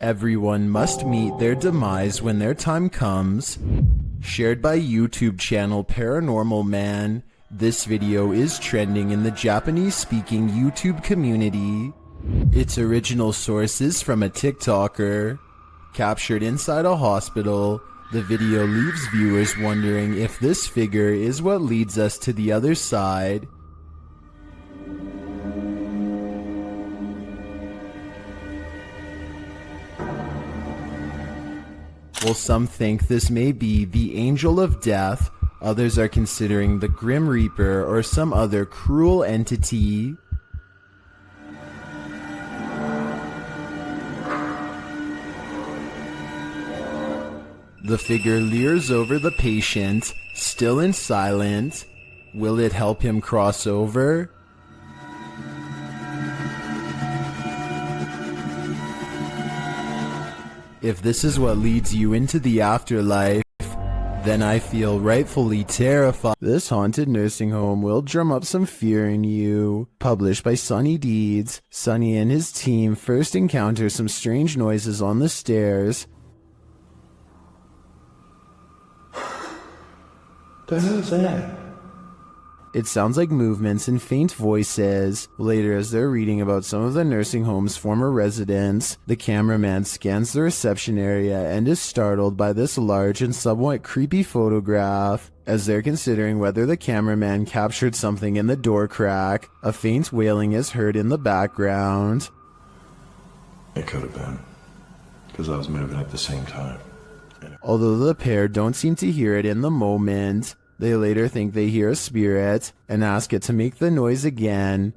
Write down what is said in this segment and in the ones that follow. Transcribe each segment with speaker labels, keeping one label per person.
Speaker 1: Everyone must meet their demise when their time comes. Shared by YouTube channel Paranormal Man, this video is trending in the Japanese-speaking YouTube community. Its original source is from a TikToker. Captured inside a hospital, the video leaves viewers wondering if this figure is what leads us to the other side. While some think this may be the Angel of Death, others are considering the Grim Reaper or some other cruel entity. The figure leers over the patient, still and silent. Will it help him cross over? If this is what leads you into the afterlife, then I feel rightfully terrified. This haunted nursing home will drum up some fear in you. Published by Sunny Deeds, Sunny and his team first encounter some strange noises on the stairs.
Speaker 2: The hell's that?
Speaker 1: It sounds like movements and faint voices. Later, as they're reading about some of the nursing home's former residents, the cameraman scans the reception area and is startled by this large and somewhat creepy photograph. As they're considering whether the cameraman captured something in the door crack, a faint wailing is heard in the background.
Speaker 2: It could have been, because I was moving at the same time.
Speaker 1: Although the pair don't seem to hear it in the moment, they later think they hear a spirit and ask it to make the noise again.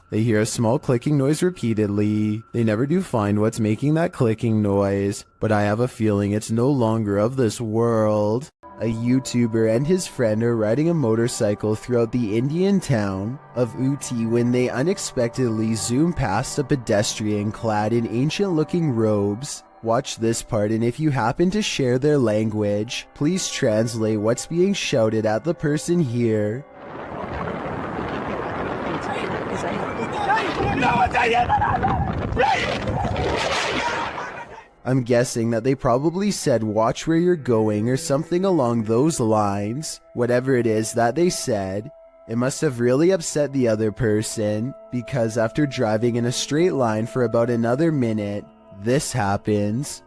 Speaker 1: They hear a small clicking noise repeatedly. They never do find what's making that clicking noise, but I have a feeling it's no longer of this world. A YouTuber and his friend are riding a motorcycle throughout the Indian town of Uti when they unexpectedly zoom past a pedestrian clad in ancient-looking robes. Watch this part, and if you happen to share their language, please translate what's being shouted at the person here. I'm guessing that they probably said watch where you're going or something along those lines. Whatever it is that they said, it must have really upset the other person, because after driving in a straight line for about another minute, this happens.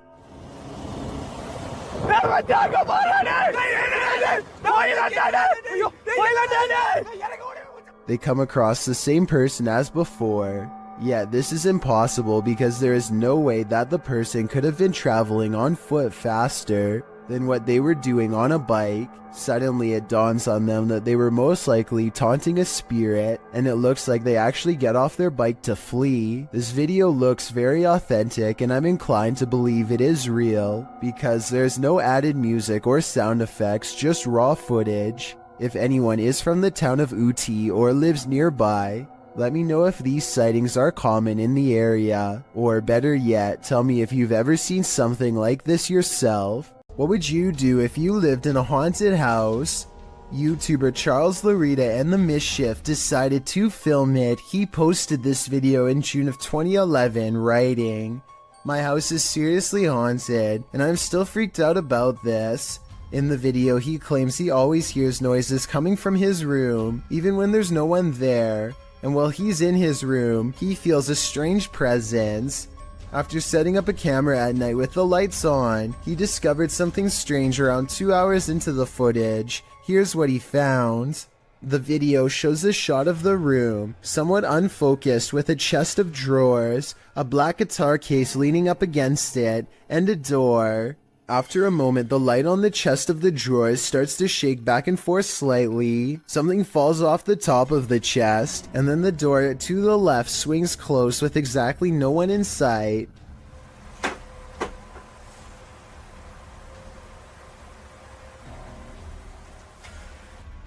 Speaker 1: They come across the same person as before. Yet this is impossible because there is no way that the person could have been traveling on foot faster than what they were doing on a bike. Suddenly it dawns on them that they were most likely taunting a spirit, and it looks like they actually get off their bike to flee. This video looks very authentic, and I'm inclined to believe it is real because there's no added music or sound effects, just raw footage. If anyone is from the town of Uti or lives nearby, let me know if these sightings are common in the area, or better yet, tell me if you've ever seen something like this yourself. What would you do if you lived in a haunted house? YouTuber Charles Larita and the Mischief decided to film it. He posted this video in June of 2011, writing, "My house is seriously haunted, and I'm still freaked out about this." In the video, he claims he always hears noises coming from his room, even when there's no one there. And while he's in his room, he feels a strange presence. After setting up a camera at night with the lights on, he discovered something strange around 2 hours into the footage. Here's what he found. The video shows a shot of the room, somewhat unfocused, with a chest of drawers, a black guitar case leaning up against it, and a door. After a moment, the light on the chest of the drawers starts to shake back and forth slightly. Something falls off the top of the chest, and then the door to the left swings close with exactly no one in sight.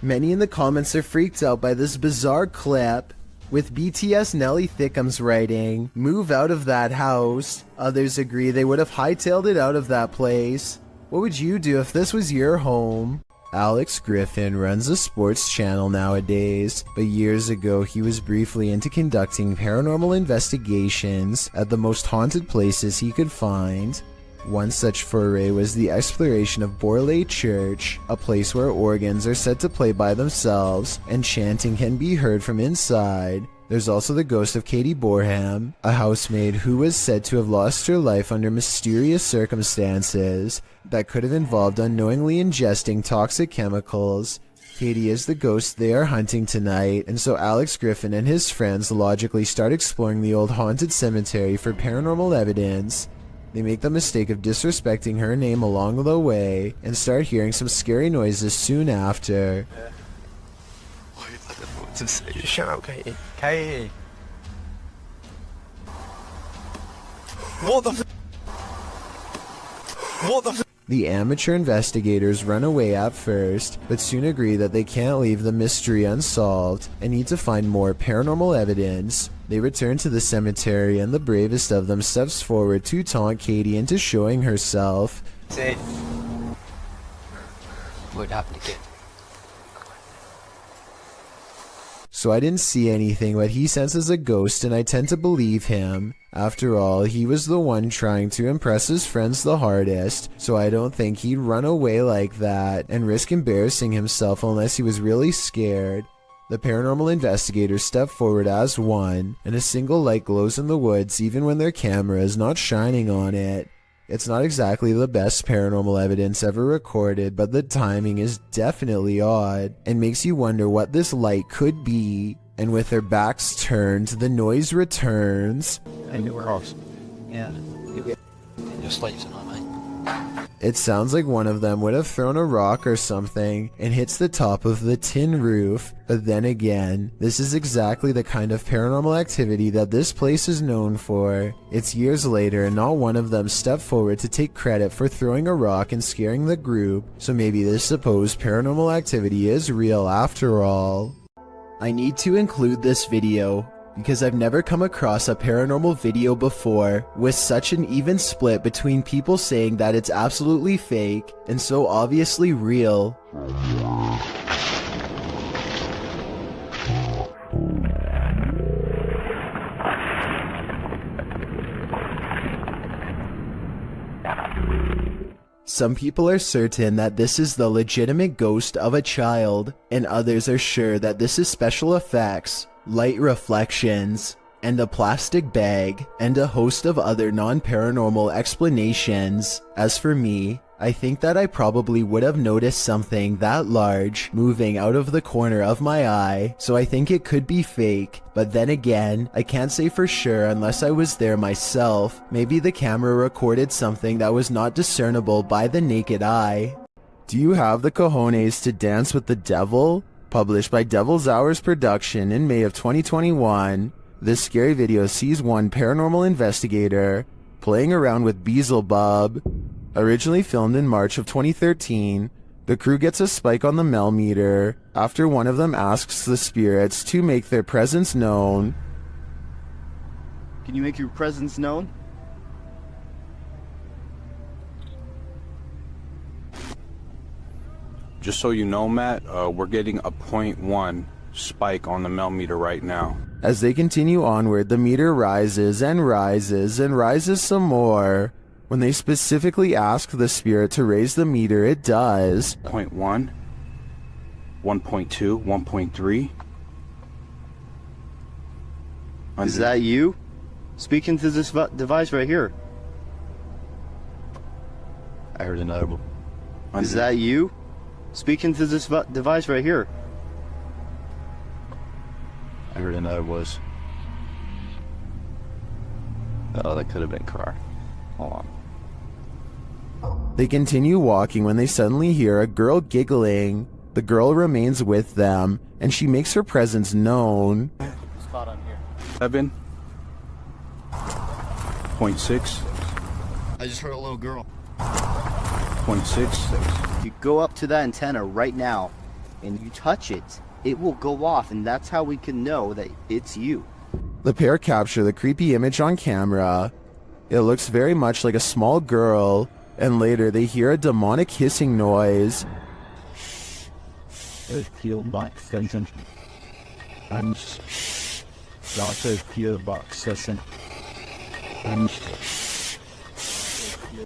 Speaker 1: Many in the comments are freaked out by this bizarre clip, with BTS Nelly Thickums writing, "Move out of that house." Others agree they would have hightailed it out of that place. What would you do if this was your home? Alex Griffin runs a sports channel nowadays, but years ago he was briefly into conducting paranormal investigations at the most haunted places he could find. One such foray was the exploration of Borley Church, a place where organs are said to play by themselves and chanting can be heard from inside. There's also the ghost of Katie Borham, a housemaid who was said to have lost her life under mysterious circumstances that could have involved unknowingly ingesting toxic chemicals. Katie is the ghost they are hunting tonight, and so Alex Griffin and his friends logically start exploring the old haunted cemetery for paranormal evidence. They make the mistake of disrespecting her name along the way and start hearing some scary noises soon after.
Speaker 3: Just shut up, Katie. Katie! What the What the
Speaker 1: The amateur investigators run away at first, but soon agree that they can't leave the mystery unsolved and need to find more paranormal evidence. They return to the cemetery and the bravest of them steps forward to taunt Katie into showing herself.
Speaker 3: Say, what happened again?
Speaker 1: So I didn't see anything, but he senses a ghost and I tend to believe him. After all, he was the one trying to impress his friends the hardest, so I don't think he'd run away like that and risk embarrassing himself unless he was really scared. The paranormal investigators step forward as one, and a single light glows in the woods even when their camera is not shining on it. It's not exactly the best paranormal evidence ever recorded, but the timing is definitely odd and makes you wonder what this light could be. And with their backs turned, the noise returns.
Speaker 3: Anywhere else? Yeah. You're asleep tonight, mate.
Speaker 1: It sounds like one of them would have thrown a rock or something and hits the top of the tin roof. But then again, this is exactly the kind of paranormal activity that this place is known for. It's years later and not one of them stepped forward to take credit for throwing a rock and scaring the group, so maybe this supposed paranormal activity is real after all. I need to include this video because I've never come across a paranormal video before with such an even split between people saying that it's absolutely fake and so obviously real. Some people are certain that this is the legitimate ghost of a child, and others are sure that this is special effects, light reflections, and a plastic bag, and a host of other non-paranormal explanations. As for me, I think that I probably would have noticed something that large moving out of the corner of my eye, so I think it could be fake. But then again, I can't say for sure unless I was there myself. Maybe the camera recorded something that was not discernible by the naked eye. Do you have the cojones to dance with the devil? Published by Devil's Hours Production in May of 2021. This scary video sees one paranormal investigator playing around with Beelzebub. Originally filmed in March of 2013, the crew gets a spike on the millimeter after one of them asks the spirits to make their presence known.
Speaker 4: Can you make your presence known?
Speaker 5: Just so you know, Matt, we're getting a 0.1 spike on the millimeter right now.
Speaker 1: As they continue onward, the meter rises and rises and rises some more. When they specifically ask the spirit to raise the meter, it does.
Speaker 5: 0.1, 1.2, 1.3.
Speaker 4: Is that you? Speaking to this device right here. I heard another one. Is that you? Speaking to this device right here. I heard another voice. Oh, that could have been Carr. Hold on.
Speaker 1: They continue walking when they suddenly hear a girl giggling. The girl remains with them, and she makes her presence known.
Speaker 4: Spot on here.
Speaker 5: 7.6.
Speaker 4: I just heard a little girl.
Speaker 5: 0.6.
Speaker 4: You go up to that antenna right now, and you touch it, it will go off, and that's how we can know that it's you.
Speaker 1: The pair capture the creepy image on camera. It looks very much like a small girl, and later they hear a demonic hissing noise.
Speaker 3: Heal back session. And lots of heal back session. And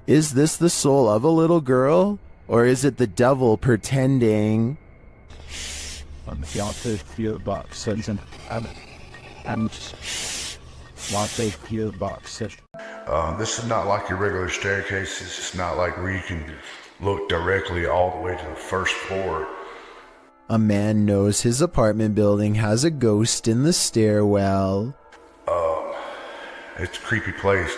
Speaker 1: Is this the soul of a little girl? Or is it the devil pretending?
Speaker 3: lots of heal back session. And lots of heal back session.
Speaker 6: This is not like your regular staircase. This is not like where you can look directly all the way to the first floor.
Speaker 1: A man knows his apartment building has a ghost in the stairwell.
Speaker 6: It's a creepy place.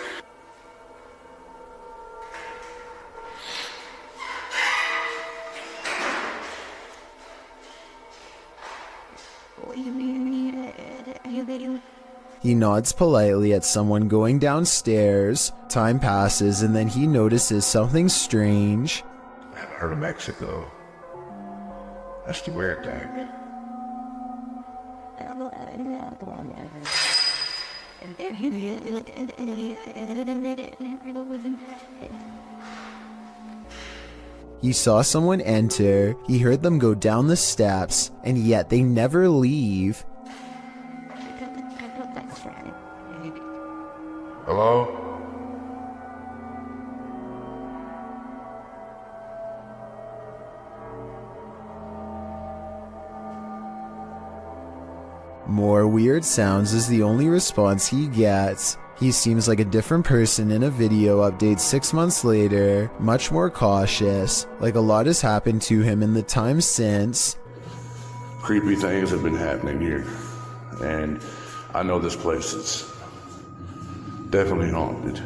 Speaker 1: He nods politely at someone going downstairs. Time passes and then he notices something strange.
Speaker 6: I haven't heard of Mexico. That's the weird thing.
Speaker 1: He saw someone enter, he heard them go down the steps, and yet they never leave.
Speaker 6: Hello?
Speaker 1: More weird sounds is the only response he gets. He seems like a different person in a video update 6 months later, much more cautious, like a lot has happened to him in the time since.
Speaker 6: Creepy things have been happening here. And I know this place is definitely haunted.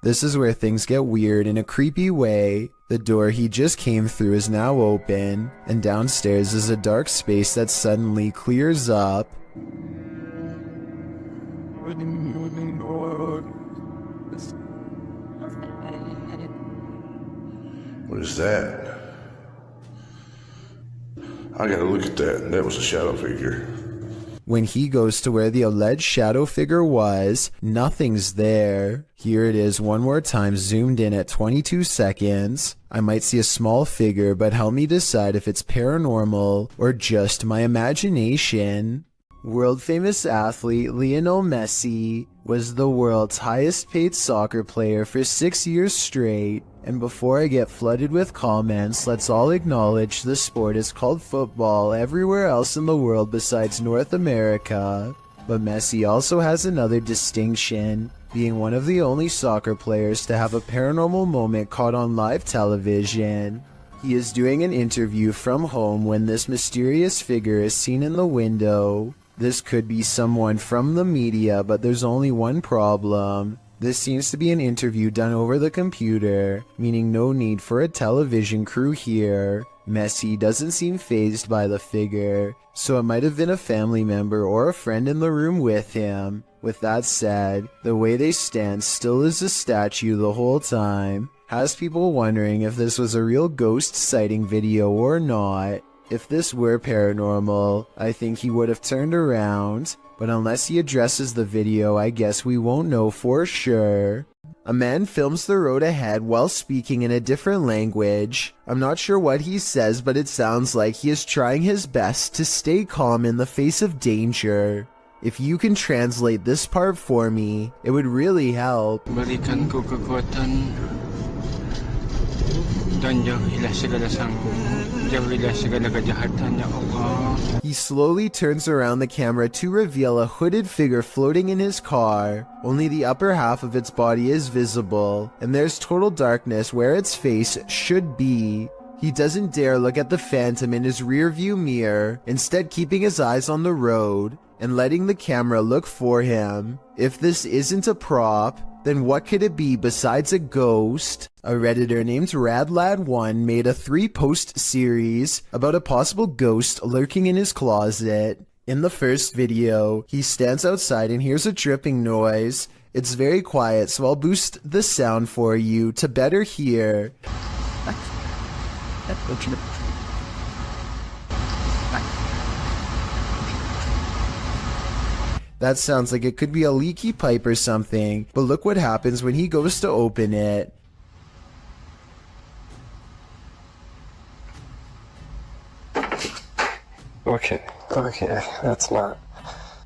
Speaker 1: This is where things get weird in a creepy way. The door he just came through is now open, and downstairs is a dark space that suddenly clears up.
Speaker 6: What is that? I gotta look at that. That was a shadow figure.
Speaker 1: When he goes to where the alleged shadow figure was, nothing's there. Here it is one more time, zoomed in at 22 seconds. I might see a small figure, but help me decide if it's paranormal or just my imagination. World-famous athlete Lionel Messi was the world's highest-paid soccer player for 6 years straight. And before I get flooded with comments, let's all acknowledge the sport is called football everywhere else in the world besides North America. But Messi also has another distinction, being one of the only soccer players to have a paranormal moment caught on live television. He is doing an interview from home when this mysterious figure is seen in the window. This could be someone from the media, but there's only one problem. This seems to be an interview done over the computer, meaning no need for a television crew here. Messi doesn't seem fazed by the figure, so it might have been a family member or a friend in the room with him. With that said, the way they stand still as a statue the whole time has people wondering if this was a real ghost sighting video or not. If this were paranormal, I think he would have turned around. But unless he addresses the video, I guess we won't know for sure. A man films the road ahead while speaking in a different language. I'm not sure what he says, but it sounds like he is trying his best to stay calm in the face of danger. If you can translate this part for me, it would really help.
Speaker 7: Balikan ko kekuatan dan jauhilah segala kejahatan, ya Allah.
Speaker 1: He slowly turns around the camera to reveal a hooded figure floating in his car. Only the upper half of its body is visible, and there's total darkness where its face should be. He doesn't dare look at the phantom in his rearview mirror, instead keeping his eyes on the road and letting the camera look for him. If this isn't a prop, then what could it be besides a ghost? A Redditor named RadLad1 made a 3-post series about a possible ghost lurking in his closet. In the first video, he stands outside and hears a dripping noise. It's very quiet, so I'll boost the sound for you to better hear. That sounds like it could be a leaky pipe or something, but look what happens when he goes to open it.
Speaker 7: Okay, that's not.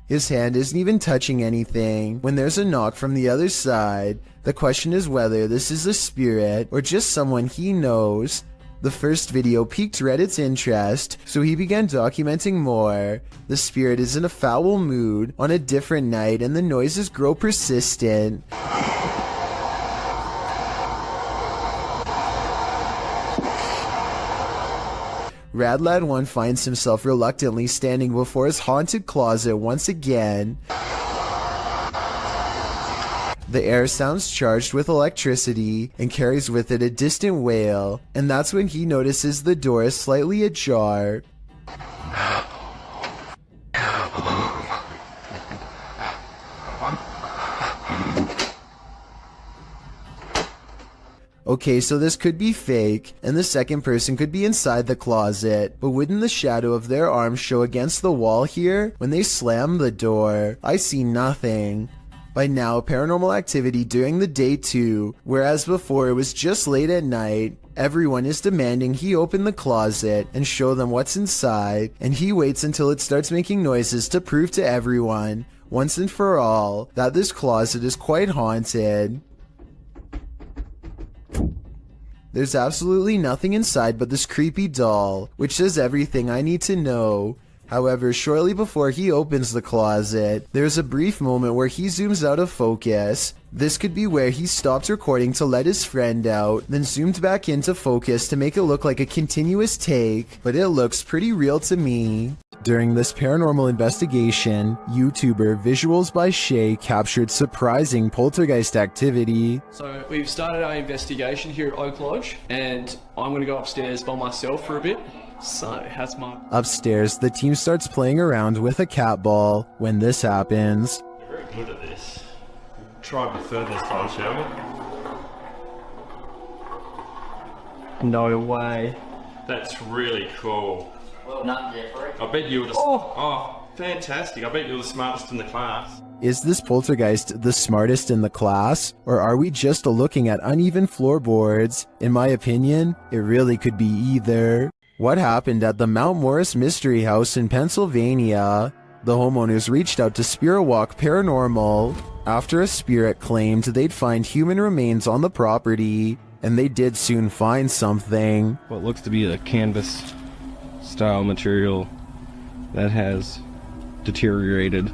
Speaker 1: His hand isn't even touching anything when there's a knock from the other side. The question is whether this is a spirit or just someone he knows. The first video piqued Reddit's interest, so he began documenting more. The spirit is in a foul mood on a different night and the noises grow persistent. Radlad1 finds himself reluctantly standing before his haunted closet once again. The air sounds charged with electricity and carries with it a distant wail, and that's when he notices the door is slightly ajar. Okay, so this could be fake, and the second person could be inside the closet, but wouldn't the shadow of their arm show against the wall here when they slam the door? I see nothing. By now, paranormal activity during the day too, whereas before it was just late at night. Everyone is demanding he open the closet and show them what's inside, and he waits until it starts making noises to prove to everyone, once and for all, that this closet is quite haunted. There's absolutely nothing inside but this creepy doll, which says everything I need to know. However, shortly before he opens the closet, there's a brief moment where he zooms out of focus. This could be where he stopped recording to let his friend out, then zoomed back into focus to make it look like a continuous take, but it looks pretty real to me. During this paranormal investigation, YouTuber Visuals by Shay captured surprising poltergeist activity.
Speaker 8: So we've started our investigation here at Oak Lodge, and I'm going to go upstairs by myself for a bit. So, how's my...
Speaker 1: Upstairs, the team starts playing around with a cat ball when this happens.
Speaker 9: You're very good at this. Try a bit further this time, shall we?
Speaker 8: No way.
Speaker 9: That's really cool.
Speaker 3: Well done, Jeffrey.
Speaker 9: I bet you were the... Oh, fantastic. I bet you were the smartest in the class.
Speaker 1: Is this poltergeist the smartest in the class, or are we just looking at uneven floorboards? In my opinion, it really could be either. What happened at the Mount Morris Mystery House in Pennsylvania? The homeowners reached out to Spirit Walk Paranormal after a spirit claimed they'd find human remains on the property, and they did soon find something.
Speaker 10: What looks to be a canvas style material that has deteriorated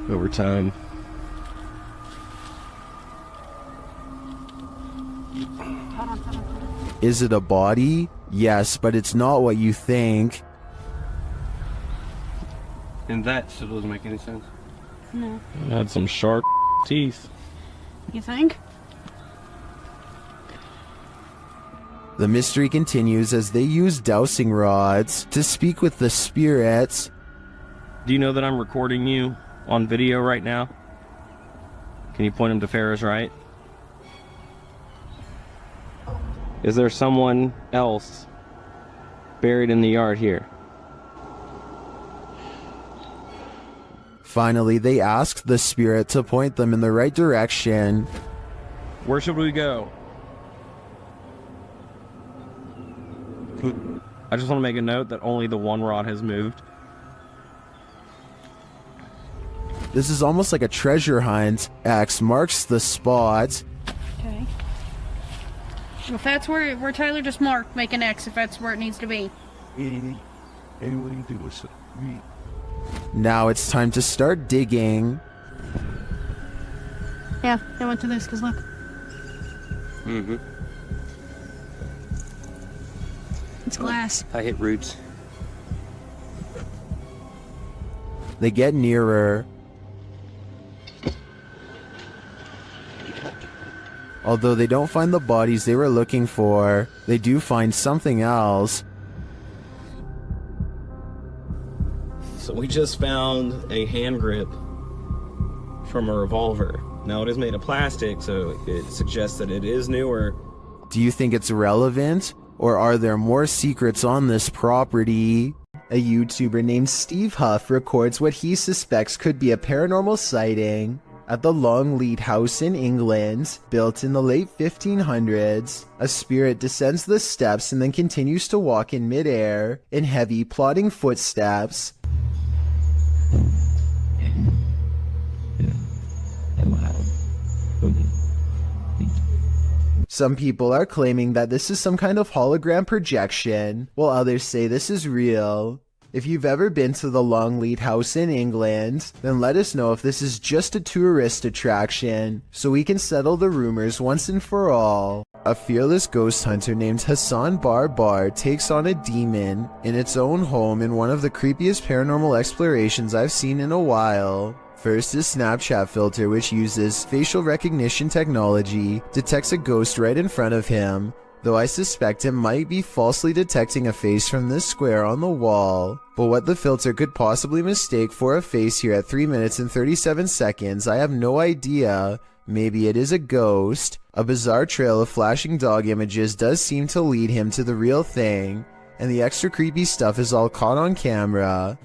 Speaker 10: over time.
Speaker 1: Is it a body? Yes, but it's not what you think.
Speaker 10: And that still doesn't make any sense.
Speaker 11: No.
Speaker 10: It had some sharp teeth.
Speaker 11: You think?
Speaker 1: The mystery continues as they use dowsing rods to speak with the spirits.
Speaker 10: Do you know that I'm recording you on video right now? Can you point him to Farrah's right? Is there someone else buried in the yard here?
Speaker 1: Finally, they asked the spirit to point them in the right direction.
Speaker 10: Where should we go? I just want to make a note that only the one rod has moved.
Speaker 1: This is almost like a treasure hunt. X marks the spot.
Speaker 11: Okay. If that's where Tyler just marked, make an X if that's where it needs to be.
Speaker 1: Now it's time to start digging.
Speaker 11: Yeah, I went to this because look.
Speaker 3: Mm-hmm.
Speaker 11: It's glass.
Speaker 3: I hit roots.
Speaker 1: They get nearer. Although they don't find the bodies they were looking for, they do find something else.
Speaker 10: So we just found a hand grip from a revolver. Now it is made of plastic, so it suggests that it is newer.
Speaker 1: Do you think it's relevant? Or are there more secrets on this property? A YouTuber named Steve Huff records what he suspects could be a paranormal sighting. At the Longleat House in England, built in the late 1500s, a spirit descends the steps and then continues to walk in midair in heavy, plodding footsteps. Some people are claiming that this is some kind of hologram projection, while others say this is real. If you've ever been to the Longleat House in England, then let us know if this is just a tourist attraction, so we can settle the rumors once and for all. A fearless ghost hunter named Hassan Barbar takes on a demon in its own home in one of the creepiest paranormal explorations I've seen in a while. First, his Snapchat filter, which uses facial recognition technology, detects a ghost right in front of him, though I suspect it might be falsely detecting a face from this square on the wall. But what the filter could possibly mistake for a face here at 3 minutes and 37 seconds, I have no idea. Maybe it is a ghost. A bizarre trail of flashing dog images does seem to lead him to the real thing, and the extra creepy stuff is all caught on camera.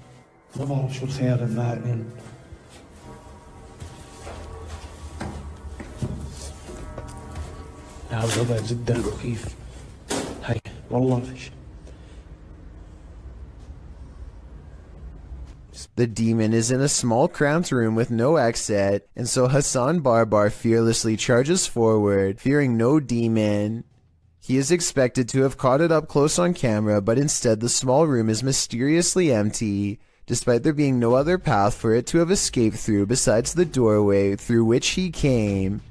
Speaker 7: الوضع جدا مخيف. هاي والله فيش.
Speaker 1: The demon is in a small cramped room with no exit, and so Hassan Barbar fearlessly charges forward, fearing no demon. He is expected to have caught it up close on camera, but instead the small room is mysteriously empty, despite there being no other path for it to have escaped through besides the doorway through which he came.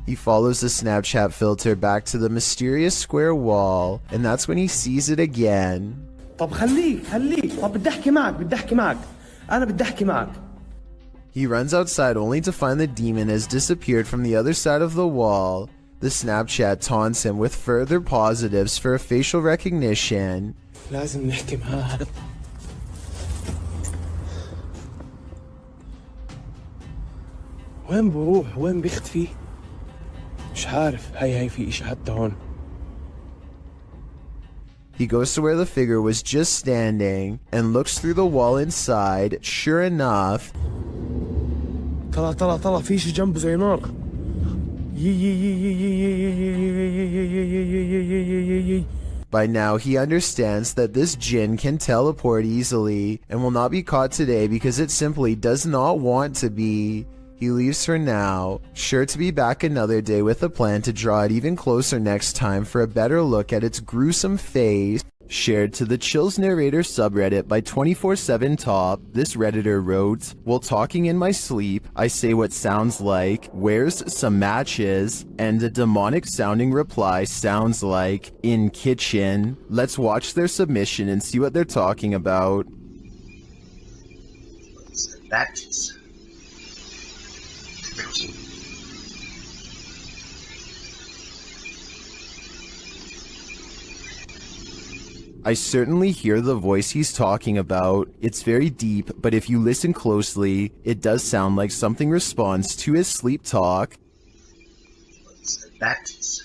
Speaker 1: He follows the Snapchat filter back to the mysterious square wall, and that's when he sees it again. He runs outside only to find the demon has disappeared from the other side of the wall. The Snapchat taunts him with further positives for a facial recognition.
Speaker 7: وين بروح وين بيختفي مش عارف هاي في إشي حتى هون.
Speaker 1: He goes to where the figure was just standing and looks through the wall inside. Sure enough,
Speaker 7: طلع في شي جنبه زي نار.
Speaker 1: By now, he understands that this jinn can teleport easily and will not be caught today because it simply does not want to be. He leaves for now, sure to be back another day with a plan to draw it even closer next time for a better look at its gruesome face. Shared to the Chills Narrator subreddit by 24/7 Top, this Redditor wrote, "While talking in my sleep, I say what sounds like, 'Where's some matches?' and a demonic sounding reply sounds like, 'In kitchen.' Let's watch their submission and see what they're talking about."
Speaker 4: Matches.
Speaker 1: I certainly hear the voice he's talking about. It's very deep, but if you listen closely, it does sound like something responds to his sleep talk.
Speaker 4: Matches.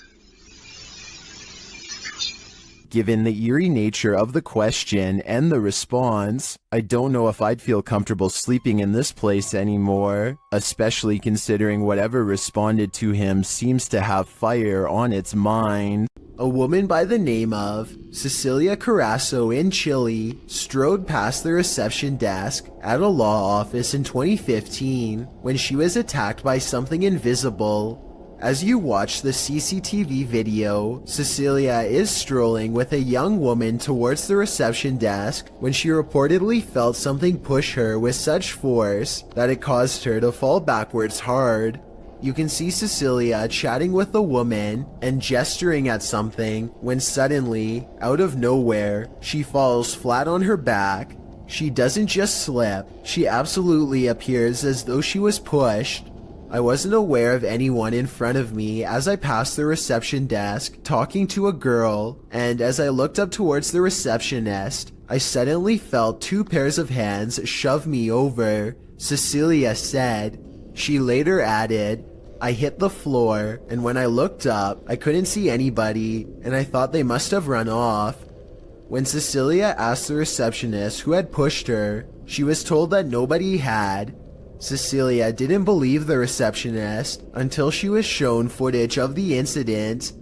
Speaker 1: Given the eerie nature of the question and the response, I don't know if I'd feel comfortable sleeping in this place anymore, especially considering whatever responded to him seems to have fire on its mind. A woman by the name of Cecilia Carasso in Chile strode past the reception desk at a law office in 2015 when she was attacked by something invisible. As you watch the CCTV video, Cecilia is strolling with a young woman towards the reception desk when she reportedly felt something push her with such force that it caused her to fall backwards hard. You can see Cecilia chatting with the woman and gesturing at something when suddenly, out of nowhere, she falls flat on her back. She doesn't just slip, she absolutely appears as though she was pushed. I wasn't aware of anyone in front of me as I passed the reception desk talking to a girl, and as I looked up towards the receptionist, I suddenly felt 2 pairs of hands shove me over, Cecilia said. She later added, I hit the floor, and when I looked up, I couldn't see anybody, and I thought they must have run off. When Cecilia asked the receptionist who had pushed her, she was told that nobody had. Cecilia didn't believe the receptionist until she was shown footage of the incident.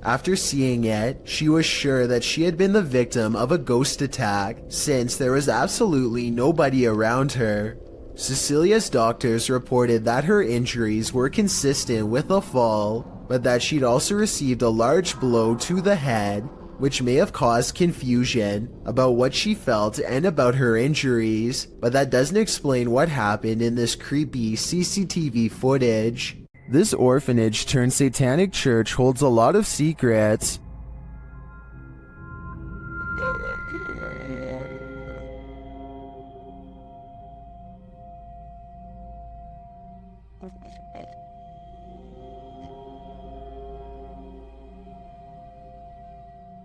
Speaker 1: After seeing it, she was sure that she had been the victim of a ghost attack since there was absolutely nobody around her. Cecilia's doctors reported that her injuries were consistent with a fall, but that she'd also received a large blow to the head, which may have caused confusion about what she felt and about her injuries, but that doesn't explain what happened in this creepy CCTV footage. This orphanage turned satanic church holds a lot of secrets.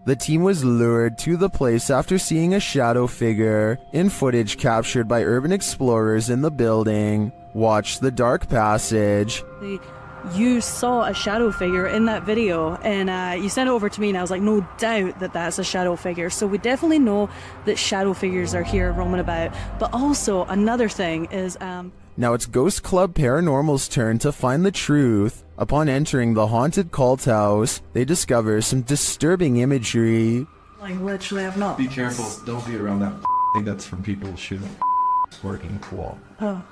Speaker 1: The team was lured to the place after seeing a shadow figure in footage captured by urban explorers in the building. Watch the dark passage.
Speaker 12: You saw a shadow figure in that video, and you sent it over to me, and I was like, no doubt that that's a shadow figure. So we definitely know that shadow figures are here roaming about. But also another thing is
Speaker 1: now it's Ghost Club Paranormal's turn to find the truth. Upon entering the haunted cult house, they discover some disturbing imagery.
Speaker 12: like literally I've not.
Speaker 2: Be careful, don't be around that thing that's from people shooting working wall.
Speaker 12: Oh.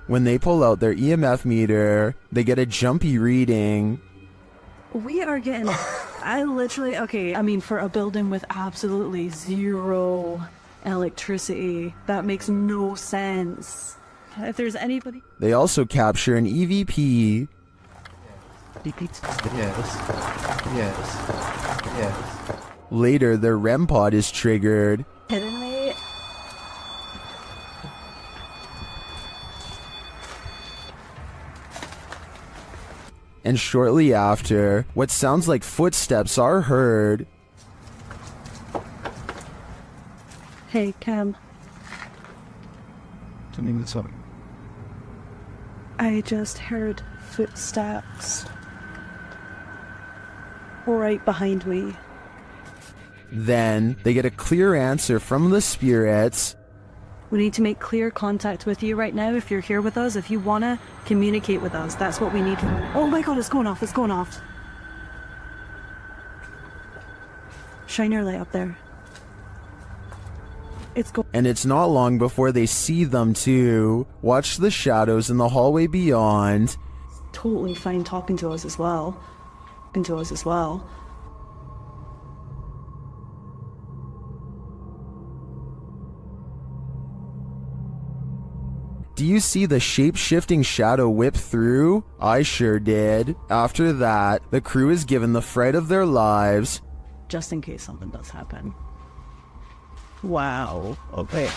Speaker 1: When they pull out their EMF meter, they get a jumpy reading.
Speaker 12: We are getting, I mean, for a building with absolutely zero electricity, that makes no sense. If there's anybody...
Speaker 1: They also capture an EVP.
Speaker 3: Yes.
Speaker 1: Later, their REM pod is triggered.
Speaker 12: Kidding me?
Speaker 1: And shortly after, what sounds like footsteps are heard.
Speaker 12: Hey, Cam.
Speaker 2: Turning this up.
Speaker 12: I just heard footsteps right behind me.
Speaker 1: Then, they get a clear answer from the spirits.
Speaker 12: We need to make clear contact with you right now if you're here with us. If you want to communicate with us, that's what we need. Oh my god, it's going off, it's going off. Shine your light up there.
Speaker 1: And it's not long before they see them too. Watch the shadows in the hallway beyond.
Speaker 12: Totally fine talking to us as well.
Speaker 1: Do you see the shape-shifting shadow whip through? I sure did. After that, the crew is given the fright of their lives.
Speaker 12: Just in case something does happen. Wow. Okay.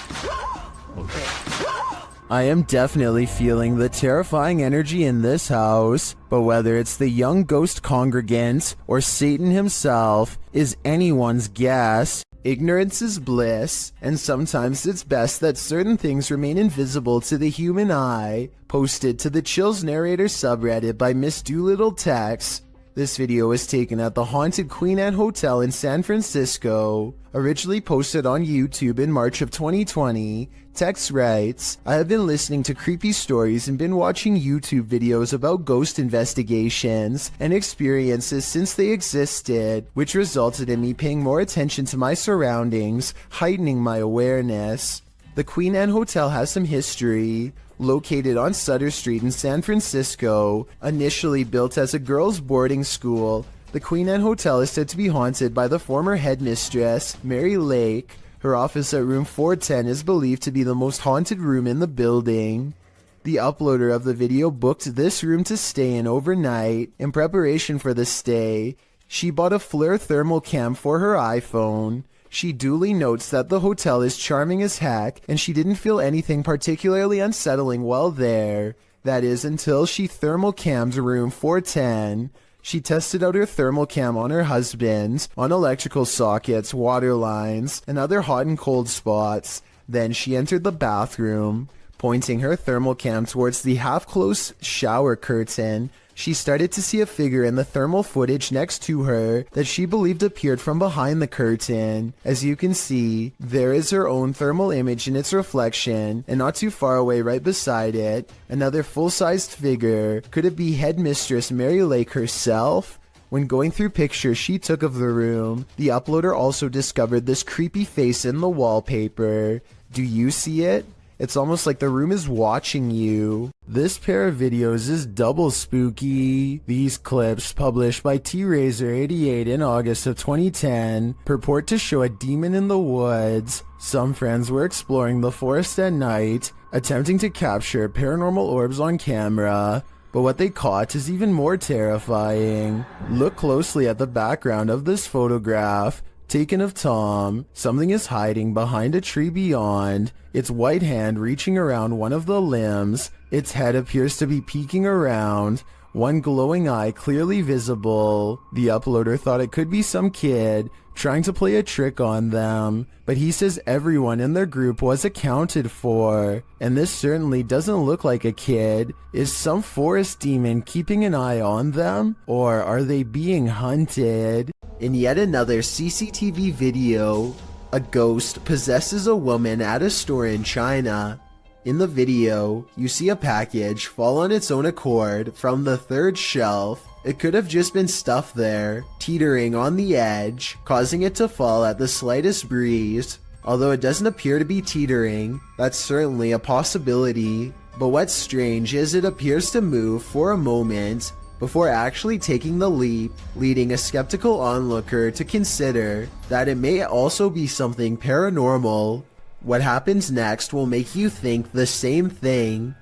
Speaker 1: I am definitely feeling the terrifying energy in this house, but whether it's the young ghost congregant or Satan himself is anyone's guess. Ignorance is bliss, and sometimes it's best that certain things remain invisible to the human eye. Posted to the Chills Narrator subreddit by Miss Doolittle Tex. This video was taken at the haunted Queen Anne Hotel in San Francisco. Originally posted on YouTube in March of 2020, Tex writes, I have been listening to creepy stories and been watching YouTube videos about ghost investigations and experiences since they existed, which resulted in me paying more attention to my surroundings, heightening my awareness. The Queen Anne Hotel has some history. Located on Sutter Street in San Francisco, initially built as a girls' boarding school, the Queen Anne Hotel is said to be haunted by the former headmistress, Mary Lake. Her office at room 410 is believed to be the most haunted room in the building. The uploader of the video booked this room to stay in overnight. In preparation for the stay, she bought a FLIR thermal cam for her iPhone. She duly notes that the hotel is charming as heck, and she didn't feel anything particularly unsettling while there. That is, until she thermal cammed room 410. She tested out her thermal cam on her husband, on electrical sockets, water lines, and other hot and cold spots. Then she entered the bathroom. Pointing her thermal cam towards the half-closed shower curtain, she started to see a figure in the thermal footage next to her that she believed appeared from behind the curtain. As you can see, there is her own thermal image in its reflection, and not too far away right beside it, another full-sized figure. Could it be Headmistress Mary Lake herself? When going through pictures she took of the room, the uploader also discovered this creepy face in the wallpaper. Do you see it? It's almost like the room is watching you. This pair of videos is double spooky. These clips, published by T-Razor88 in August of 2010, purport to show a demon in the woods. Some friends were exploring the forest at night, attempting to capture paranormal orbs on camera. But what they caught is even more terrifying. Look closely at the background of this photograph. Taken of Tom, something is hiding behind a tree beyond, its white hand reaching around one of the limbs, its head appears to be peeking around, one glowing eye clearly visible. The uploader thought it could be some kid trying to play a trick on them, but he says everyone in their group was accounted for, and this certainly doesn't look like a kid. Is some forest demon keeping an eye on them, or are they being hunted? In yet another CCTV video, a ghost possesses a woman at a store in China. In the video, you see a package fall on its own accord from the third shelf. It could have just been stuff there, teetering on the edge, causing it to fall at the slightest breeze. Although it doesn't appear to be teetering, that's certainly a possibility. But what's strange is it appears to move for a moment before actually taking the leap, leading a skeptical onlooker to consider that it may also be something paranormal. What happens next will make you think the same thing.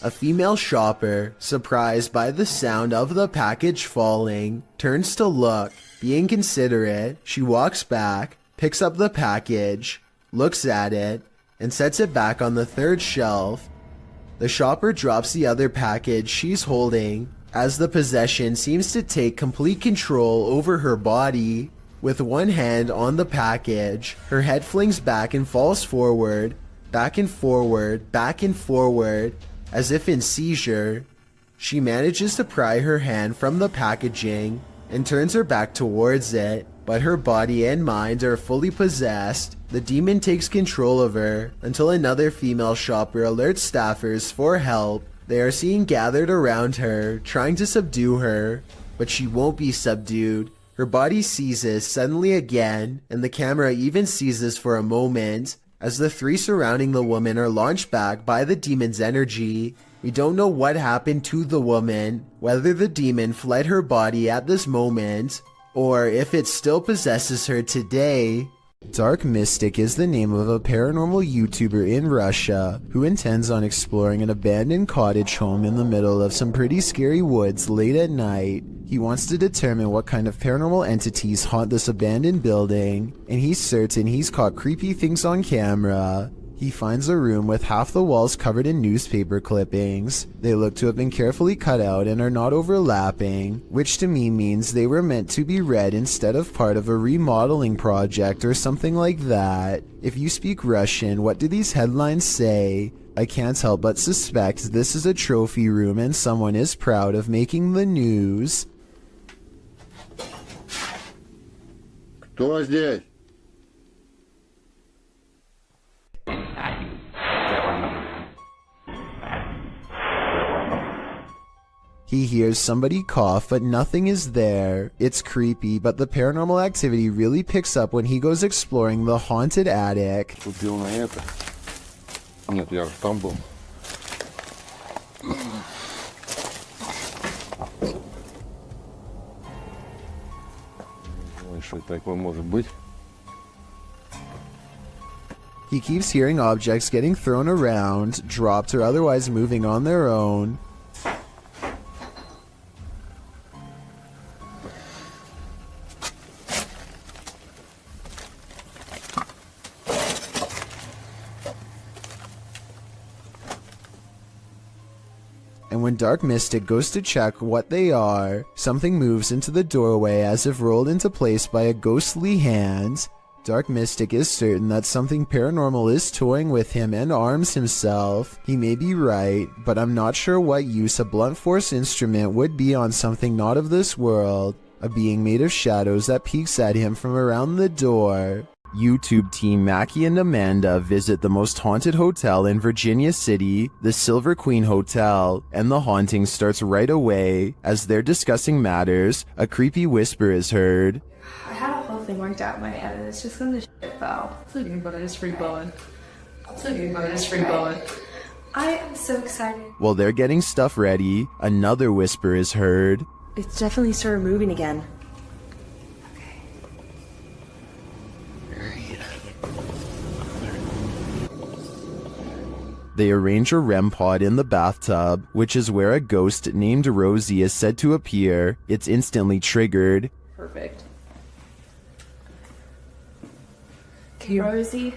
Speaker 1: A female shopper, surprised by the sound of the package falling, turns to look. Being considerate, she walks back, picks up the package, looks at it, and sets it back on the third shelf. The shopper drops the other package she's holding, as the possession seems to take complete control over her body. With one hand on the package, her head flings back and falls forward, back and forward, back and forward, as if in seizure. She manages to pry her hand from the packaging and turns her back towards it, but her body and mind are fully possessed. The demon takes control of her until another female shopper alerts staffers for help. They are seen gathered around her, trying to subdue her, but she won't be subdued. Her body seizes suddenly again, and the camera even seizes for a moment, as the three surrounding the woman are launched back by the demon's energy. We don't know what happened to the woman, whether the demon fled her body at this moment, or if it still possesses her today. Dark Mystic is the name of a paranormal YouTuber in Russia who intends on exploring an abandoned cottage home in the middle of some pretty scary woods late at night. He wants to determine what kind of paranormal entities haunt this abandoned building, and he's certain he's caught creepy things on camera. He finds a room with half the walls covered in newspaper clippings. They look to have been carefully cut out and are not overlapping, which to me means they were meant to be read instead of part of a remodeling project or something like that. If you speak Russian, what do these headlines say? I can't help but suspect this is a trophy room and someone is proud of making the news.
Speaker 13: Кто здесь?
Speaker 1: He hears somebody cough, but nothing is there. It's creepy, but the paranormal activity really picks up when he goes exploring the haunted attic.
Speaker 13: Тут дело на это. Нет, я же там был. Что такое может быть?
Speaker 1: He keeps hearing objects getting thrown around, dropped, or otherwise moving on their own. And when Dark Mystic goes to check what they are, something moves into the doorway as if rolled into place by a ghostly hand. Dark Mystic is certain that something paranormal is toying with him and arms himself. He may be right, but I'm not sure what use a blunt force instrument would be on something not of this world. A being made of shadows that peeks at him from around the door. YouTube team Mackie and Amanda visit the most haunted hotel in Virginia City, the Silver Queen Hotel, and the haunting starts right away. As they're discussing matters, a creepy whisper is heard.
Speaker 14: I had a whole thing worked out in my head and it's just gonna shit foul.
Speaker 15: It's okay, but it's free bowling. It's okay, but it's free bowling.
Speaker 14: I am so excited.
Speaker 1: While they're getting stuff ready, another whisper is heard.
Speaker 14: It's definitely started moving again.
Speaker 1: They arrange a REM pod in the bathtub, which is where a ghost named Rosie is said to appear. It's instantly triggered.
Speaker 15: Perfect.
Speaker 14: Okay, Rosie.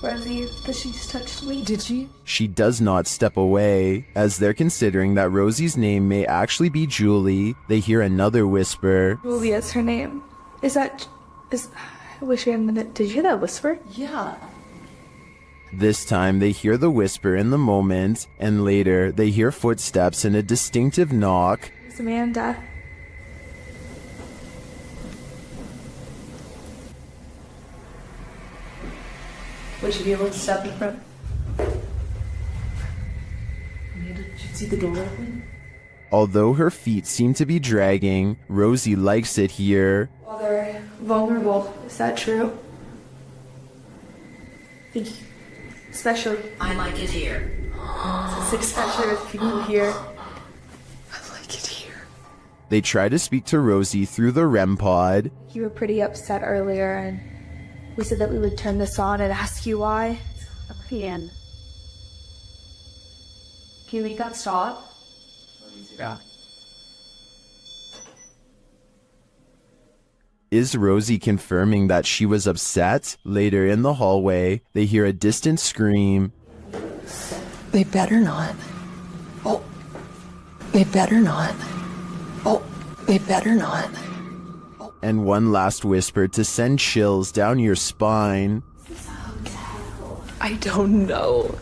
Speaker 14: Rosie, because she just touched me.
Speaker 15: Did she?
Speaker 1: She does not step away. As they're considering that Rosie's name may actually be Julie, they hear another whisper.
Speaker 14: Julia's her name. I wish we had a minute. Did you hear that whisper?
Speaker 15: Yeah.
Speaker 1: This time they hear the whisper in the moment, and later they hear footsteps and a distinctive knock.
Speaker 14: It's Amanda.
Speaker 15: Would you be able to step in front? Amanda, did you see the door open?
Speaker 1: Although her feet seem to be dragging, Rosie likes it here.
Speaker 14: Well, they're vulnerable. Is that true? Especially.
Speaker 15: I like it here.
Speaker 14: Especially with people here. I like it here.
Speaker 1: They try to speak to Rosie through the REM pod.
Speaker 14: You were pretty upset earlier, and we said that we would turn this on and ask you why.
Speaker 15: Can you make that stop? Yeah.
Speaker 1: Is Rosie confirming that she was upset? Later in the hallway, they hear a distant scream.
Speaker 15: They better not. Oh. They better not. Oh. They better not.
Speaker 1: And one last whisper to send chills down your spine.
Speaker 15: I don't know.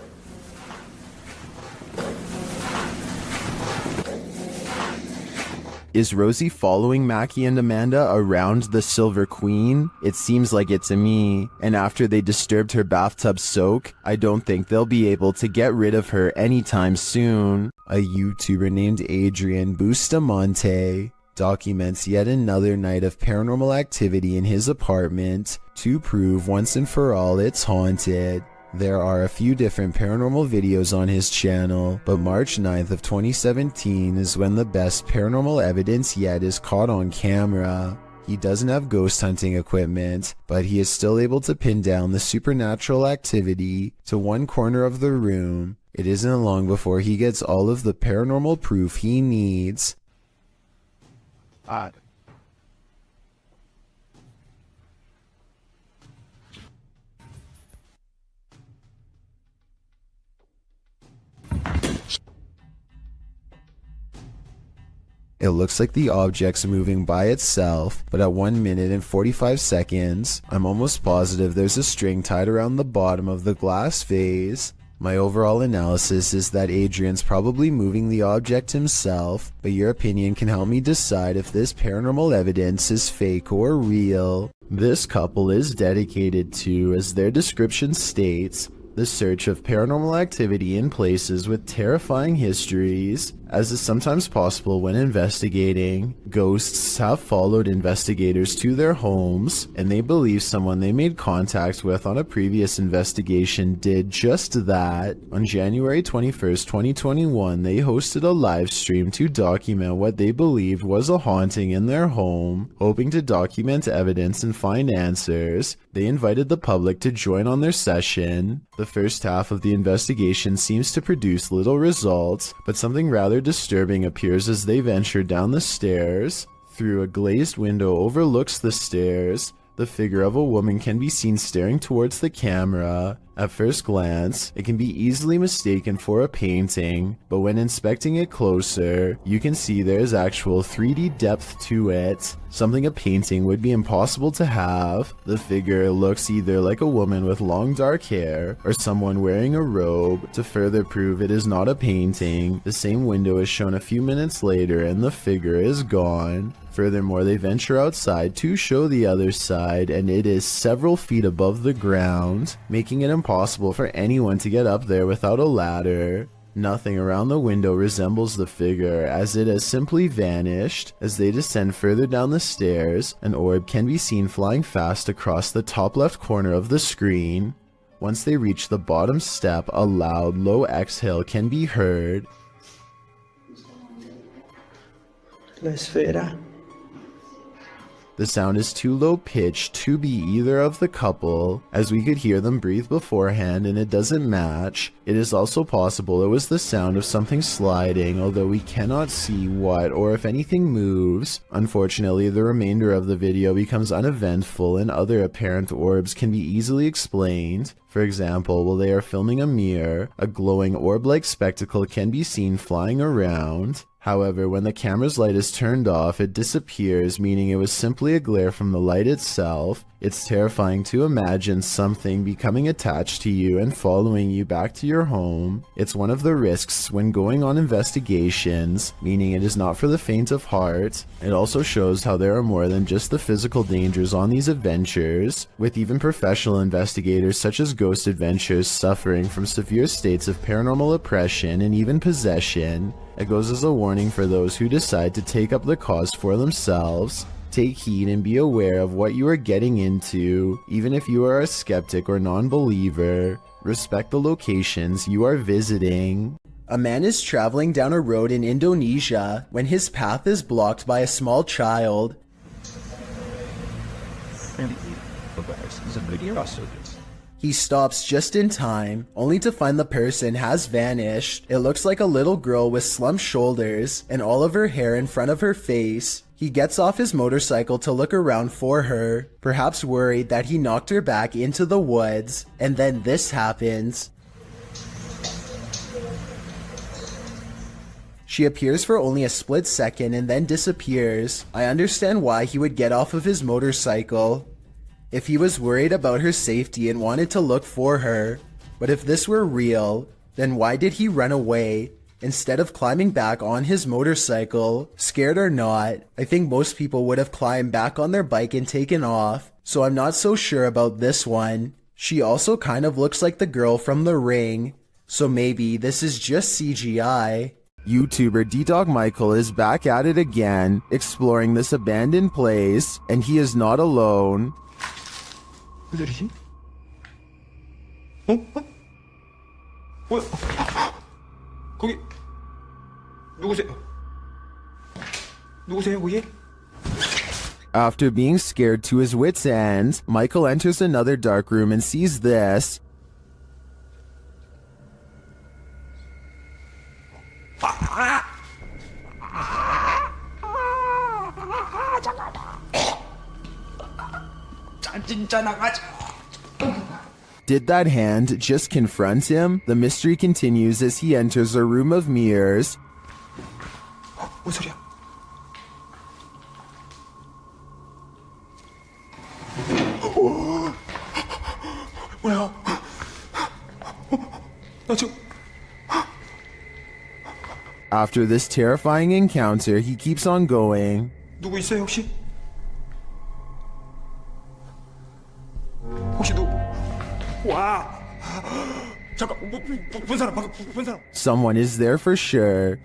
Speaker 1: Is Rosie following Mackie and Amanda around the Silver Queen? It seems like it to me. And after they disturbed her bathtub soak, I don't think they'll be able to get rid of her anytime soon. A YouTuber named Adrian Bustamante documents yet another night of paranormal activity in his apartment to prove once and for all it's haunted. There are a few different paranormal videos on his channel, but March 9th of 2017 is when the best paranormal evidence yet is caught on camera. He doesn't have ghost hunting equipment, but he is still able to pin down the supernatural activity to one corner of the room. It isn't long before he gets all of the paranormal proof he needs.
Speaker 5: Odd.
Speaker 1: It looks like the object's moving by itself, but at 1 minute and 45 seconds, I'm almost positive there's a string tied around the bottom of the glass vase. My overall analysis is that Adrian's probably moving the object himself, but your opinion can help me decide if this paranormal evidence is fake or real. This couple is dedicated to, as their description states, the search of paranormal activity in places with terrifying histories. As is sometimes possible when investigating, ghosts have followed investigators to their homes, and they believe someone they made contact with on a previous investigation did just that. On January 21st, 2021, they hosted a live stream to document what they believed was a haunting in their home. Hoping to document evidence and find answers, they invited the public to join on their session. The first half of the investigation seems to produce little results, but something rather disturbing appears as they venture down the stairs. Through a glazed window overlooks the stairs, the figure of a woman can be seen staring towards the camera. At first glance, it can be easily mistaken for a painting, but when inspecting it closer, you can see there is actual 3D depth to it, something a painting would be impossible to have. The figure looks either like a woman with long dark hair, or someone wearing a robe. To further prove it is not a painting, the same window is shown a few minutes later and the figure is gone. Furthermore, they venture outside to show the other side, and it is several feet above the ground, making it impossible for anyone to get up there without a ladder. Nothing around the window resembles the figure, as it has simply vanished. As they descend further down the stairs, an orb can be seen flying fast across the top left corner of the screen. Once they reach the bottom step, a loud, low exhale can be heard.
Speaker 7: La esfera.
Speaker 1: The sound is too low pitched to be either of the couple, as we could hear them breathe beforehand and it doesn't match. It is also possible it was the sound of something sliding, although we cannot see what or if anything moves. Unfortunately, the remainder of the video becomes uneventful and other apparent orbs can be easily explained. For example, while they are filming a mirror, a glowing orb-like spectacle can be seen flying around. However, when the camera's light is turned off, it disappears, meaning it was simply a glare from the light itself. It's terrifying to imagine something becoming attached to you and following you back to your home. It's one of the risks when going on investigations, meaning it is not for the faint of heart. It also shows how there are more than just the physical dangers on these adventures, with even professional investigators such as Ghost Adventures suffering from severe states of paranormal oppression and even possession. It goes as a warning for those who decide to take up the cause for themselves. Take heed and be aware of what you are getting into, even if you are a skeptic or non-believer. Respect the locations you are visiting. A man is traveling down a road in Indonesia when his path is blocked by a small child. He stops just in time, only to find the person has vanished. It looks like a little girl with slumped shoulders and all of her hair in front of her face. He gets off his motorcycle to look around for her, perhaps worried that he knocked her back into the woods, and then this happens. She appears for only a split second and then disappears. I understand why he would get off of his motorcycle if he was worried about her safety and wanted to look for her. But if this were real, then why did he run away instead of climbing back on his motorcycle? Scared or not, I think most people would have climbed back on their bike and taken off, so I'm not so sure about this one. She also kind of looks like the girl from The Ring, so maybe this is just CGI. YouTuber D-Dog Michael is back at it again, exploring this abandoned place, and he is not alone.
Speaker 7: 무슨 어? 뭐야? 거기 누구세요? 누구세요, 거기?
Speaker 1: After being scared to his wits' end, Michael enters another dark room and sees this. Did that hand just confront him? The mystery continues as he enters a room of mirrors.
Speaker 7: 뭔 소리야? 뭐야? 나 지금
Speaker 1: After this terrifying encounter, he keeps on going.
Speaker 7: 누구 있어요, 혹시? 혹시 누구? 와! 잠깐, 본 사람, 방금 본 사람.
Speaker 1: Someone is there for sure.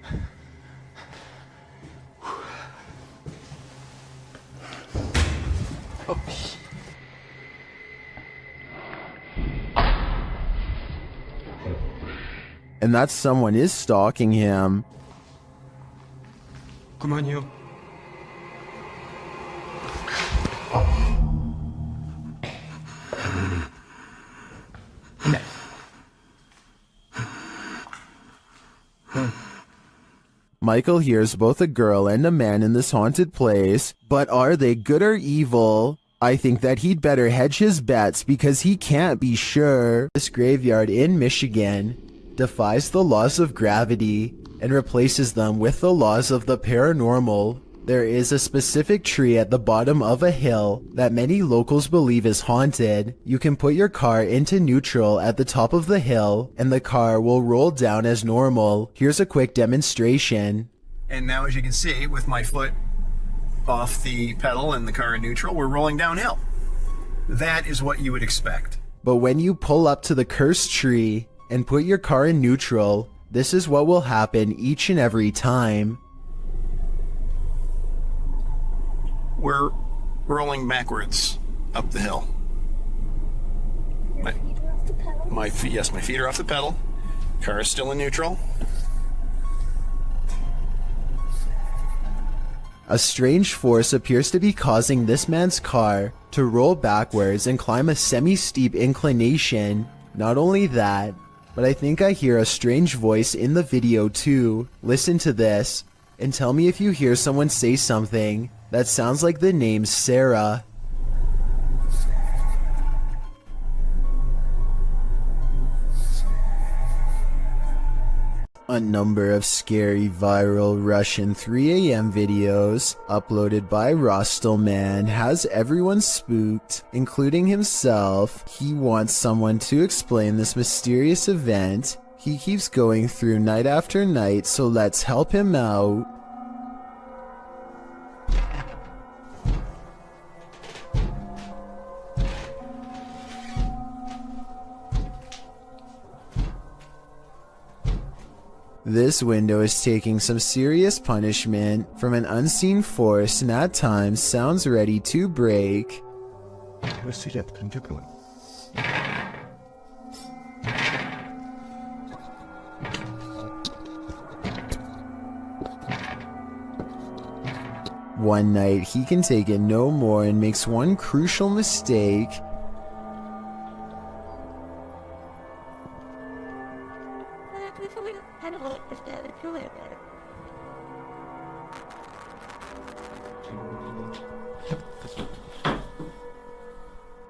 Speaker 1: And that someone is stalking him.
Speaker 7: 그만이요.
Speaker 1: Michael hears both a girl and a man in this haunted place, but are they good or evil? I think that he'd better hedge his bets because he can't be sure. This graveyard in Michigan defies the laws of gravity and replaces them with the laws of the paranormal. There is a specific tree at the bottom of a hill that many locals believe is haunted. You can put your car into neutral at the top of the hill and the car will roll down as normal. Here's a quick demonstration.
Speaker 16: And now, as you can see, with my foot off the pedal and the car in neutral, we're rolling downhill. That is what you would expect.
Speaker 1: But when you pull up to the cursed tree and put your car in neutral, this is what will happen each and every time.
Speaker 16: We're rolling backwards up the hill. My feet are off the pedal. Car is still in neutral.
Speaker 1: A strange force appears to be causing this man's car to roll backwards and climb a semi-steep inclination. Not only that, but I think I hear a strange voice in the video too. Listen to this and tell me if you hear someone say something that sounds like the name Sarah. A number of scary viral Russian 3 a.m. videos uploaded by Rostelman has everyone spooked, including himself. He wants someone to explain this mysterious event he keeps going through night after night, so let's help him out. This window is taking some serious punishment from an unseen force and at times sounds ready to break. One night he can take it no more and makes one crucial mistake.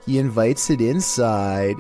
Speaker 1: He invites it inside.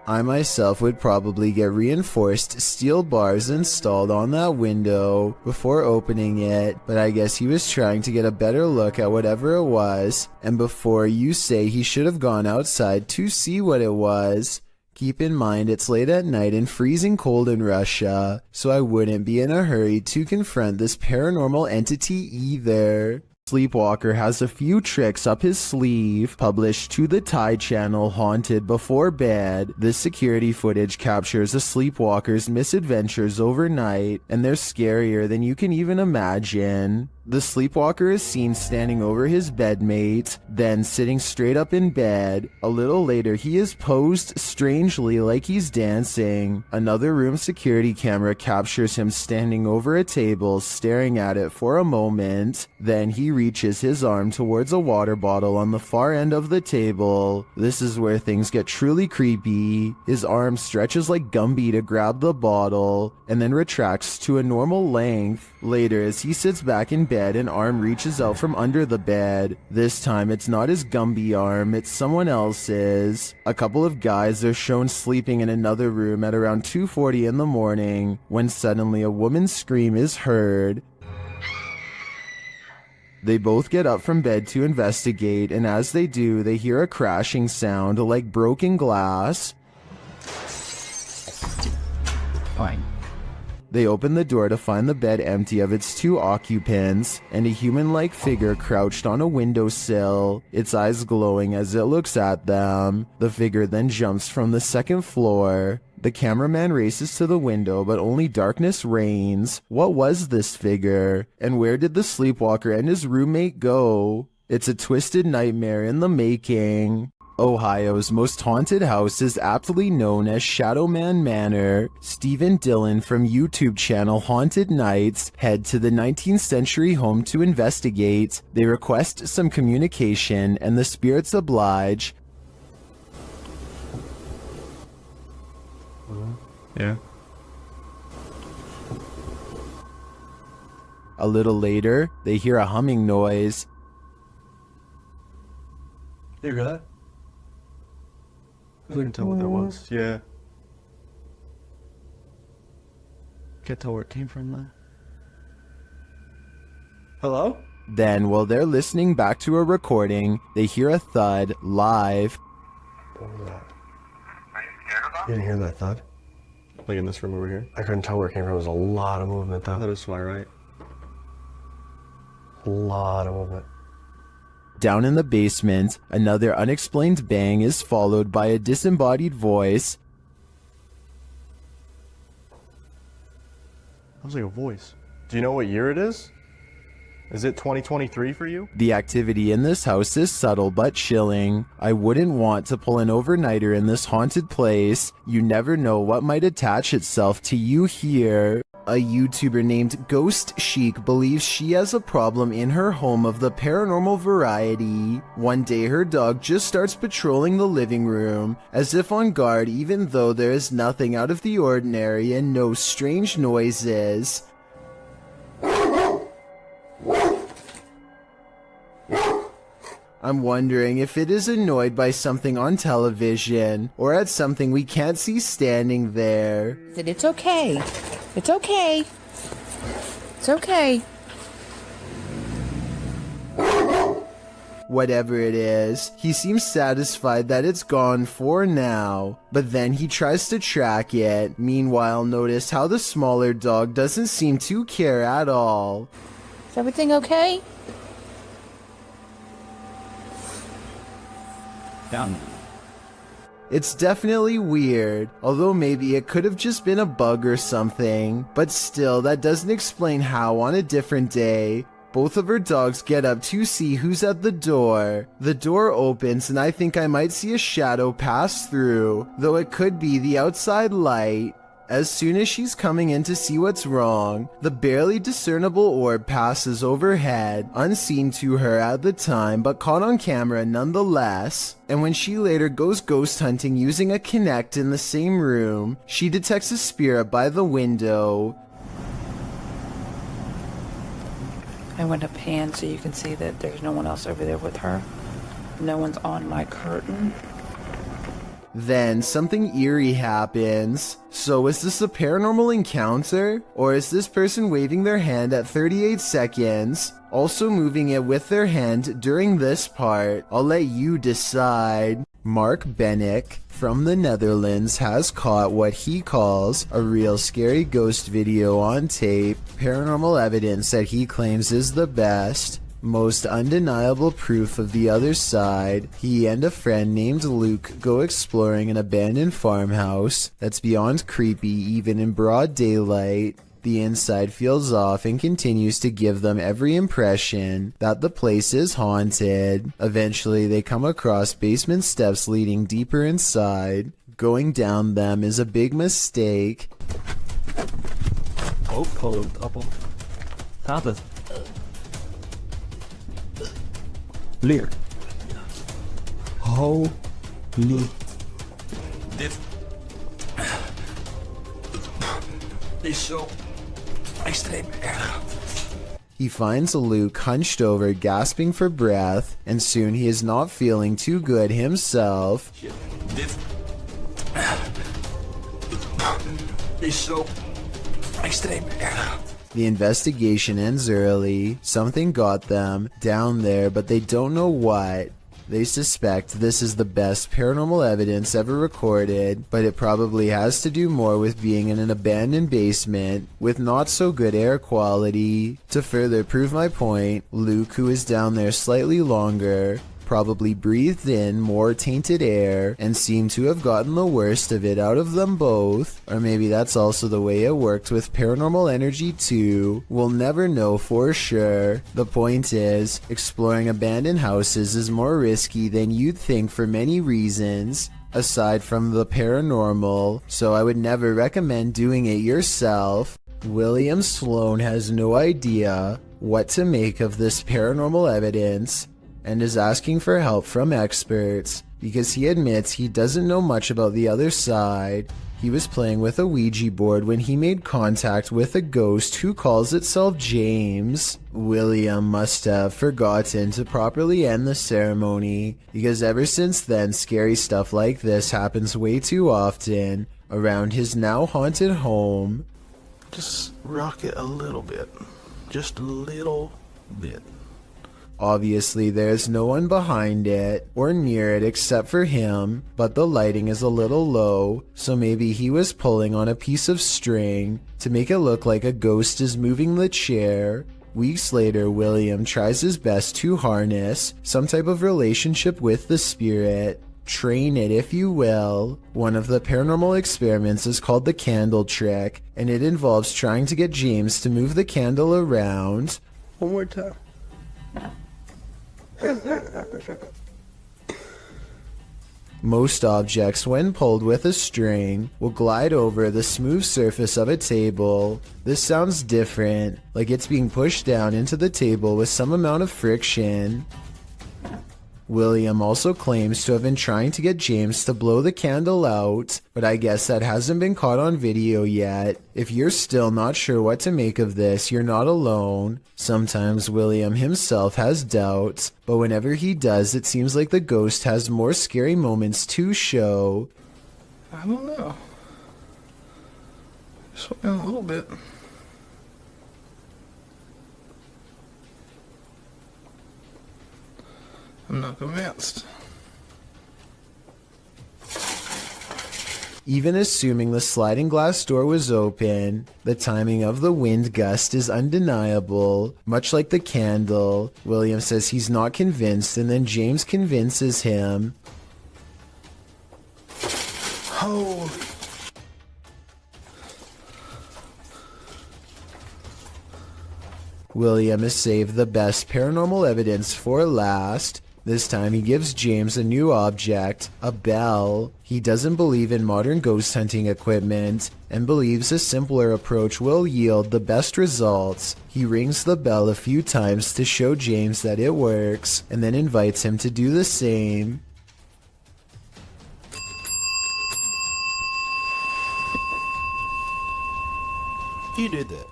Speaker 1: I myself would probably get reinforced steel bars installed on that window before opening it, but I guess he was trying to get a better look at whatever it was, and before you say he should have gone outside to see what it was, keep in mind it's late at night and freezing cold in Russia, so I wouldn't be in a hurry to confront this paranormal entity either. Sleepwalker has a few tricks up his sleeve. Published to the Thai channel Haunted Before Bed, this security footage captures a sleepwalker's misadventures overnight, and they're scarier than you can even imagine. The sleepwalker is seen standing over his bedmate, then sitting straight up in bed. A little later, he is posed strangely like he's dancing. Another room security camera captures him standing over a table, staring at it for a moment. Then he reaches his arm towards a water bottle on the far end of the table. This is where things get truly creepy. His arm stretches like Gumby to grab the bottle, and then retracts to a normal length. Later, as he sits back in bed, an arm reaches out from under the bed. This time, it's not his Gumby arm, it's someone else's. A couple of guys are shown sleeping in another room at around 2:40 in the morning, when suddenly a woman's scream is heard. They both get up from bed to investigate, and as they do, they hear a crashing sound like broken glass.
Speaker 3: Fine.
Speaker 1: They open the door to find the bed empty of its two occupants, and a human-like figure crouched on a windowsill, its eyes glowing as it looks at them. The figure then jumps from the second floor. The cameraman races to the window, but only darkness reigns. What was this figure? And where did the sleepwalker and his roommate go? It's a twisted nightmare in the making. Ohio's most haunted house is aptly known as Shadowman Manor. Stephen Dillon from YouTube channel Haunted Nights head to the 19th century home to investigate. They request some communication and the spirits oblige.
Speaker 2: Yeah.
Speaker 1: A little later, they hear a humming noise.
Speaker 2: You hear that? I couldn't tell what that was. Yeah.
Speaker 3: Can't tell where it came from, though.
Speaker 2: Hello?
Speaker 1: Then, while they're listening back to a recording, they hear a thud live.
Speaker 2: What was that? You didn't hear that thud? Like in this room over here? I couldn't tell where it came from. There was a lot of movement, though. That is why, right? A lot of movement.
Speaker 1: Down in the basement, another unexplained bang is followed by a disembodied voice.
Speaker 2: That was like a voice. Do you know what year it is? Is it 2023 for you?
Speaker 1: The activity in this house is subtle but chilling. I wouldn't want to pull an overnighter in this haunted place. You never know what might attach itself to you here. A YouTuber named Ghost Chic believes she has a problem in her home of the paranormal variety. One day her dog just starts patrolling the living room, as if on guard even though there is nothing out of the ordinary and no strange noises. I'm wondering if it is annoyed by something on television, or at something we can't see standing there.
Speaker 17: It's okay. It's okay. It's okay.
Speaker 1: Whatever it is, he seems satisfied that it's gone for now, but then he tries to track it. Meanwhile, notice how the smaller dog doesn't seem to care at all.
Speaker 17: Is everything okay?
Speaker 3: Down.
Speaker 1: It's definitely weird, although maybe it could have just been a bug or something, but still that doesn't explain how on a different day, both of her dogs get up to see who's at the door. The door opens and I think I might see a shadow pass through, though it could be the outside light. As soon as she's coming in to see what's wrong, the barely discernible orb passes overhead, unseen to her at the time but caught on camera nonetheless. And when she later goes ghost hunting using a Kinect in the same room, she detects a spirit by the window.
Speaker 17: I went to pan so you can see that there's no one else over there with her. No one's on my curtain.
Speaker 1: Then something eerie happens. So is this a paranormal encounter? Or is this person waving their hand at 38 seconds, also moving it with their hand during this part? I'll let you decide. Mark Bennick from the Netherlands has caught what he calls a real scary ghost video on tape, paranormal evidence that he claims is the best. Most undeniable proof of the other side. He and a friend named Luke go exploring an abandoned farmhouse that's beyond creepy even in broad daylight. The inside feels off and continues to give them every impression that the place is haunted. Eventually they come across basement steps leading deeper inside. Going down them is a big mistake.
Speaker 3: Oh, pull up. Gaat het? Leer. Holy. Dit is zo extreem erg.
Speaker 1: He finds Luke hunched over, gasping for breath, and soon he is not feeling too good himself.
Speaker 3: Dit is zo extreem erg.
Speaker 1: The investigation ends early. Something got them down there, but they don't know what. They suspect this is the best paranormal evidence ever recorded, but it probably has to do more with being in an abandoned basement with not so good air quality. To further prove my point, Luke, who is down there slightly longer, probably breathed in more tainted air and seemed to have gotten the worst of it out of them both. Or maybe that's also the way it worked with paranormal energy too. We'll never know for sure. The point is, exploring abandoned houses is more risky than you'd think for many reasons, aside from the paranormal, so I would never recommend doing it yourself. William Sloan has no idea what to make of this paranormal evidence and is asking for help from experts because he admits he doesn't know much about the other side. He was playing with a Ouija board when he made contact with a ghost who calls itself James. William must have forgotten to properly end the ceremony because ever since then scary stuff like this happens way too often around his now haunted home.
Speaker 18: Just rock it a little bit. Just a little bit.
Speaker 1: Obviously, there's no one behind it or near it except for him, but the lighting is a little low, so maybe he was pulling on a piece of string to make it look like a ghost is moving the chair. Weeks later, William tries his best to harness some type of relationship with the spirit. Train it, if you will. One of the paranormal experiments is called the candle trick, and it involves trying to get James to move the candle around.
Speaker 18: One more time.
Speaker 1: Most objects, when pulled with a string, will glide over the smooth surface of a table. This sounds different, like it's being pushed down into the table with some amount of friction. William also claims to have been trying to get James to blow the candle out, but I guess that hasn't been caught on video yet. If you're still not sure what to make of this, you're not alone. Sometimes William himself has doubts, but whenever he does, it seems like the ghost has more scary moments to show.
Speaker 18: I don't know. Slow down a little bit. I'm not convinced.
Speaker 1: Even assuming the sliding glass door was open, the timing of the wind gust is undeniable. Much like the candle, William says he's not convinced, and then James convinces him.
Speaker 18: Holy.
Speaker 1: William has saved the best paranormal evidence for last. This time he gives James a new object, a bell. He doesn't believe in modern ghost hunting equipment and believes a simpler approach will yield the best results. He rings the bell a few times to show James that it works and then invites him to do the same.
Speaker 18: You did that.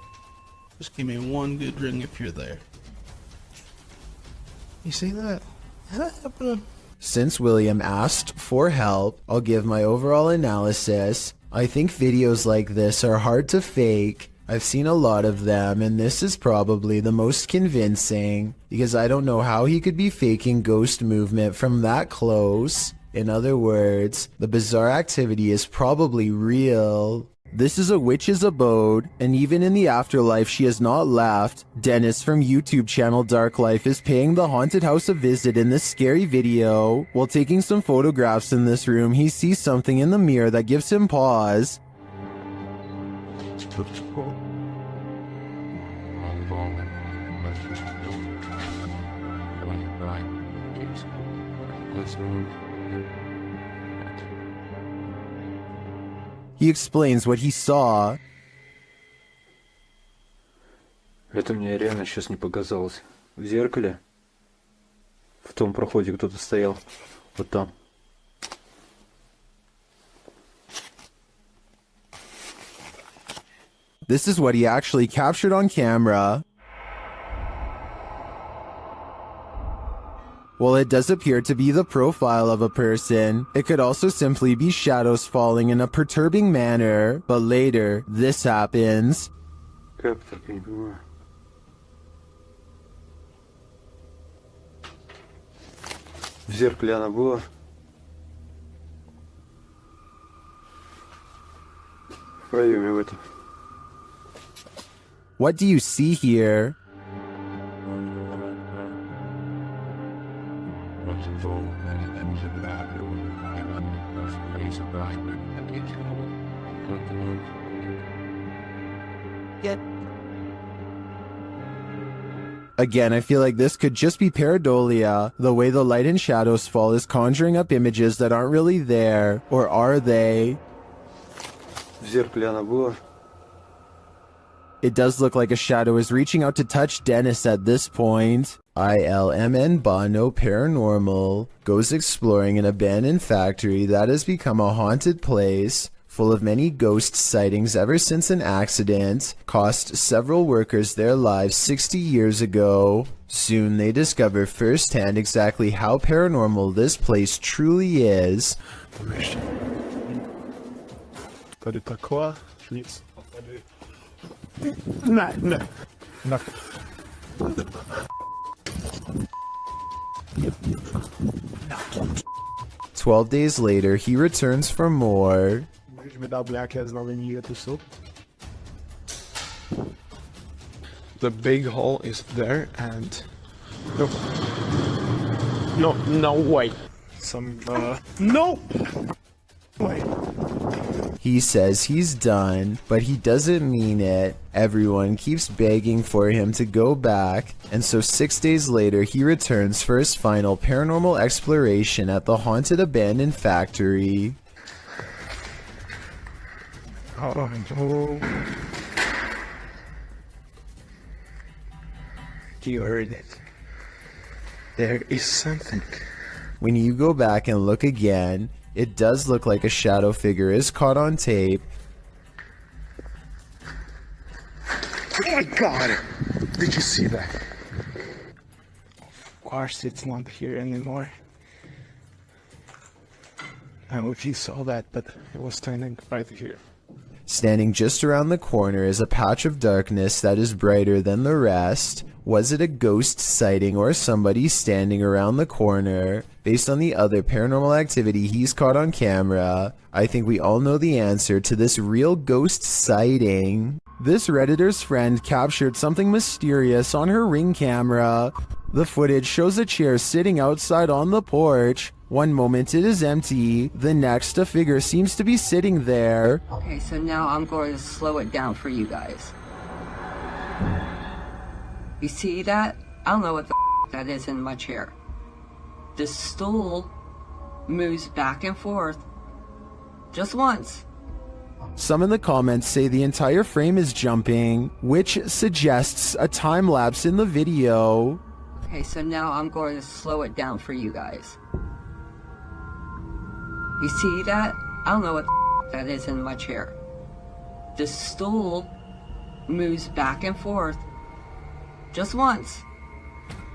Speaker 18: Just give me one good ring if you're there. You see that? Is that happening?
Speaker 1: Since William asked for help, I'll give my overall analysis. I think videos like this are hard to fake. I've seen a lot of them, and this is probably the most convincing, because I don't know how he could be faking ghost movement from that close. In other words, the bizarre activity is probably real. This is a witch's abode, and even in the afterlife she has not left. Dennis from YouTube channel Dark Life is paying the haunted house a visit in this scary video. While taking some photographs in this room, he sees something in the mirror that gives him pause. He explains what he saw.
Speaker 3: Это мне реально сейчас не показалось. В зеркале, в том проходе кто-то стоял. Вот там.
Speaker 1: This is what he actually captured on camera. While it does appear to be the profile of a person, it could also simply be shadows falling in a perturbing manner. But later, this happens.
Speaker 3: Как так, я не понимаю. В зеркале она была. В проеме в этом.
Speaker 1: What do you see here? Again, I feel like this could just be pareidolia. The way the light and shadows fall is conjuring up images that aren't really there. Or are they?
Speaker 3: В зеркале она была.
Speaker 1: It does look like a shadow is reaching out to touch Dennis at this point. ILMN Bono Paranormal goes exploring an abandoned factory that has become a haunted place, full of many ghost sightings ever since an accident cost several workers their lives 60 years ago. Soon they discover firsthand exactly how paranormal this place truly is.
Speaker 18: No.
Speaker 1: 12 days later, he returns for more.
Speaker 18: The big hole is there, and no way. No way.
Speaker 1: He says he's done, but he doesn't mean it. Everyone keeps begging for him to go back, and so 6 days later he returns for his final paranormal exploration at the haunted abandoned factory.
Speaker 18: Oh no. You heard it. There is something.
Speaker 1: When you go back and look again, it does look like a shadow figure is caught on tape.
Speaker 18: Oh my god! Did you see that? Of course it's not here anymore. I don't know if you saw that, but it was standing right here.
Speaker 1: Standing just around the corner is a patch of darkness that is brighter than the rest. Was it a ghost sighting or somebody standing around the corner? Based on the other paranormal activity he's caught on camera, I think we all know the answer to this real ghost sighting. This Redditor's friend captured something mysterious on her Ring camera. The footage shows a chair sitting outside on the porch. One moment it is empty, the next a figure seems to be sitting there.
Speaker 19: Okay, so now I'm going to slow it down for you guys. You see that? I don't know what the that is in my chair. The stool moves back and forth just once.
Speaker 1: Some in the comments say the entire frame is jumping, which suggests a time lapse in the video.
Speaker 19: Okay, so now I'm going to slow it down for you guys. You see that? I don't know what the that is in my chair. The stool moves back and forth just once.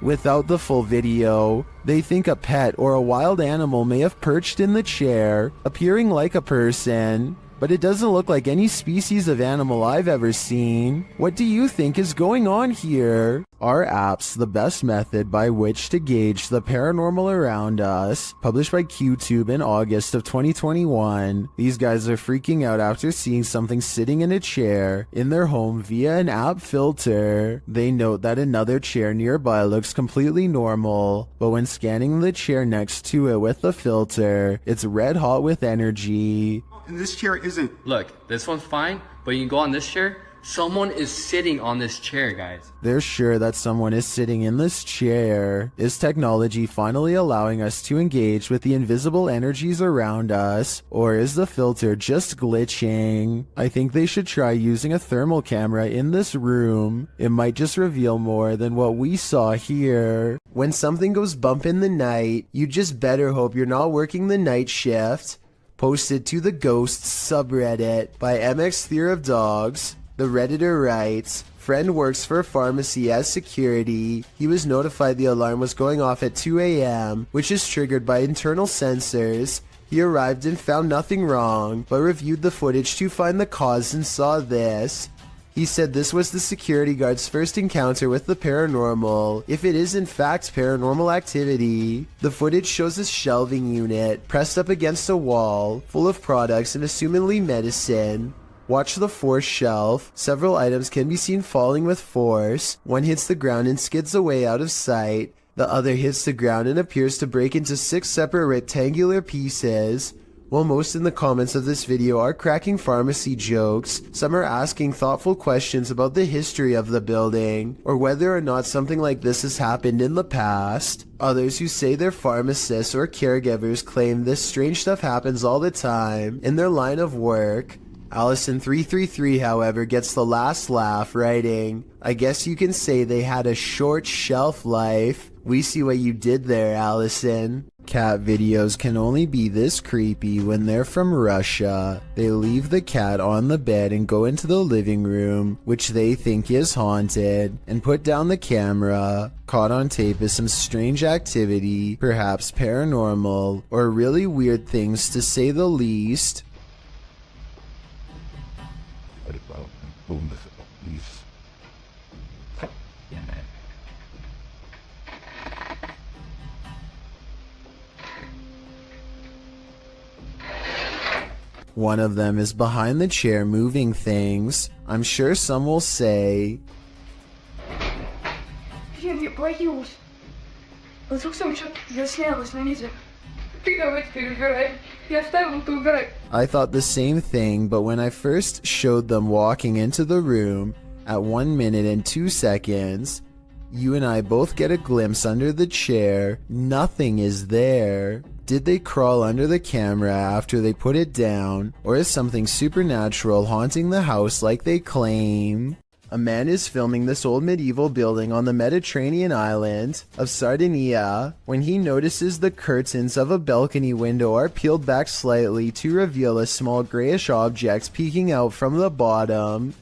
Speaker 1: Without the full video, they think a pet or a wild animal may have perched in the chair, appearing like a person, but it doesn't look like any species of animal I've ever seen. What do you think is going on here? Are apps the best method by which to gauge the paranormal around us? Published by QTube in August of 2021. These guys are freaking out after seeing something sitting in a chair in their home via an app filter. They note that another chair nearby looks completely normal, but when scanning the chair next to it with the filter, it's red hot with energy.
Speaker 20: And this chair isn't.
Speaker 8: Look, this one's fine, but you can go on this chair. Someone is sitting on this chair, guys.
Speaker 1: They're sure that someone is sitting in this chair. Is technology finally allowing us to engage with the invisible energies around us? Or is the filter just glitching? I think they should try using a thermal camera in this room. It might just reveal more than what we saw here. When something goes bump in the night, you just better hope you're not working the night shift. Posted to the Ghosts subreddit by MX Fear of Dogs. The Redditor writes, friend works for a pharmacy as security. He was notified the alarm was going off at 2 a.m., which is triggered by internal sensors. He arrived and found nothing wrong, but reviewed the footage to find the cause and saw this. He said this was the security guard's first encounter with the paranormal, if it is in fact paranormal activity. The footage shows a shelving unit pressed up against a wall, full of products and assumedly medicine. Watch the fourth shelf. Several items can be seen falling with force. One hits the ground and skids away out of sight. The other hits the ground and appears to break into 6 separate rectangular pieces. While most in the comments of this video are cracking pharmacy jokes, some are asking thoughtful questions about the history of the building, or whether or not something like this has happened in the past. Others who say they're pharmacists or caregivers claim this strange stuff happens all the time in their line of work. Allison333, however, gets the last laugh, writing, "I guess you can say they had a short shelf life. We see what you did there, Allison." Cat videos can only be this creepy when they're from Russia. They leave the cat on the bed and go into the living room, which they think is haunted, and put down the camera. Caught on tape is some strange activity, perhaps paranormal, or really weird things to say the least. One of them is behind the chair moving things. I'm sure some will say, I thought the same thing, but when I first showed them walking into the room at 1 minute and 2 seconds, you and I both get a glimpse under the chair. Nothing is there. Did they crawl under the camera after they put it down, or is something supernatural haunting the house like they claim? A man is filming this old medieval building on the Mediterranean island of Sardinia when he notices the curtains of a balcony window are peeled back slightly to reveal a small grayish object peeking out from the bottom.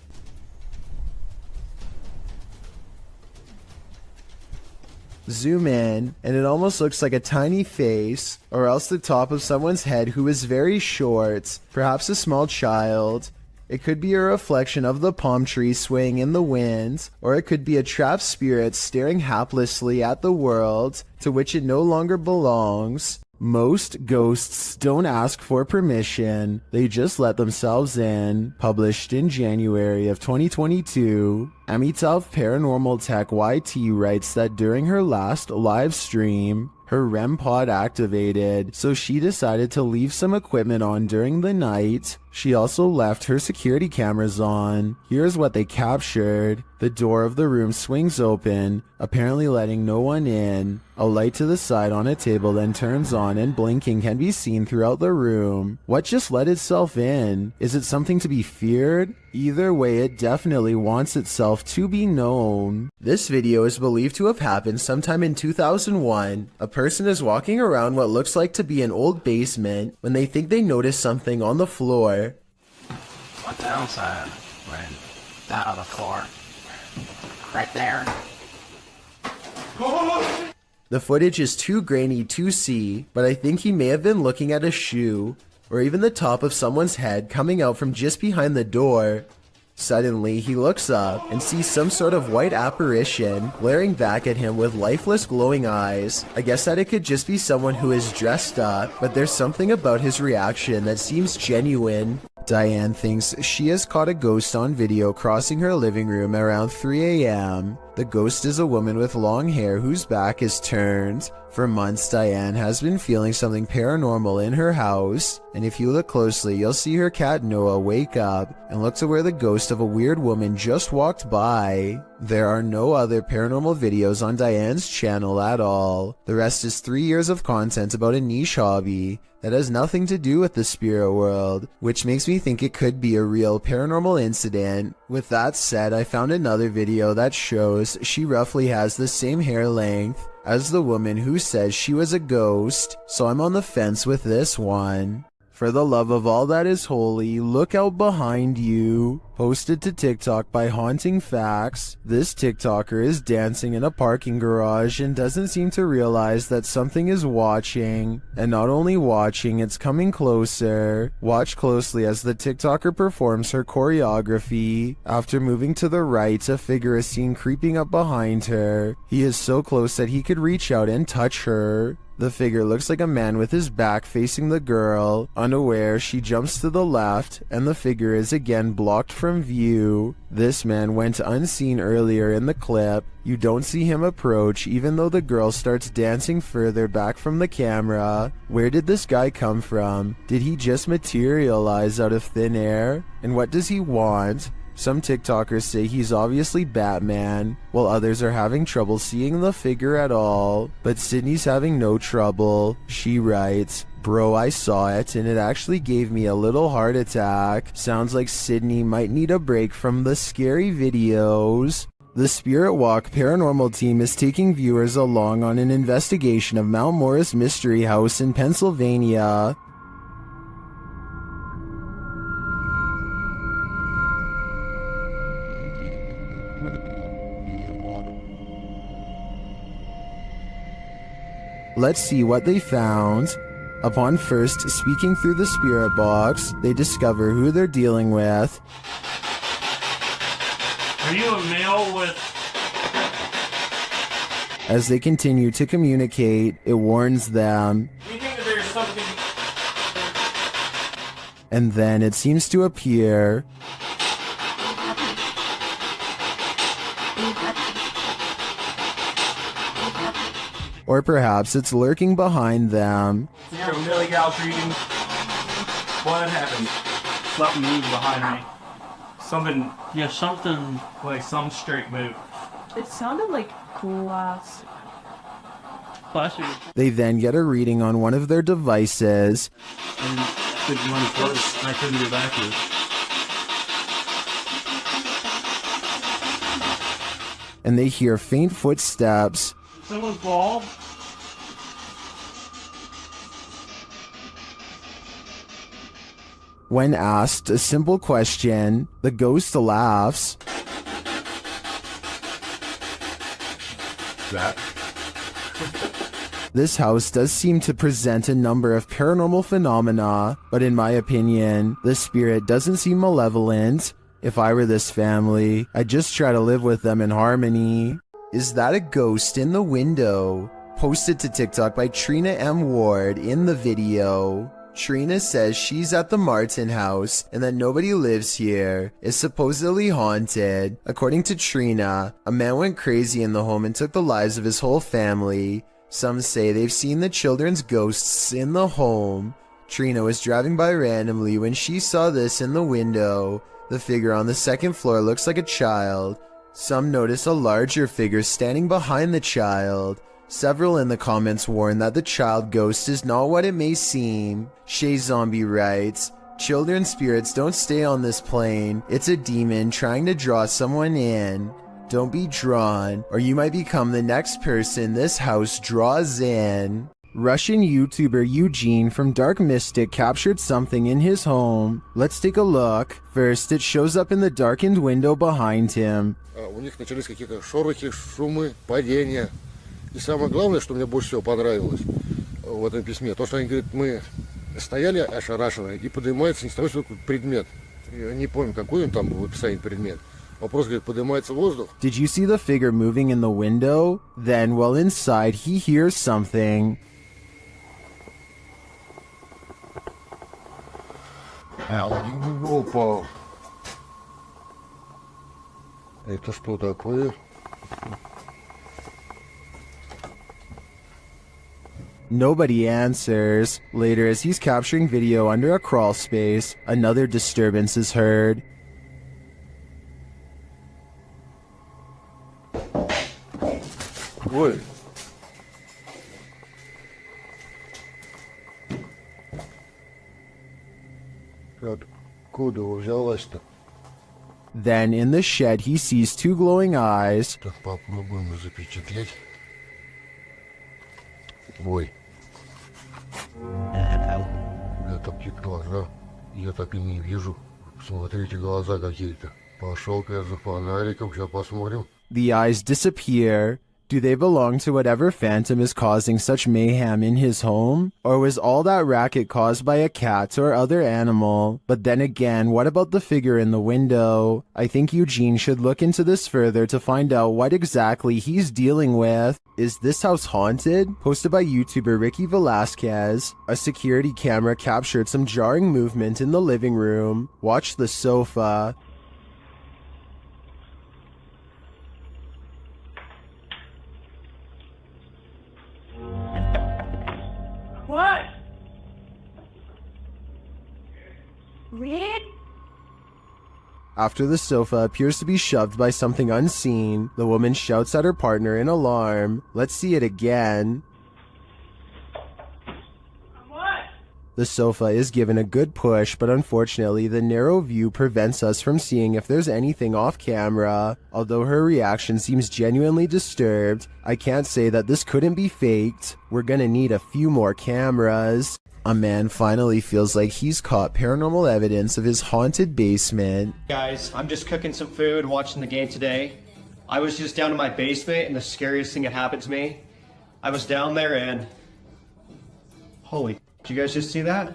Speaker 1: Zoom in, and it almost looks like a tiny face, or else the top of someone's head who is very short, perhaps a small child. It could be a reflection of the palm tree swaying in the wind, or it could be a trapped spirit staring haplessly at the world to which it no longer belongs. Most ghosts don't ask for permission, they just let themselves in. Published in January of 2022, Amitav Paranormal Tech YT writes that during her last live stream, her REM pod activated, so she decided to leave some equipment on during the night. She also left her security cameras on. Here's what they captured. The door of the room swings open, apparently letting no one in. A light to the side on a table then turns on and blinking can be seen throughout the room. What just let itself in? Is it something to be feared? Either way, it definitely wants itself to be known. This video is believed to have happened sometime in 2001. A person is walking around what looks like to be an old basement when they think they notice something on the floor.
Speaker 18: What the hell's that? Right. That on the floor. Right there.
Speaker 1: The footage is too grainy to see, but I think he may have been looking at a shoe, or even the top of someone's head coming out from just behind the door. Suddenly, he looks up and sees some sort of white apparition glaring back at him with lifeless glowing eyes. I guess that it could just be someone who is dressed up, but there's something about his reaction that seems genuine. Diane thinks she has caught a ghost on video crossing her living room around 3 a.m. The ghost is a woman with long hair whose back is turned. For months, Diane has been feeling something paranormal in her house, and if you look closely, you'll see her cat Noah wake up and look to where the ghost of a weird woman just walked by. There are no other paranormal videos on Diane's channel at all. The rest is 3 years of content about a niche hobby that has nothing to do with the spirit world, which makes me think it could be a real paranormal incident. With that said, I found another video that shows she roughly has the same hair length as the woman who says she was a ghost, so I'm on the fence with this one. For the love of all that is holy, look out behind you. Posted to TikTok by Haunting Facts, this TikToker is dancing in a parking garage and doesn't seem to realize that something is watching. And not only watching, it's coming closer. Watch closely as the TikToker performs her choreography. After moving to the right, a figure is seen creeping up behind her. He is so close that he could reach out and touch her. The figure looks like a man with his back facing the girl. Unaware, she jumps to the left, and the figure is again blocked from view. This man went unseen earlier in the clip. You don't see him approach, even though the girl starts dancing further back from the camera. Where did this guy come from? Did he just materialize out of thin air? And what does he want? Some TikTokers say he's obviously Batman, while others are having trouble seeing the figure at all. But Sydney's having no trouble. She writes, "Bro, I saw it and it actually gave me a little heart attack. Sounds like Sydney might need a break from the scary videos." The Spirit Walk paranormal team is taking viewers along on an investigation of Mount Morris Mystery House in Pennsylvania. Let's see what they found. Upon first speaking through the spirit box, they discover who they're dealing with.
Speaker 9: Are you a male with...
Speaker 1: As they continue to communicate, it warns them.
Speaker 9: We think that there's something...
Speaker 1: And then it seems to appear. Or perhaps it's lurking behind them.
Speaker 9: You're a Millie Gal's reading. What happened? Something moved behind me. Something... Yeah, something... Like some straight move.
Speaker 11: It sounded like glass.
Speaker 1: They then get a reading on one of their devices.
Speaker 9: And I couldn't get back to it.
Speaker 1: And they hear faint footsteps.
Speaker 9: Someone's bald.
Speaker 1: When asked a simple question, the ghost laughs.
Speaker 6: That?
Speaker 1: This house does seem to present a number of paranormal phenomena, but in my opinion, the spirit doesn't seem malevolent. If I were this family, I'd just try to live with them in harmony. Is that a ghost in the window? Posted to TikTok by Trina M. Ward in the video. Trina says she's at the Martin house and that nobody lives here. It's supposedly haunted. According to Trina, a man went crazy in the home and took the lives of his whole family. Some say they've seen the children's ghosts in the home. Trina was driving by randomly when she saw this in the window. The figure on the second floor looks like a child. Some notice a larger figure standing behind the child. Several in the comments warn that the child ghost is not what it may seem. Shay Zombie writes, "Children spirits don't stay on this plane. It's a demon trying to draw someone in. Don't be drawn, or you might become the next person this house draws in." Russian YouTuber Eugene from Dark Mystic captured something in his home. Let's take a look. First, it shows up in the darkened window behind him.
Speaker 13: У них начались какие-то шорохи, шумы, падения. И самое главное, что мне больше всего понравилось в этом письме, то, что они говорят, мы стояли ошарашенные, и поднимается не с того, что предмет. Я не помню, какой он там в описании предмет. Вопрос, говорит, поднимается воздух.
Speaker 1: Did you see the figure moving in the window? Then, while inside, he hears something.
Speaker 13: Опа! Это что такое?
Speaker 1: Nobody answers. Later, as he's capturing video under a crawl space, another disturbance is heard.
Speaker 13: Ой! Откуда взялась-то?
Speaker 1: Then, in the shed, he sees two glowing eyes.
Speaker 13: Так попробуем запечатлеть. Ой. Я такие глаза, я так и не вижу. Смотрите, глаза какие-то. Пошел-ка я за фонариком, сейчас посмотрим.
Speaker 1: The eyes disappear. Do they belong to whatever phantom is causing such mayhem in his home? Or was all that racket caused by a cat or other animal? But then again, what about the figure in the window? I think Eugene should look into this further to find out what exactly he's dealing with. Is this house haunted? Posted by YouTuber Ricky Velasquez. A security camera captured some jarring movement in the living room. Watch the sofa.
Speaker 15: What? Red?
Speaker 1: After the sofa appears to be shoved by something unseen, the woman shouts at her partner in alarm. Let's see it again. The sofa is given a good push, but unfortunately the narrow view prevents us from seeing if there's anything off camera. Although her reaction seems genuinely disturbed, I can't say that this couldn't be faked. We're gonna need a few more cameras. A man finally feels like he's caught paranormal evidence of his haunted basement.
Speaker 20: Guys, I'm just cooking some food, watching the game today. I was just down in my basement and the scariest thing that happened to me. I was down there and... Holy... Did you guys just see that?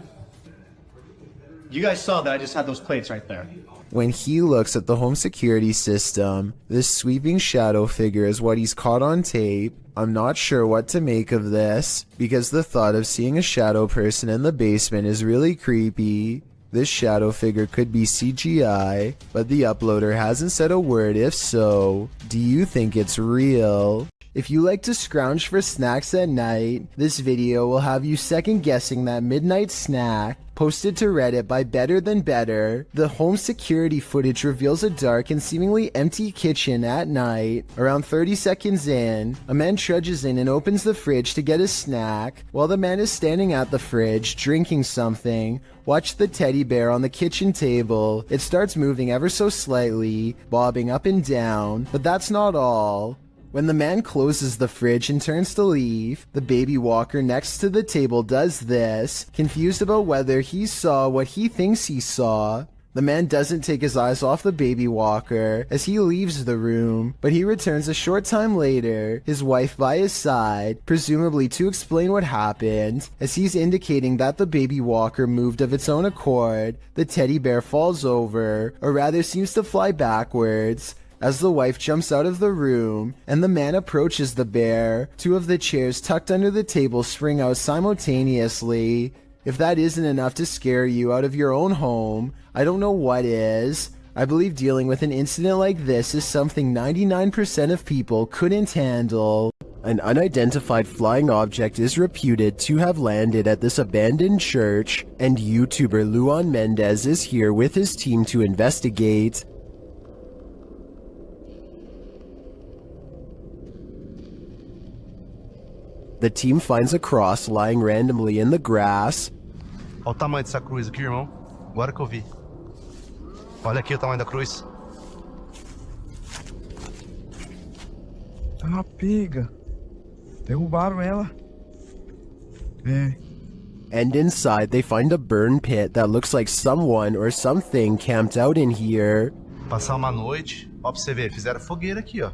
Speaker 20: You guys saw that I just had those plates right there.
Speaker 1: When he looks at the home security system, this sweeping shadow figure is what he's caught on tape. I'm not sure what to make of this, because the thought of seeing a shadow person in the basement is really creepy. This shadow figure could be CGI, but the uploader hasn't said a word if so. Do you think it's real? If you like to scrounge for snacks at night, this video will have you second guessing that midnight snack. Posted to Reddit by Better Than Better, the home security footage reveals a dark and seemingly empty kitchen at night. Around 30 seconds in, a man trudges in and opens the fridge to get a snack. While the man is standing at the fridge, drinking something, watch the teddy bear on the kitchen table. It starts moving ever so slightly, bobbing up and down, but that's not all. When the man closes the fridge and turns to leave, the baby walker next to the table does this, confused about whether he saw what he thinks he saw. The man doesn't take his eyes off the baby walker as he leaves the room, but he returns a short time later, his wife by his side, presumably to explain what happened. As he's indicating that the baby walker moved of its own accord, the teddy bear falls over, or rather seems to fly backwards. As the wife jumps out of the room and the man approaches the bear, two of the chairs tucked under the table spring out simultaneously. If that isn't enough to scare you out of your own home, I don't know what is. I believe dealing with an incident like this is something 99% of people couldn't handle. An unidentified flying object is reputed to have landed at this abandoned church, and YouTuber Luan Mendez is here with his team to investigate. The team finds a cross lying randomly in the grass.
Speaker 21: Olha o tamanho dessa cruz aqui, irmão. Agora que eu vi. Olha aqui o tamanho da cruz.
Speaker 22: Tá uma pega. Derrubaram ela. É.
Speaker 1: And inside they find a burn pit that looks like someone or something camped out in here.
Speaker 21: Passar uma noite. Ó, pra você ver, fizeram fogueira aqui, ó.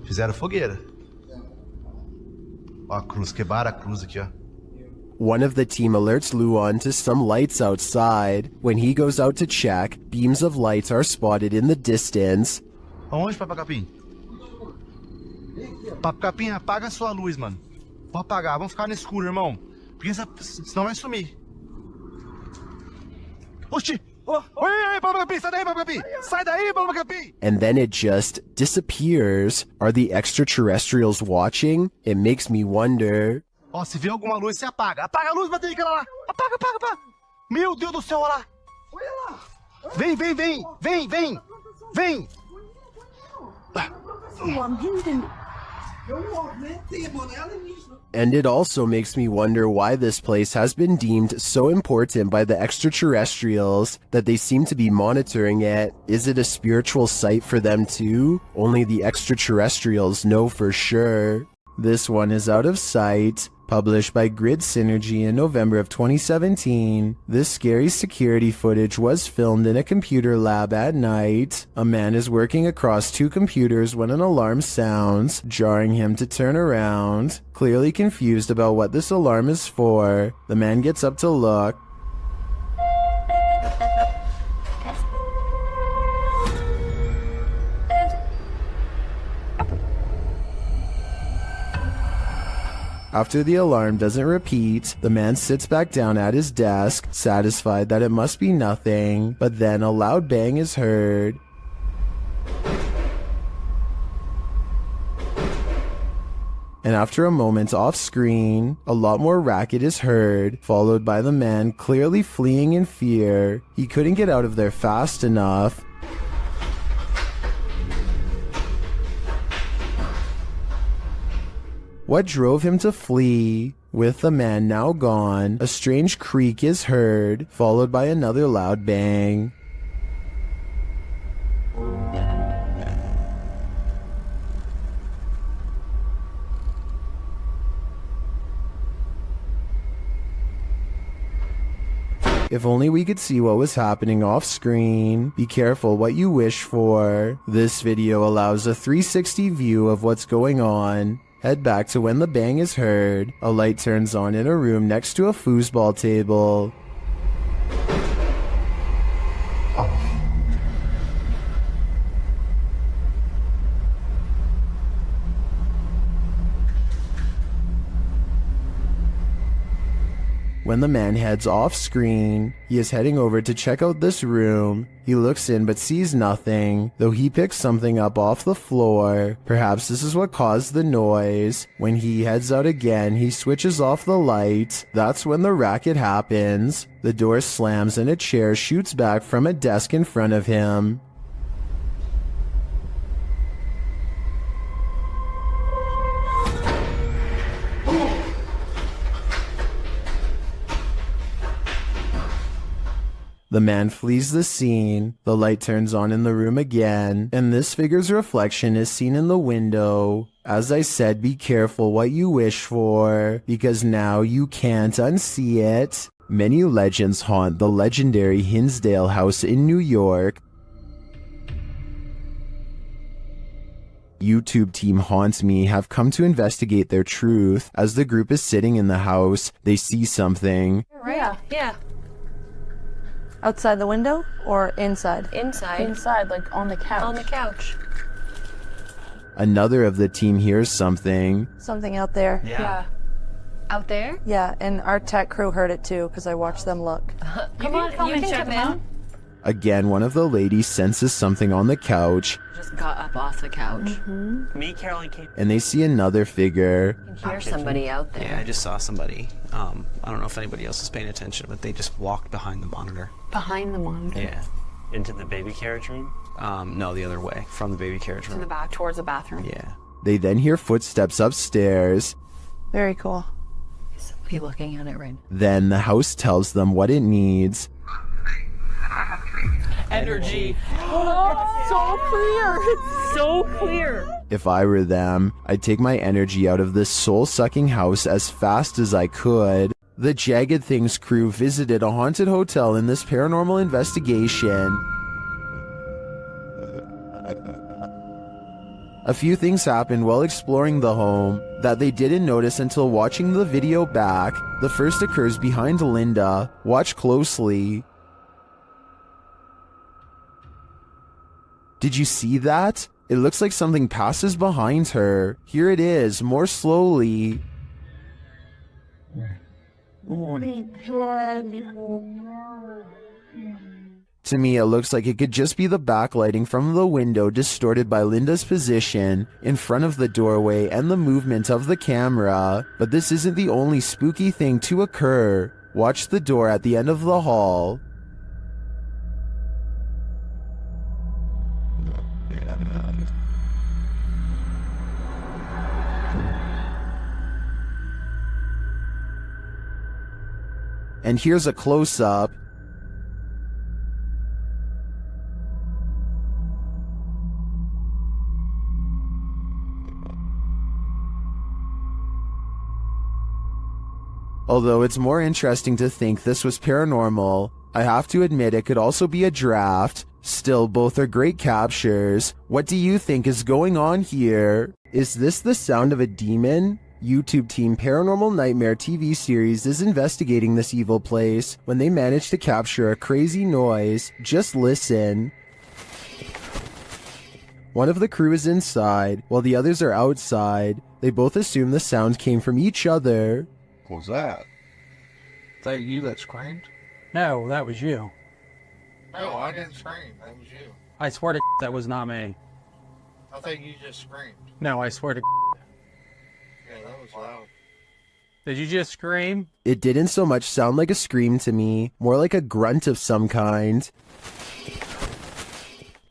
Speaker 21: Fizeram fogueira. Ó, a cruz, quebraram a cruz aqui, ó.
Speaker 1: One of the team alerts Luan to some lights outside. When he goes out to check, beams of lights are spotted in the distance.
Speaker 21: Aonde, Papacapim? Papacapim, apaga a sua luz, mano. Pode apagar, vamos ficar no escuro, irmão. Porque senão vai sumir. Oxi! Oi, Papacapim, sai daí, Papacapim! Sai daí, Papacapim!
Speaker 1: And then it just disappears. Are the extraterrestrials watching? It makes me wonder.
Speaker 21: Ó, se vê alguma luz, você apaga. Apaga a luz, bateria, aquela lá. Apaga, apaga, apaga. Meu Deus do céu, olha lá. Olha lá. Vem, vem, vem. Vem, vem. Vem.
Speaker 1: And it also makes me wonder why this place has been deemed so important by the extraterrestrials that they seem to be monitoring it. Is it a spiritual site for them too? Only the extraterrestrials know for sure. This one is Out of Sight. Published by Grid Synergy in November of 2017, this scary security footage was filmed in a computer lab at night. A man is working across two computers when an alarm sounds, jarring him to turn around. Clearly confused about what this alarm is for, the man gets up to look. After the alarm doesn't repeat, the man sits back down at his desk, satisfied that it must be nothing, but then a loud bang is heard. And after a moment off screen, a lot more racket is heard, followed by the man clearly fleeing in fear. He couldn't get out of there fast enough. What drove him to flee? With the man now gone, a strange creak is heard, followed by another loud bang. If only we could see what was happening off screen. Be careful what you wish for. This video allows a 360 view of what's going on. Head back to when the bang is heard. A light turns on in a room next to a foosball table. When the man heads off screen, he is heading over to check out this room. He looks in but sees nothing, though he picks something up off the floor. Perhaps this is what caused the noise. When he heads out again, he switches off the light. That's when the racket happens. The door slams and a chair shoots back from a desk in front of him. The man flees the scene, the light turns on in the room again, and this figure's reflection is seen in the window. As I said, be careful what you wish for, because now you can't unsee it. Many legends haunt the legendary Hinsdale House in New York. YouTube team Haunts Me have come to investigate their truth. As the group is sitting in the house, they see something.
Speaker 15: Right. Yeah.
Speaker 4: Outside the window or inside?
Speaker 15: Inside.
Speaker 4: Inside, like on the couch.
Speaker 15: On the couch.
Speaker 1: Another of the team hears something.
Speaker 4: Something out there.
Speaker 15: Yeah. Out there?
Speaker 4: Yeah, and our tech crew heard it too because I watched them look.
Speaker 15: Come on, you can check them out.
Speaker 1: Again, one of the ladies senses something on the couch.
Speaker 15: Just got up off the couch.
Speaker 10: Me, Caroline came.
Speaker 1: And they see another figure.
Speaker 15: You can hear somebody out there.
Speaker 10: Yeah, I just saw somebody. I don't know if anybody else is paying attention, but they just walked behind the monitor.
Speaker 15: Behind the monitor?
Speaker 10: Yeah. Into the baby carriage room? No, the other way, from the baby carriage room.
Speaker 15: To the back, towards the bathroom.
Speaker 10: Yeah.
Speaker 1: They then hear footsteps upstairs.
Speaker 4: Very cool.
Speaker 15: Is somebody looking at it right now?
Speaker 1: Then the house tells them what it needs.
Speaker 15: Energy. Oh, so clear. It's so clear.
Speaker 1: If I were them, I'd take my energy out of this soul-sucking house as fast as I could. The Jagged Things crew visited a haunted hotel in this paranormal investigation. A few things happened while exploring the home that they didn't notice until watching the video back. The first occurs behind Linda. Watch closely. Did you see that? It looks like something passes behind her. Here it is, more slowly. To me, it looks like it could just be the backlighting from the window distorted by Linda's position in front of the doorway and the movement of the camera. But this isn't the only spooky thing to occur. Watch the door at the end of the hall. And here's a close-up. Although it's more interesting to think this was paranormal, I have to admit it could also be a draft. Still, both are great captures. What do you think is going on here? Is this the sound of a demon? YouTube team Paranormal Nightmare TV series is investigating this evil place when they manage to capture a crazy noise. Just listen. One of the crew is inside, while the others are outside. They both assume the sound came from each other.
Speaker 2: What was that?
Speaker 18: Is that you that screamed?
Speaker 9: No, that was you.
Speaker 18: No, I didn't scream. That was you.
Speaker 9: I swear to that was not me.
Speaker 18: I think you just screamed.
Speaker 9: No, I swear to
Speaker 18: Yeah, that was loud.
Speaker 9: Did you just scream?
Speaker 1: It didn't so much sound like a scream to me, more like a grunt of some kind.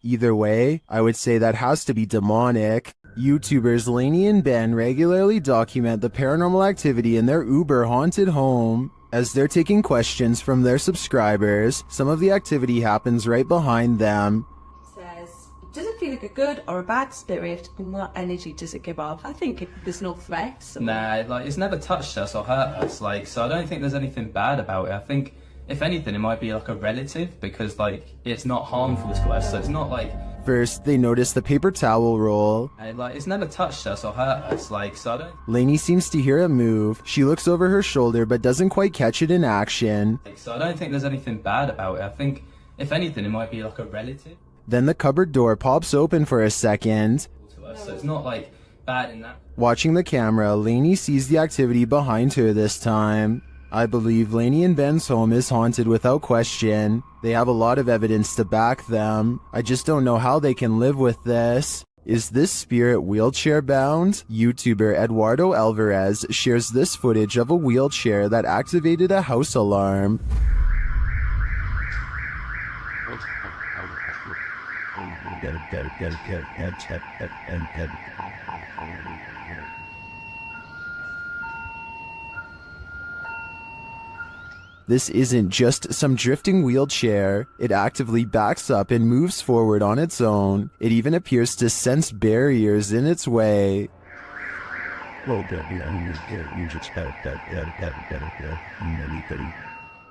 Speaker 1: Either way, I would say that has to be demonic. YouTubers Lainey and Ben regularly document the paranormal activity in their Uber haunted home. As they're taking questions from their subscribers, some of the activity happens right behind them.
Speaker 12: Says, does it feel like a good or a bad spirit, and what energy does it give off? I think there's no threats.
Speaker 14: Nah, like, it's never touched us or hurt us, like, so I don't think there's anything bad about it. I think, if anything, it might be like a relative, because, like, it's not harmful to us, so it's not like...
Speaker 1: First, they notice the paper towel roll.
Speaker 14: Like, it's never touched us or hurt us, like, so I don't...
Speaker 1: Lainey seems to hear a move. She looks over her shoulder but doesn't quite catch it in action.
Speaker 14: So I don't think there's anything bad about it. I think, if anything, it might be like a relative.
Speaker 1: Then the cupboard door pops open for a second.
Speaker 14: To us, so it's not, like, bad in that...
Speaker 1: Watching the camera, Lainey sees the activity behind her this time. I believe Lainey and Ben's home is haunted without question. They have a lot of evidence to back them. I just don't know how they can live with this. Is this spirit wheelchair bound? YouTuber Eduardo Alvarez shares this footage of a wheelchair that activated a house alarm. This isn't just some drifting wheelchair. It actively backs up and moves forward on its own. It even appears to sense barriers in its way.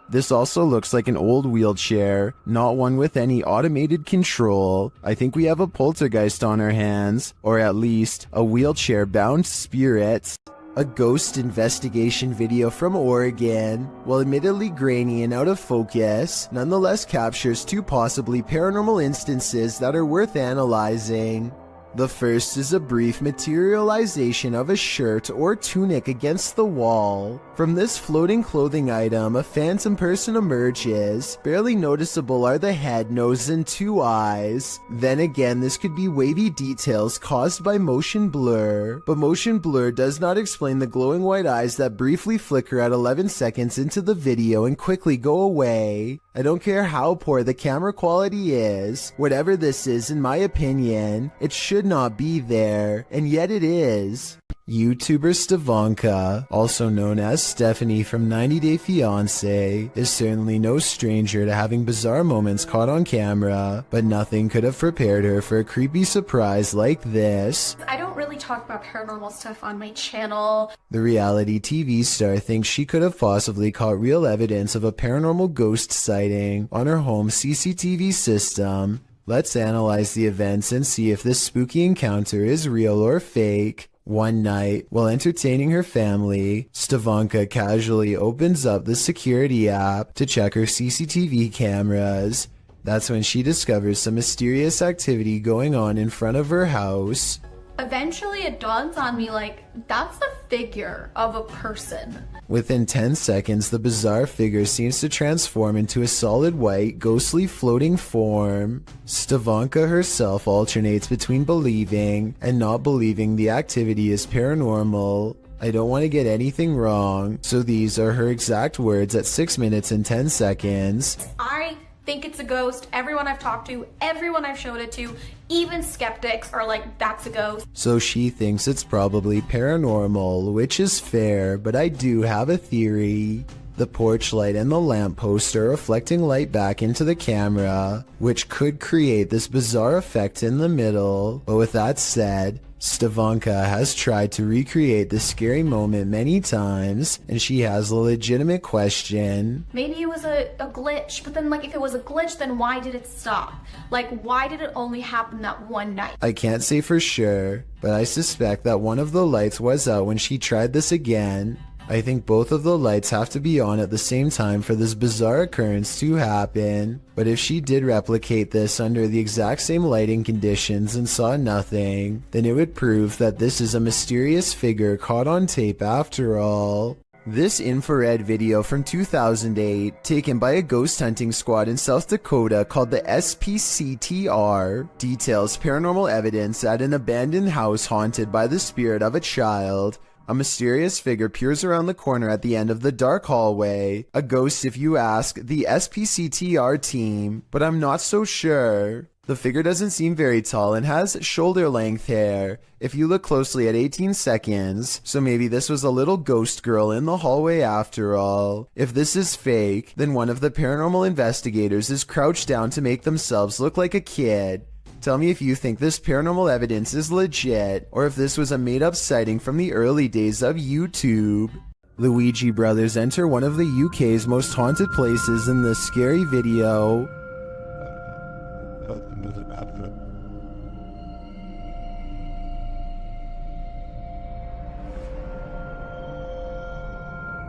Speaker 1: This also looks like an old wheelchair, not one with any automated control. I think we have a poltergeist on our hands, or at least a wheelchair-bound spirit. A ghost investigation video from Oregon, while admittedly grainy and out of focus, nonetheless captures two possibly paranormal instances that are worth analyzing. The first is a brief materialization of a shirt or tunic against the wall. From this floating clothing item, a phantom person emerges. Barely noticeable are the head, nose, and two eyes. Then again, this could be wavy details caused by motion blur. But motion blur does not explain the glowing white eyes that briefly flicker at 11 seconds into the video and quickly go away. I don't care how poor the camera quality is. Whatever this is, in my opinion, it should not be there, and yet it is. YouTuber Stevanka, also known as Stephanie from 90 Day Fiancé, is certainly no stranger to having bizarre moments caught on camera, but nothing could have prepared her for a creepy surprise like this.
Speaker 23: I don't really talk about paranormal stuff on my channel.
Speaker 1: The reality TV star thinks she could have possibly caught real evidence of a paranormal ghost sighting on her home CCTV system. Let's analyze the events and see if this spooky encounter is real or fake. One night, while entertaining her family, Stevanka casually opens up the security app to check her CCTV cameras. That's when she discovers some mysterious activity going on in front of her house.
Speaker 23: Eventually it dawns on me, like, that's the figure of a person.
Speaker 1: Within 10 seconds, the bizarre figure seems to transform into a solid white, ghostly floating form. Stevanka herself alternates between believing and not believing the activity is paranormal. I don't want to get anything wrong, so these are her exact words at 6 minutes and 10 seconds.
Speaker 23: I think it's a ghost. Everyone I've talked to, everyone I've showed it to, even skeptics are like, that's a ghost.
Speaker 1: So she thinks it's probably paranormal, which is fair, but I do have a theory. The porch light and the lamppost are reflecting light back into the camera, which could create this bizarre effect in the middle. But with that said, Stevanka has tried to recreate this scary moment many times, and she has a legitimate question.
Speaker 23: Maybe it was a glitch, but then like if it was a glitch, then why did it stop? Like why did it only happen that one night?
Speaker 1: I can't say for sure, but I suspect that one of the lights was out when she tried this again. I think both of the lights have to be on at the same time for this bizarre occurrence to happen. But if she did replicate this under the exact same lighting conditions and saw nothing, then it would prove that this is a mysterious figure caught on tape after all. This infrared video from 2008, taken by a ghost hunting squad in South Dakota called the SPCTR, details paranormal evidence at an abandoned house haunted by the spirit of a child. A mysterious figure peers around the corner at the end of the dark hallway. A ghost if you ask the SPCTR team, but I'm not so sure. The figure doesn't seem very tall and has shoulder-length hair if you look closely at 18 seconds, so maybe this was a little ghost girl in the hallway after all. If this is fake, then one of the paranormal investigators is crouched down to make themselves look like a kid. Tell me if you think this paranormal evidence is legit, or if this was a made-up sighting from the early days of YouTube. The Ouija brothers enter one of the UK's most haunted places in this scary video.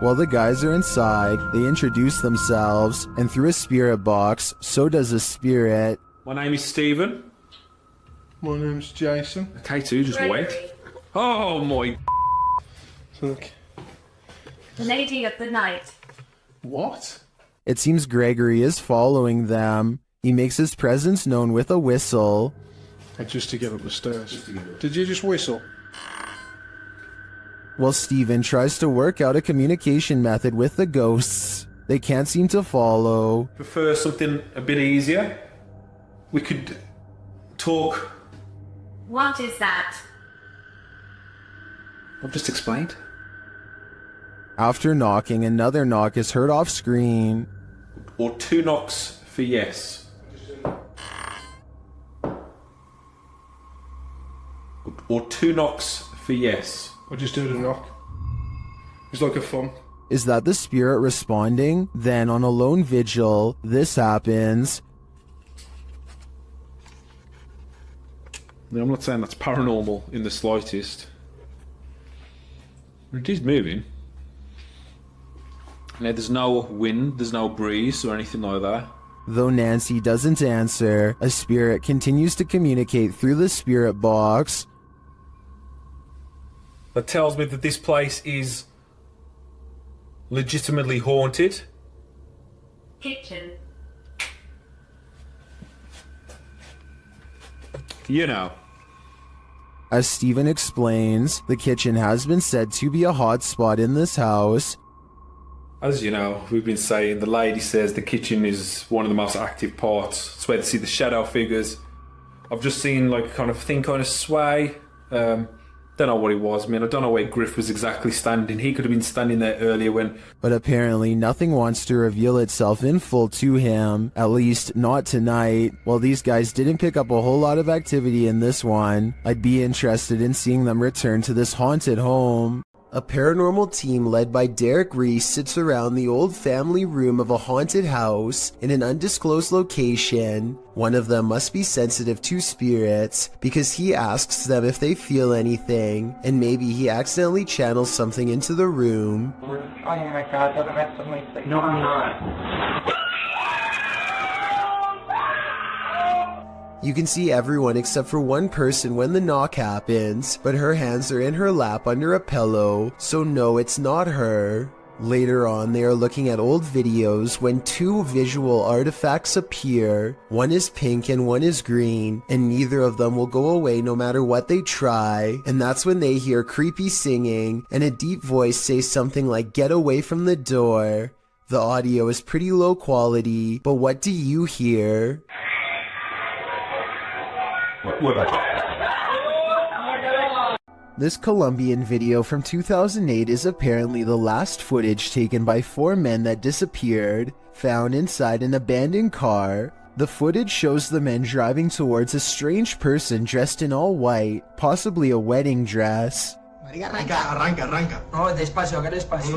Speaker 1: While the guys are inside, they introduce themselves, and through a spirit box, so does a spirit.
Speaker 5: My name is Stephen.
Speaker 21: My name's Jason.
Speaker 5: Okay, two, just wait. Oh my.
Speaker 21: Look.
Speaker 23: The lady of the night.
Speaker 21: What?
Speaker 1: It seems Gregory is following them. He makes his presence known with a whistle.
Speaker 21: And just to get up the stairs. Did you just whistle?
Speaker 1: While Stephen tries to work out a communication method with the ghosts, they can't seem to follow.
Speaker 5: Prefer something a bit easier? We could talk.
Speaker 23: What is that?
Speaker 5: I've just explained.
Speaker 1: After knocking, another knock is heard off screen.
Speaker 5: Or 2 knocks for yes. Or 2 knocks for yes.
Speaker 21: I just heard a knock. It's like a thump.
Speaker 1: Is that the spirit responding? Then on a lone vigil, this happens.
Speaker 5: I'm not saying that's paranormal in the slightest. It is moving. Now there's no wind, there's no breeze or anything like that.
Speaker 1: Though Nancy doesn't answer, a spirit continues to communicate through the spirit box.
Speaker 5: That tells me that this place is legitimately haunted.
Speaker 23: Kitchen.
Speaker 5: You know.
Speaker 1: As Stephen explains, the kitchen has been said to be a hot spot in this house.
Speaker 5: As you know, we've been saying, the lady says the kitchen is one of the most active parts. It's where to see the shadow figures. I've just seen like a kind of thing kind of sway. Don't know what it was. I mean, I don't know where Griff was exactly standing. He could have been standing there earlier when...
Speaker 1: But apparently nothing wants to reveal itself in full to him, at least not tonight. While these guys didn't pick up a whole lot of activity in this one, I'd be interested in seeing them return to this haunted home. A paranormal team led by Derek Reese sits around the old family room of a haunted house in an undisclosed location. One of them must be sensitive to spirits because he asks them if they feel anything, and maybe he accidentally channels something into the room.
Speaker 15: Oh my god, don't mess with me. No, I'm not.
Speaker 1: You can see everyone except for one person when the knock happens, but her hands are in her lap under a pillow, so no, it's not her. Later on, they are looking at old videos when 2 visual artifacts appear. One is pink and one is green, and neither of them will go away no matter what they try. And that's when they hear creepy singing and a deep voice say something like, "Get away from the door." The audio is pretty low quality, but what do you hear? This Colombian video from 2008 is apparently the last footage taken by 4 men that disappeared, found inside an abandoned car. The footage shows the men driving towards a strange person dressed in all white, possibly a wedding dress.
Speaker 21: Arranca.
Speaker 7: No, despacio, haga despacio.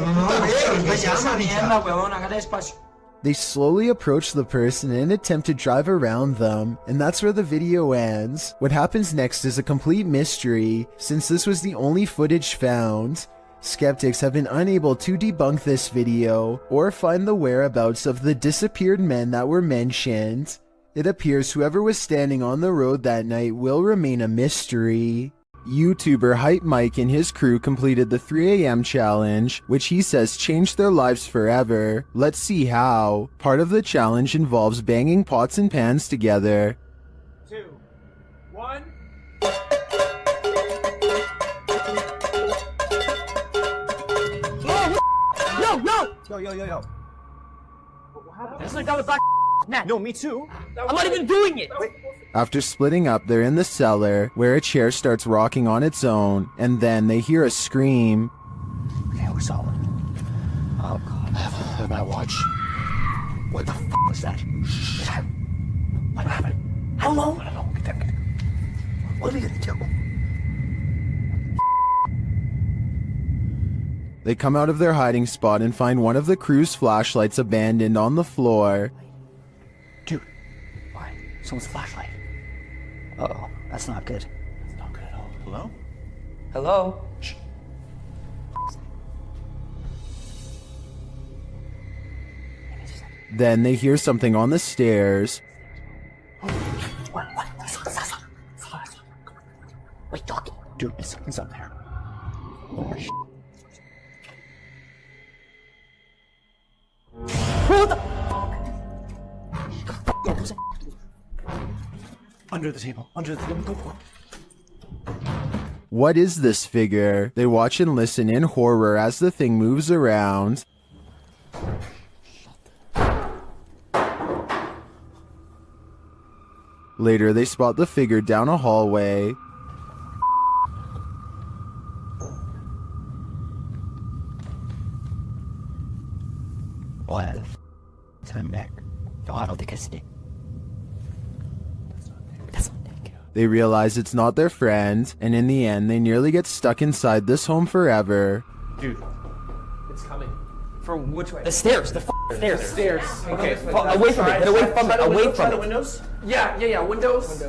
Speaker 1: They slowly approach the person and attempt to drive around them, and that's where the video ends. What happens next is a complete mystery, since this was the only footage found. Skeptics have been unable to debunk this video or find the whereabouts of the disappeared men that were mentioned. It appears whoever was standing on the road that night will remain a mystery. YouTuber Hype Mike and his crew completed the 3 a.m. challenge, which he says changed their lives forever. Let's see how. Part of the challenge involves banging pots and pans together.
Speaker 9: 2, 1.
Speaker 21: Yo.
Speaker 15: That's the guy with black net.
Speaker 21: No, me too.
Speaker 15: I'm not even doing it.
Speaker 1: After splitting up, they're in the cellar, where a chair starts rocking on its own, and then they hear a scream.
Speaker 21: Okay, we're solid. Oh god, I have my watch. What the f was that? What happened? How long? I don't know. Get them. What are we gonna do?
Speaker 1: They come out of their hiding spot and find one of the crew's flashlights abandoned on the floor.
Speaker 21: Dude, why? Someone's flashlight. Uh-oh, that's not good. That's not good at all. Hello?
Speaker 7: Hello?
Speaker 21: Shh.
Speaker 1: Then they hear something on the stairs.
Speaker 21: What? Wait, talking. Dude, something's up there. Oh, shit.
Speaker 7: Who the
Speaker 21: Under the table. Go for it.
Speaker 1: What is this figure? They watch and listen in horror as the thing moves around. Later, they spot the figure down a hallway.
Speaker 21: Well, time back. No, I don't think I see it.
Speaker 1: They realize it's not their friend, and in the end, they nearly get stuck inside this home forever.
Speaker 9: Dude, it's coming.
Speaker 7: From which way? The stairs. The stairs.
Speaker 9: The stairs. Okay.
Speaker 7: Away from it. Get away from it. Away from
Speaker 9: the
Speaker 7: it.
Speaker 9: windows?
Speaker 7: Yeah. Windows.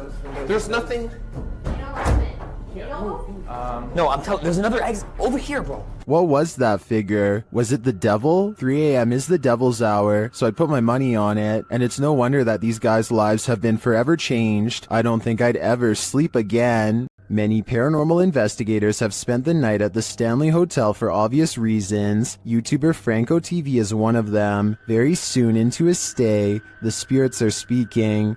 Speaker 9: There's nothing.
Speaker 7: No, I'm telling. There's another exit over here, bro.
Speaker 1: What was that figure? Was it the devil? 3 a.m. is the devil's hour, so I'd put my money on it, and it's no wonder that these guys' lives have been forever changed. I don't think I'd ever sleep again. Many paranormal investigators have spent the night at the Stanley Hotel for obvious reasons. YouTuber Franco TV is one of them. Very soon into his stay, the spirits are speaking.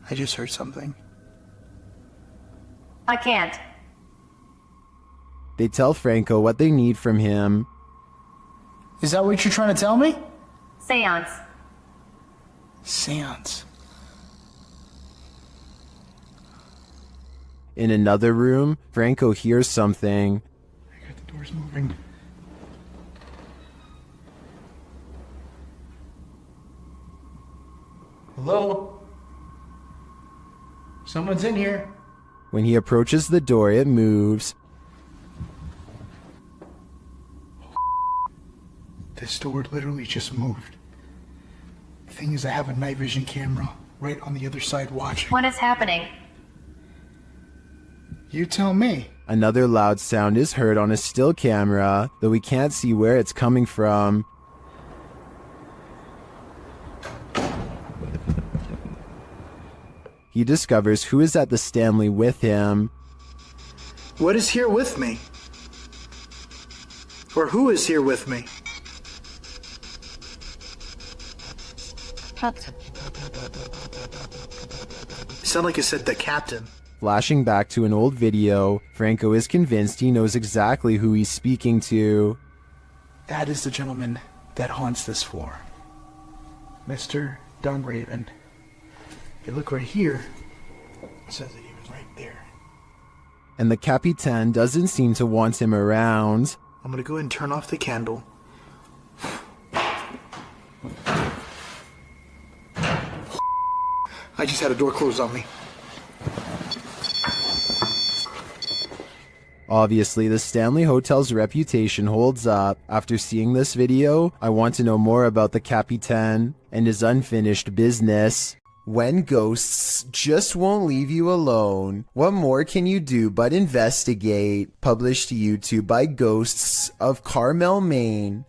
Speaker 21: I just heard something.
Speaker 23: I can't.
Speaker 1: They tell Franco what they need from him.
Speaker 21: Is that what you're trying to tell me?
Speaker 23: Seance.
Speaker 21: Seance.
Speaker 1: In another room, Franco hears something.
Speaker 21: The door's moving. Hello? Someone's in here.
Speaker 1: When he approaches the door, it moves.
Speaker 21: This door literally just moved. The thing is, I have a night vision camera right on the other side watching.
Speaker 23: What is happening?
Speaker 21: You tell me.
Speaker 1: Another loud sound is heard on a still camera, though we can't see where it's coming from. He discovers who is at the Stanley with him.
Speaker 21: What is here with me? Or who is here with me? Sound like you said the captain.
Speaker 1: Flashing back to an old video, Franco is convinced he knows exactly who he's speaking to.
Speaker 21: That is the gentleman that haunts this floor. Mr. Dunraven. If you look right here, it says that he was right there.
Speaker 1: And the Capitan doesn't seem to want him around.
Speaker 21: I'm gonna go ahead and turn off the candle.
Speaker 22: I just had a door closed on me.
Speaker 1: Obviously, the Stanley Hotel's reputation holds up. After seeing this video, I want to know more about the Capitan and his unfinished business. When ghosts just won't leave you alone, what more can you do but investigate? Published to YouTube by Ghosts of Carmel, Maine.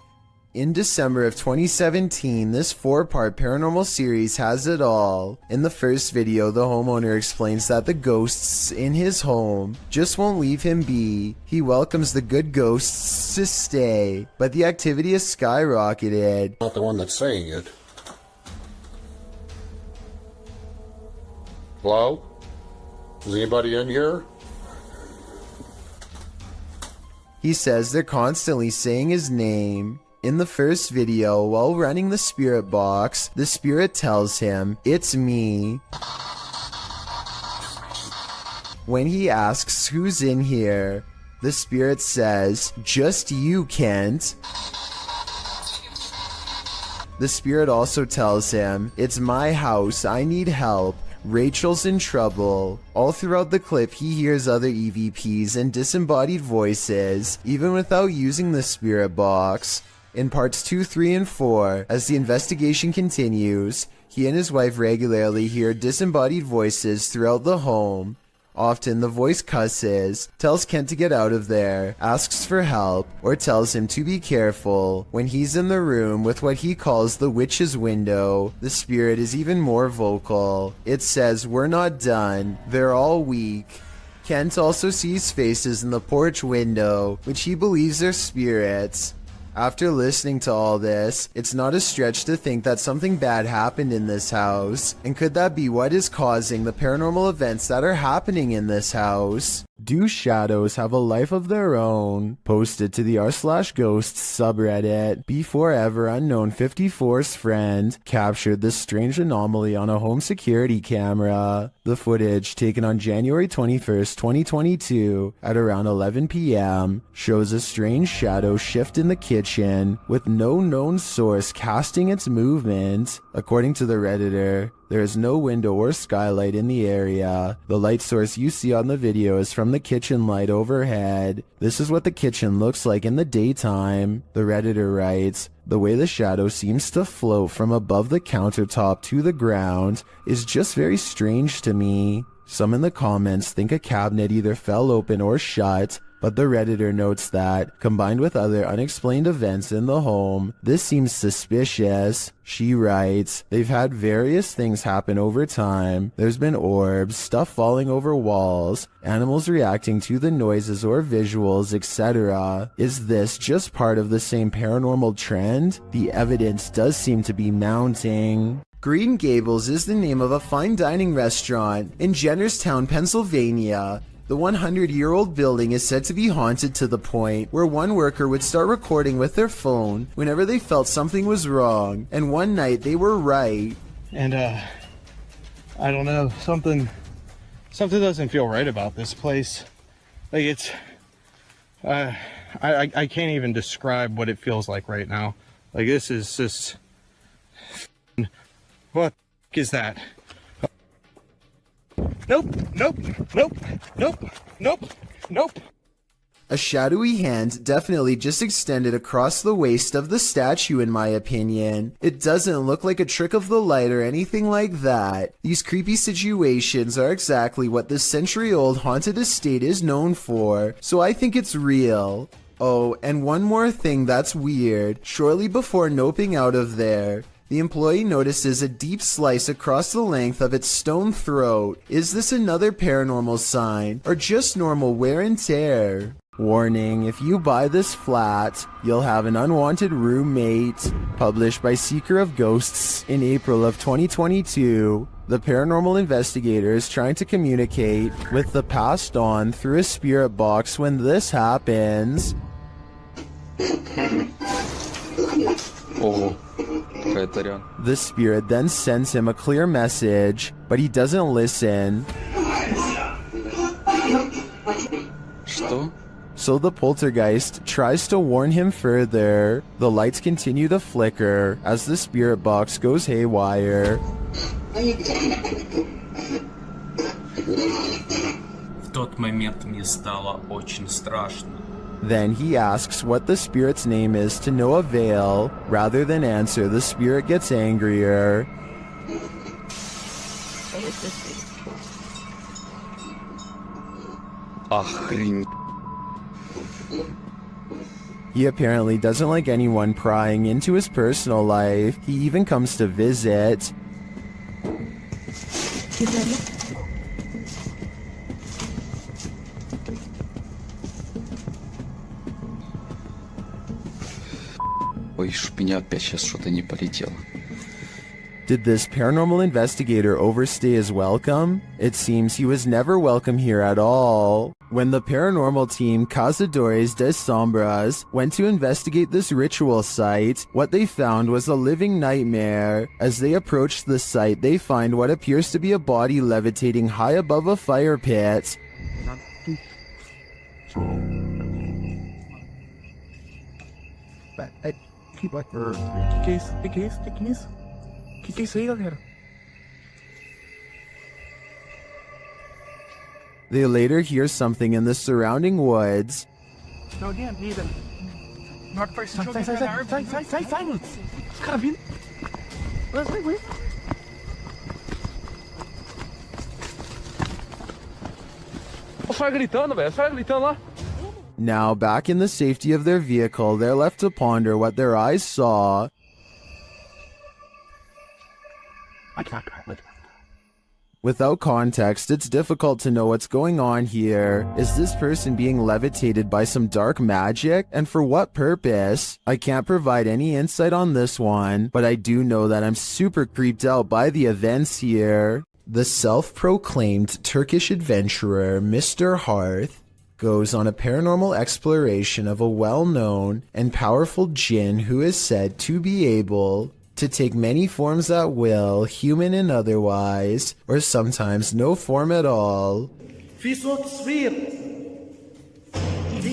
Speaker 1: In December of 2017, this 4-part paranormal series has it all. In the first video, the homeowner explains that the ghosts in his home just won't leave him be. He welcomes the good ghosts to stay, but the activity has skyrocketed.
Speaker 13: Not the one that's saying it. Hello? Is anybody in here?
Speaker 1: He says they're constantly saying his name. In the first video, while running the spirit box, the spirit tells him, "It's me." When he asks who's in here, the spirit says, "Just you, Kent." The spirit also tells him, "It's my house, I need help. Rachel's in trouble." All throughout the clip, he hears other EVPs and disembodied voices, even without using the spirit box. In parts 2, 3, and 4, as the investigation continues, he and his wife regularly hear disembodied voices throughout the home. Often the voice cusses, tells Kent to get out of there, asks for help, or tells him to be careful. When he's in the room with what he calls the witch's window, the spirit is even more vocal. It says, "We're not done. They're all weak." Kent also sees faces in the porch window, which he believes are spirits. After listening to all this, it's not a stretch to think that something bad happened in this house. And could that be what is causing the paranormal events that are happening in this house? Do shadows have a life of their own? Posted to the r/ghosts subreddit. Before ever unknown 54's friend captured this strange anomaly on a home security camera. The footage, taken on January 21st, 2022 at around 11 p.m. shows a strange shadow shift in the kitchen with no known source casting its movement. According to the Redditor, there is no window or skylight in the area. The light source you see on the video is from the kitchen light overhead. This is what the kitchen looks like in the daytime. The Redditor writes, "The way the shadow seems to float from above the countertop to the ground is just very strange to me." Some in the comments think a cabinet either fell open or shut, but the Redditor notes that, combined with other unexplained events in the home, this seems suspicious. She writes, "They've had various things happen over time. There's been orbs, stuff falling over walls, animals reacting to the noises or visuals, etc. Is this just part of the same paranormal trend? The evidence does seem to be mounting." Green Gables is the name of a fine dining restaurant in Jennerstown, Pennsylvania. The 100-year-old building is said to be haunted to the point where one worker would start recording with their phone whenever they felt something was wrong, and one night they were right.
Speaker 3: And I don't know, something doesn't feel right about this place. Like it's I can't even describe what it feels like right now. Like this is just, what is that? Nope, nope, nope, nope, nope, nope.
Speaker 1: A shadowy hand definitely just extended across the waist of the statue, in my opinion. It doesn't look like a trick of the light or anything like that. These creepy situations are exactly what this century-old haunted estate is known for, so I think it's real. Oh, and one more thing that's weird. Shortly before noping out of there, the employee notices a deep slice across the length of its stone throat. Is this another paranormal sign, or just normal wear and tear? Warning, if you buy this flat, you'll have an unwanted roommate. Published by Seeker of Ghosts in April of 2022. The paranormal investigator is trying to communicate with the passed on through a spirit box when this happens. The spirit then sends him a clear message, but he doesn't listen. so the poltergeist tries to warn him further. The lights continue to flicker as the spirit box goes haywire.
Speaker 16: В тот момент мне стало очень страшно.
Speaker 1: Then he asks what the spirit's name is to no avail. Rather than answer, the spirit gets angrier.
Speaker 21: Охренеть.
Speaker 1: He apparently doesn't like anyone prying into his personal life. He even comes to visit.
Speaker 21: Ой, чтоб меня опять сейчас что-то не полетело.
Speaker 1: Did this paranormal investigator overstay his welcome? It seems he was never welcome here at all. When the paranormal team Cazadores de Sombras went to investigate this ritual site, what they found was a living nightmare. As they approached the site, they find what appears to be a body levitating high above a fire pit.
Speaker 22: Que é isso aí, galera?
Speaker 1: They later hear something in the surrounding woods.
Speaker 22: Não, again, neither. Not first. Sai, mano. Os caras vindo. Vai. Os caras gritando, velho. Os caras gritando lá.
Speaker 1: Now, back in the safety of their vehicle, they're left to ponder what their eyes saw. Without context, it's difficult to know what's going on here. Is this person being levitated by some dark magic? And for what purpose? I can't provide any insight on this one, but I do know that I'm super creeped out by the events here. The self-proclaimed Turkish adventurer, Mr. Hearth, goes on a paranormal exploration of a well-known and powerful jinn who is said to be able to take many forms at will, human and otherwise, or sometimes no form at all.
Speaker 22: في صوت صفير. في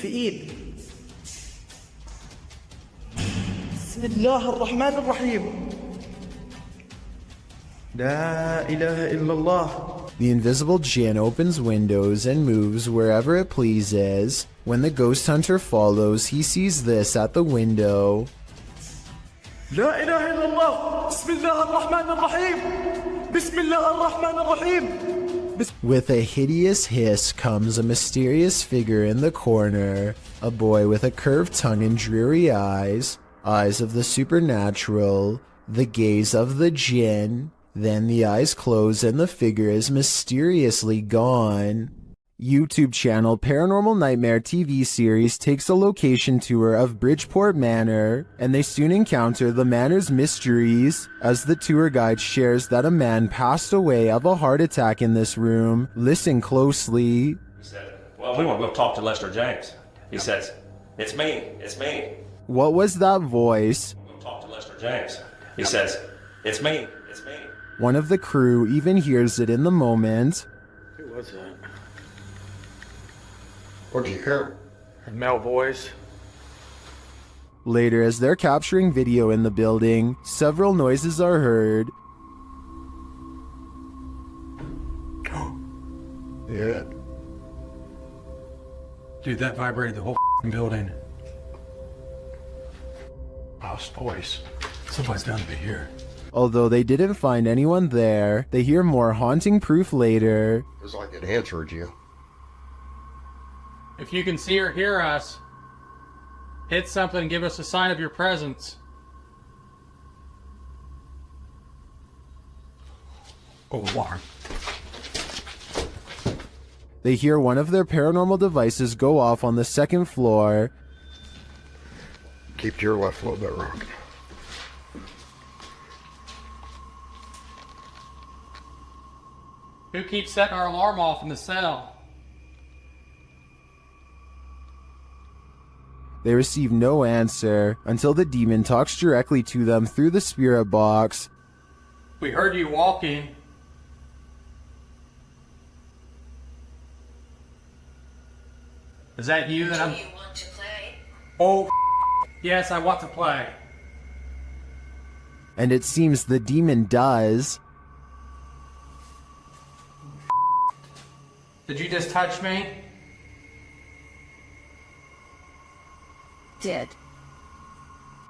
Speaker 22: ايد. بسم الله الرحمن الرحيم. لا إله إلا الله.
Speaker 1: The invisible jinn opens windows and moves wherever it pleases. When the ghost hunter follows, he sees this at the window.
Speaker 22: لا إله إلا الله. بسم الله الرحمن الرحيم. بسم الله الرحمن الرحيم.
Speaker 1: With a hideous hiss comes a mysterious figure in the corner, a boy with a curved tongue and dreary eyes of the supernatural, the gaze of the jinn. Then the eyes close and the figure is mysteriously gone. YouTube channel Paranormal Nightmare TV series takes a location tour of Bridgeport Manor, and they soon encounter the manor's mysteries as the tour guide shares that a man passed away of a heart attack in this room. Listen closely.
Speaker 17: He said, well, we want to go talk to Lester James. He says, it's me.
Speaker 1: What was that voice?
Speaker 17: We'll talk to Lester James. He says, it's me.
Speaker 1: One of the crew even hears it in the moment.
Speaker 22: Who was that? What'd you hear? A male voice.
Speaker 1: Later, as they're capturing video in the building, several noises are heard.
Speaker 22: Yeah. Dude, that vibrated the whole building. Lost voice. Somebody's bound to be here.
Speaker 1: Although they didn't find anyone there, they hear more haunting proof later.
Speaker 13: It's like it answered you.
Speaker 9: If you can see or hear us, hit something and give us a sign of your presence.
Speaker 22: Oh, alarm.
Speaker 1: They hear one of their paranormal devices go off on the second floor.
Speaker 13: Keep to your left a little bit, Rock.
Speaker 9: Who keeps setting our alarm off in the cell?
Speaker 1: They receive no answer until the demon talks directly to them through the spirit box.
Speaker 9: We heard you walking. Is that you that I'm... Oh, yes, I want to play.
Speaker 1: And it seems the demon does.
Speaker 9: Did you just touch me?
Speaker 12: Did.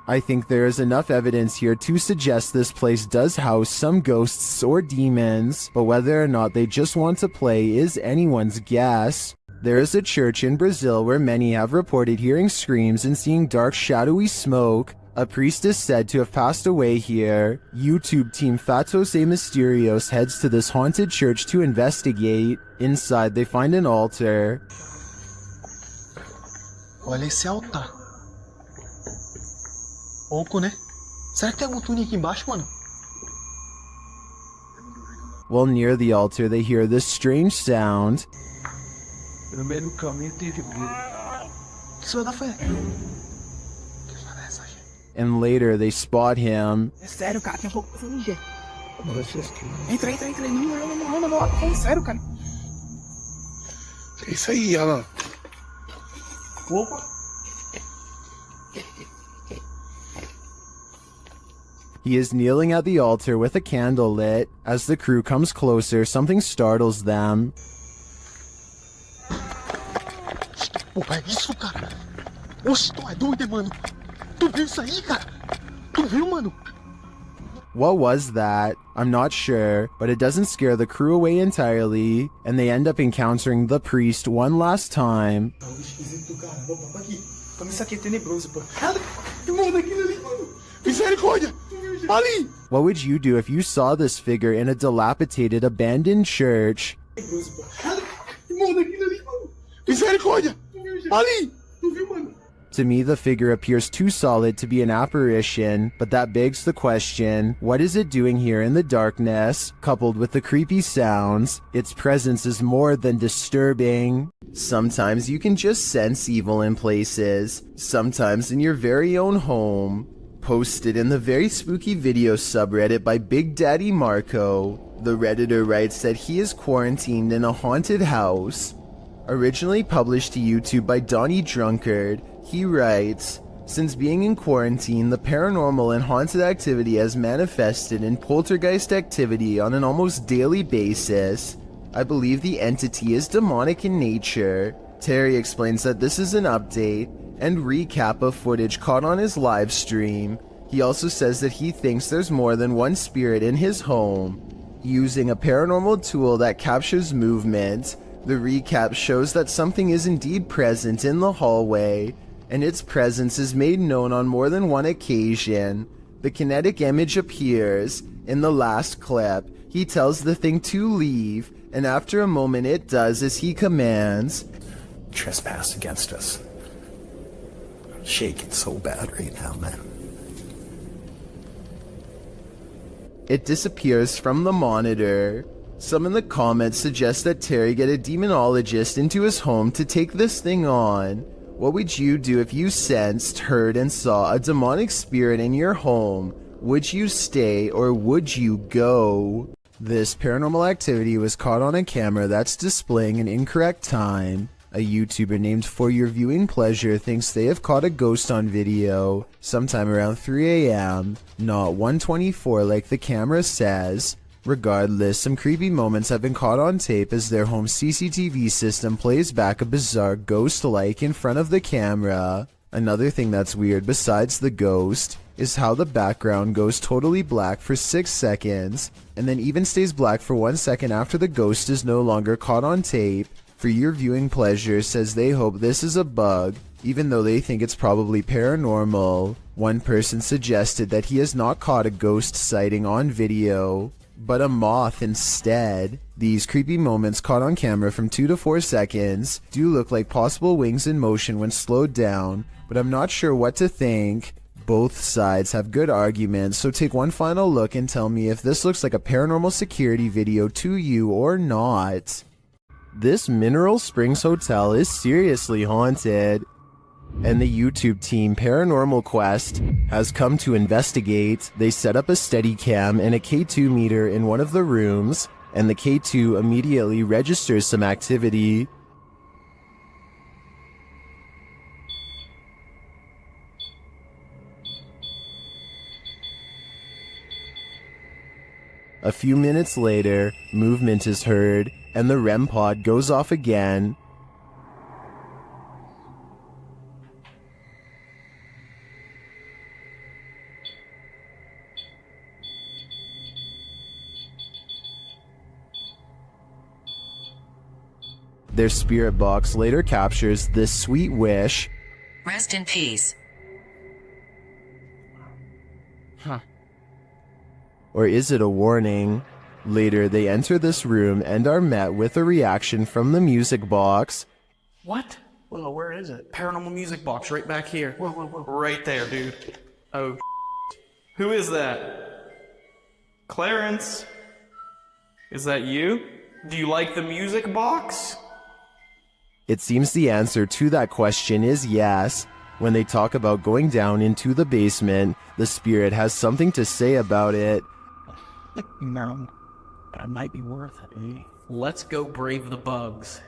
Speaker 1: I think there is enough evidence here to suggest this place does house some ghosts or demons, but whether or not they just want to play is anyone's guess. There is a church in Brazil where many have reported hearing screams and seeing dark shadowy smoke. A priest is said to have passed away here. YouTube team Fatos e Mysterios heads to this haunted church to investigate. Inside they find an altar.
Speaker 21: Olha esse altar. Oco, né? Será que tem algum túnel aqui embaixo, mano?
Speaker 1: While near the altar, they hear this strange sound.
Speaker 21: No meio do caminho teve isso vai dar fé.
Speaker 1: And later they spot him.
Speaker 22: É sério, cara, tem pouco pra ninguém. Entra. Não. É sério, cara.
Speaker 21: É isso aí, Alan.
Speaker 22: Opa.
Speaker 1: He is kneeling at the altar with a candle lit. As the crew comes closer, something startles them.
Speaker 21: Porra, é isso, cara? Oxe, tu é doido, mano. Tu viu isso aí, cara? Tu viu, mano?
Speaker 1: What was that? I'm not sure, but it doesn't scare the crew away entirely, and they end up encountering the priest one last time.
Speaker 21: Tá esquisito, cara. Vou aqui. Toma isso aqui, é tenebroso, pô. Que mundo aquilo ali, mano. Misericórdia. Ali.
Speaker 1: What would you do if you saw this figure in a dilapidated, abandoned church?
Speaker 21: Que mundo aquilo ali, mano. Misericórdia. Ali. Tu viu, mano?
Speaker 1: To me, the figure appears too solid to be an apparition, but that begs the question, what is it doing here in the darkness? Coupled with the creepy sounds, its presence is more than disturbing. Sometimes you can just sense evil in places, sometimes in your very own home. Posted in the very spooky video subreddit by Big Daddy Marco, the Redditor writes that he is quarantined in a haunted house. Originally published to YouTube by Donnie Drunkard, he writes, since being in quarantine, the paranormal and haunted activity has manifested in poltergeist activity on an almost daily basis. I believe the entity is demonic in nature. Terry explains that this is an update and recap of footage caught on his live stream. He also says that he thinks there's more than one spirit in his home. Using a paranormal tool that captures movement, the recap shows that something is indeed present in the hallway, and its presence is made known on more than one occasion. The kinetic image appears. In the last clip, he tells the thing to leave, and after a moment it does as he commands.
Speaker 21: Trespass against us. I'm shaking so bad right now, man.
Speaker 1: It disappears from the monitor. Some in the comments suggest that Terry get a demonologist into his home to take this thing on. What would you do if you sensed, heard, and saw a demonic spirit in your home? Would you stay or would you go? This paranormal activity was caught on a camera that's displaying an incorrect time. A YouTuber named For Your Viewing Pleasure thinks they have caught a ghost on video sometime around 3 a.m., not 1:24 like the camera says. Regardless, some creepy moments have been caught on tape as their home CCTV system plays back a bizarre ghost-like in front of the camera. Another thing that's weird besides the ghost is how the background goes totally black for 6 seconds, and then even stays black for 1 second after the ghost is no longer caught on tape. For Your Viewing Pleasure says they hope this is a bug, even though they think it's probably paranormal. One person suggested that he has not caught a ghost sighting on video, but a moth instead. These creepy moments caught on camera from 2 to 4 seconds do look like possible wings in motion when slowed down, but I'm not sure what to think. Both sides have good arguments, so take one final look and tell me if this looks like a paranormal security video to you or not. This Mineral Springs Hotel is seriously haunted, and the YouTube team Paranormal Quest has come to investigate. They set up a Steadicam and a K2 meter in one of the rooms, and the K2 immediately registers some activity. A few minutes later, movement is heard, and the REM pod goes off again. Their spirit box later captures this sweet wish.
Speaker 8: Rest in peace.
Speaker 10: Huh.
Speaker 1: Or is it a warning? Later, they enter this room and are met with a reaction from the music box.
Speaker 10: What?
Speaker 22: Whoa, where is it?
Speaker 10: Paranormal music box right back here.
Speaker 22: Whoa, whoa, whoa.
Speaker 10: Right there, dude. Oh, who is that? Clarence? Is that you? Do you like the music box?
Speaker 1: It seems the answer to that question is yes. When they talk about going down into the basement, the spirit has something to say about it.
Speaker 22: No, but it might be worth it, eh?
Speaker 10: Let's go brave the bugs.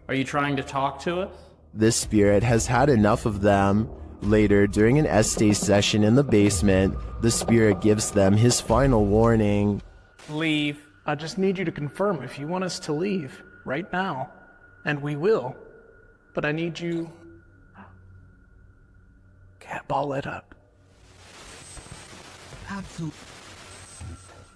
Speaker 10: Are you trying to talk to us?
Speaker 1: This spirit has had enough of them. Later, during an Estee session in the basement, the spirit gives them his final warning.
Speaker 22: Leave. I just need you to confirm if you want us to leave right now. And we will. But I need you... Cat ball it up. Absolutely.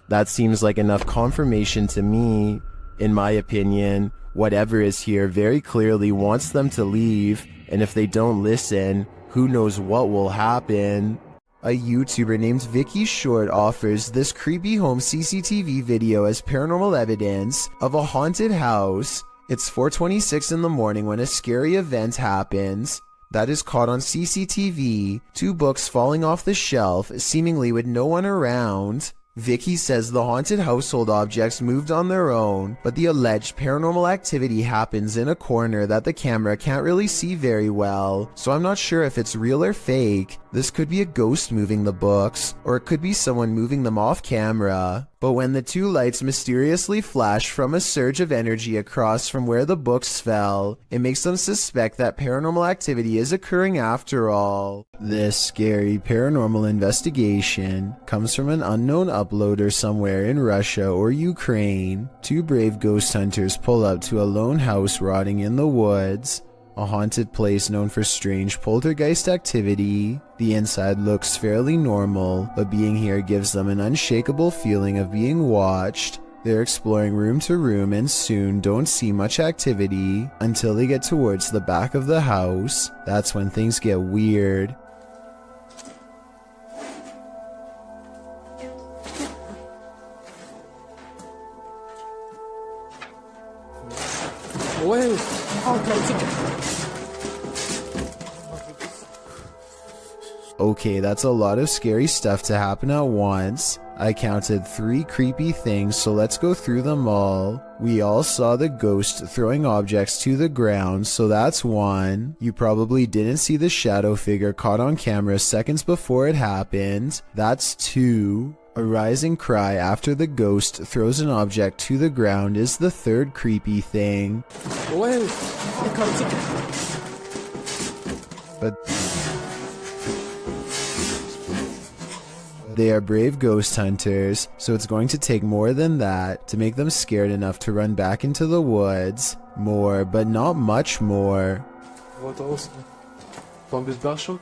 Speaker 1: That seems like enough confirmation to me. In my opinion, whatever is here very clearly wants them to leave, and if they don't listen, who knows what will happen. A YouTuber named Vicky Short offers this creepy home CCTV video as paranormal evidence of a haunted house. It's 4:26 in the morning when a scary event happens. That is caught on CCTV, 2 books falling off the shelf, seemingly with no one around. Vicky says the haunted household objects moved on their own, but the alleged paranormal activity happens in a corner that the camera can't really see very well, so I'm not sure if it's real or fake. This could be a ghost moving the books, or it could be someone moving them off camera. But when the 2 lights mysteriously flash from a surge of energy across from where the books fell, it makes them suspect that paranormal activity is occurring after all. This scary paranormal investigation comes from an unknown uploader somewhere in Russia or Ukraine. 2 brave ghost hunters pull up to a lone house rotting in the woods. A haunted place known for strange poltergeist activity. The inside looks fairly normal, but being here gives them an unshakable feeling of being watched. They're exploring room to room and soon don't see much activity until they get towards the back of the house. That's when things get weird. Okay, that's a lot of scary stuff to happen at once. I counted 3 creepy things, so let's go through them all. We all saw the ghost throwing objects to the ground, so that's 1. You probably didn't see the shadow figure caught on camera seconds before it happened. That's 2. A rising cry after the ghost throws an object to the ground is the 3rd creepy thing. But they are brave ghost hunters, so it's going to take more than that to make them scared enough to run back into the woods. More, but not much more.
Speaker 22: What else? Zombie special?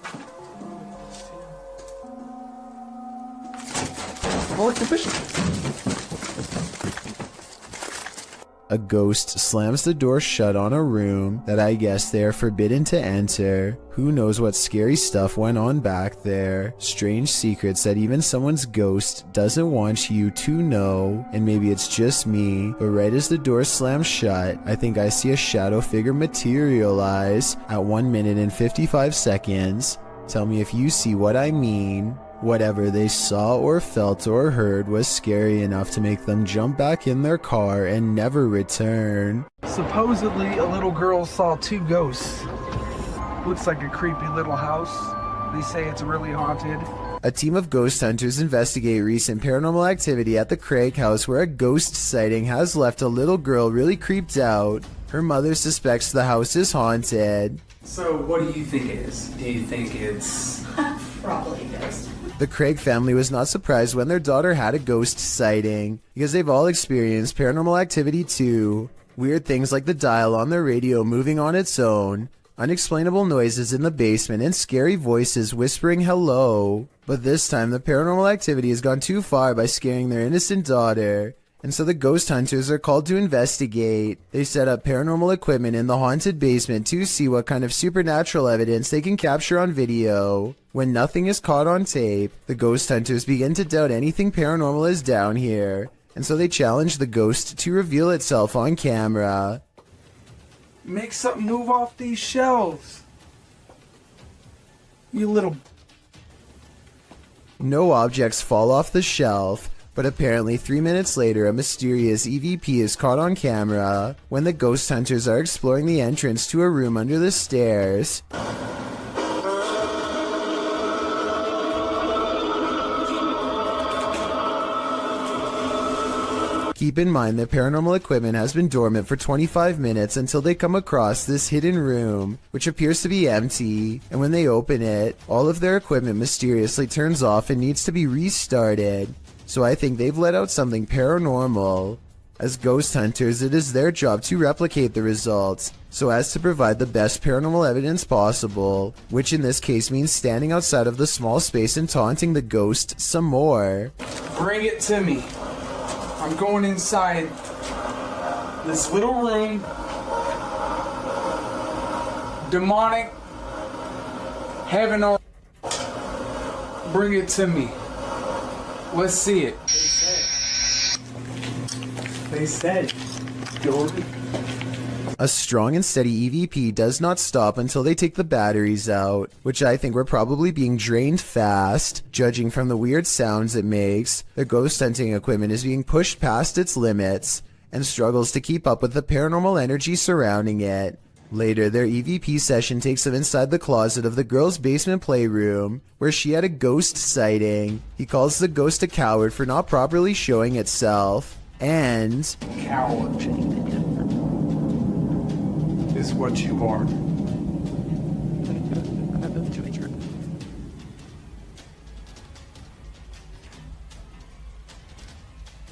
Speaker 1: A ghost slams the door shut on a room that I guess they are forbidden to enter. Who knows what scary stuff went on back there. Strange secrets that even someone's ghost doesn't want you to know. And maybe it's just me, but right as the door slams shut, I think I see a shadow figure materialize at 1 minute and 55 seconds. Tell me if you see what I mean. Whatever they saw or felt or heard was scary enough to make them jump back in their car and never return.
Speaker 22: Supposedly, a little girl saw 2 ghosts. Looks like a creepy little house. They say it's really haunted.
Speaker 1: A team of ghost hunters investigate recent paranormal activity at the Craig house where a ghost sighting has left a little girl really creeped out. Her mother suspects the house is haunted.
Speaker 6: So, what do you think it is? Do you think it's
Speaker 23: Probably ghost.
Speaker 1: The Craig family was not surprised when their daughter had a ghost sighting, because they've all experienced paranormal activity too. Weird things like the dial on their radio moving on its own, unexplainable noises in the basement, and scary voices whispering hello. But this time the paranormal activity has gone too far by scaring their innocent daughter, and so the ghost hunters are called to investigate. They set up paranormal equipment in the haunted basement to see what kind of supernatural evidence they can capture on video. When nothing is caught on tape, the ghost hunters begin to doubt anything paranormal is down here, and so they challenge the ghost to reveal itself on camera.
Speaker 6: make something move off these shelves? You little.
Speaker 1: No objects fall off the shelf, but apparently 3 minutes later a mysterious EVP is caught on camera when the ghost hunters are exploring the entrance to a room under the stairs. Keep in mind that paranormal equipment has been dormant for 25 minutes until they come across this hidden room, which appears to be empty, and when they open it, all of their equipment mysteriously turns off and needs to be restarted. So I think they've let out something paranormal. As ghost hunters, it is their job to replicate the results, so as to provide the best paranormal evidence possible, which in this case means standing outside of the small space and taunting the ghost some more.
Speaker 6: Bring it to me. I'm going inside this little room. Demonic. Heaven or bring it to me. Let's see it. They said, Jordan.
Speaker 1: A strong and steady EVP does not stop until they take the batteries out, which I think were probably being drained fast. Judging from the weird sounds it makes, the ghost hunting equipment is being pushed past its limits and struggles to keep up with the paranormal energy surrounding it. Later, their EVP session takes them inside the closet of the girl's basement playroom, where she had a ghost sighting. He calls the ghost a coward for not properly showing itself, and...
Speaker 6: Coward is what you are.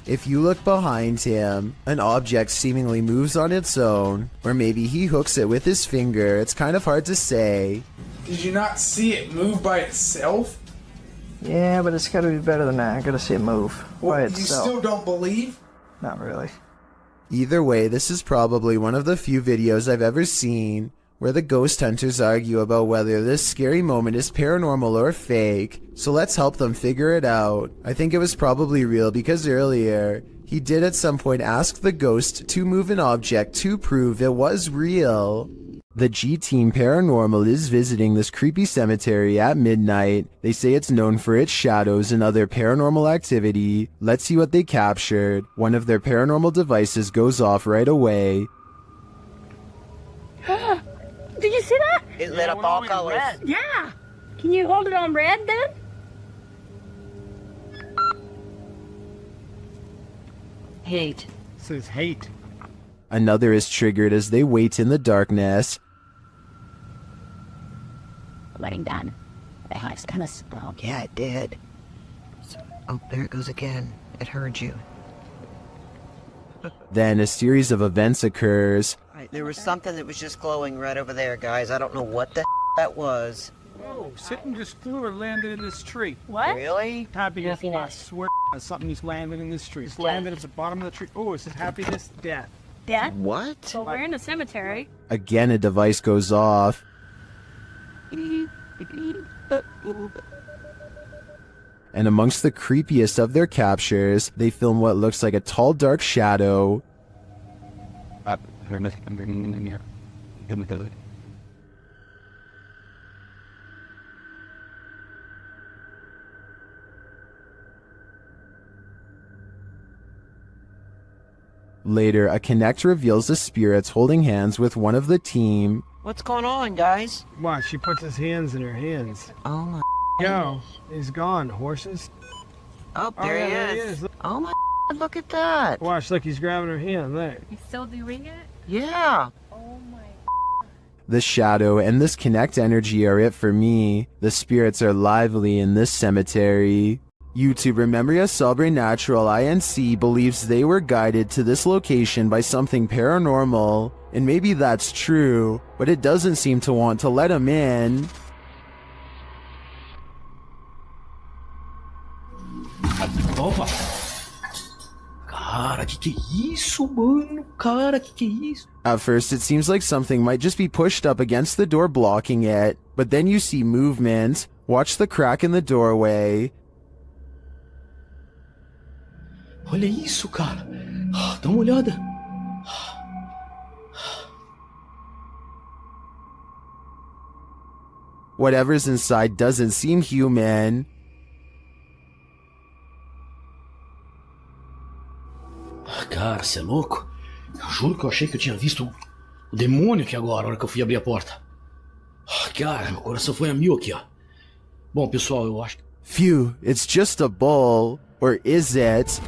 Speaker 1: If you look behind him, an object seemingly moves on its own, or maybe he hooks it with his finger. It's kind of hard to say.
Speaker 6: Did you not see it move by itself?
Speaker 11: Yeah, but it's gotta be better than that. I gotta see it move by
Speaker 6: You
Speaker 11: itself.
Speaker 6: still don't believe?
Speaker 11: Not really.
Speaker 1: Either way, this is probably one of the few videos I've ever seen where the ghost hunters argue about whether this scary moment is paranormal or fake, so let's help them figure it out. I think it was probably real because earlier, he did at some point ask the ghost to move an object to prove it was real. The G-Team Paranormal is visiting this creepy cemetery at midnight. They say it's known for its shadows and other paranormal activity. Let's see what they captured. One of their paranormal devices goes off right away.
Speaker 15: Did you see that?
Speaker 19: It lit up all colors.
Speaker 15: Yeah. Can you hold it on red then?
Speaker 19: Hate.
Speaker 22: Says hate.
Speaker 1: Another is triggered as they wait in the darkness.
Speaker 19: Letting down. The house kind of spoke. Yeah, it did. Oh, there it goes again. It heard you.
Speaker 1: Then a series of events occurs.
Speaker 19: There was something that was just glowing right over there, guys. I don't know what the that was.
Speaker 22: Oh, something just flew or landed in this tree.
Speaker 15: What?
Speaker 19: Really?
Speaker 22: Happiness. I swear something just landed in this tree. It's landed at the bottom of the tree. Oh, it says happiness, death.
Speaker 15: Death?
Speaker 1: What?
Speaker 15: So we're in a cemetery.
Speaker 1: Again, a device goes off. And amongst the creepiest of their captures, they film what looks like a tall, dark shadow. Later, a Connect reveals the spirits holding hands with one of the team.
Speaker 19: What's going on, guys?
Speaker 22: Watch, she puts his hands in her hands.
Speaker 19: Oh my.
Speaker 22: Yo, he's gone. Horses.
Speaker 19: Oh, there
Speaker 22: yeah,
Speaker 19: he
Speaker 22: there
Speaker 19: is. Oh my. Look at that.
Speaker 22: Watch, look, he's grabbing her hand there.
Speaker 15: He's still doing it?
Speaker 19: Yeah.
Speaker 15: Oh my.
Speaker 1: The shadow and this connect energy are it for me. The spirits are lively in this cemetery. YouTuber Memoria Sobrenatural INC believes they were guided to this location by something paranormal, and maybe that's true, but it doesn't seem to want to let him in.
Speaker 21: Opa! Cara, que é isso, mano? Cara, que é isso?
Speaker 1: At first, it seems like something might just be pushed up against the door blocking it, but then you see movement. Watch the crack in the doorway.
Speaker 21: Olha isso, cara. Dá uma olhada.
Speaker 1: Whatever's inside doesn't seem human.
Speaker 21: Cara, você é louco? Eu juro que eu achei que eu tinha visto o demônio aqui agora, na hora que eu fui abrir a porta. Cara, meu coração foi a mil aqui, ó. Bom, pessoal, eu acho que...
Speaker 1: Phew, it's just a bull. Or is it?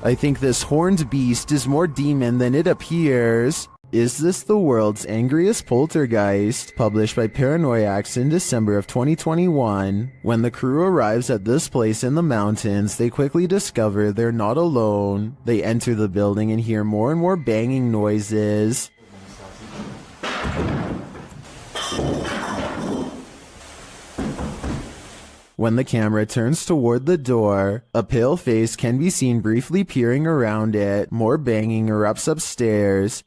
Speaker 1: I think this horned beast is more demon than it appears. Is this the world's angriest poltergeist? Published by Paranoiacs in December of 2021. When the crew arrives at this place in the mountains, they quickly discover they're not alone. They enter the building and hear more and more banging noises. When the camera turns toward the door, a pale face can be seen briefly peering around it. More banging erupts upstairs.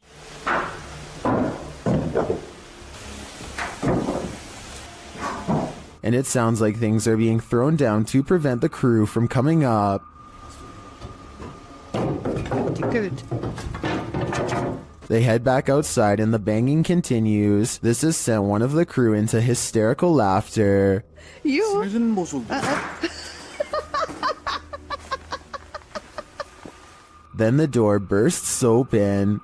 Speaker 1: And it sounds like things are being thrown down to prevent the crew from coming up.
Speaker 19: Good.
Speaker 1: They head back outside and the banging continues. This has sent one of the crew into hysterical laughter. Then the door bursts open.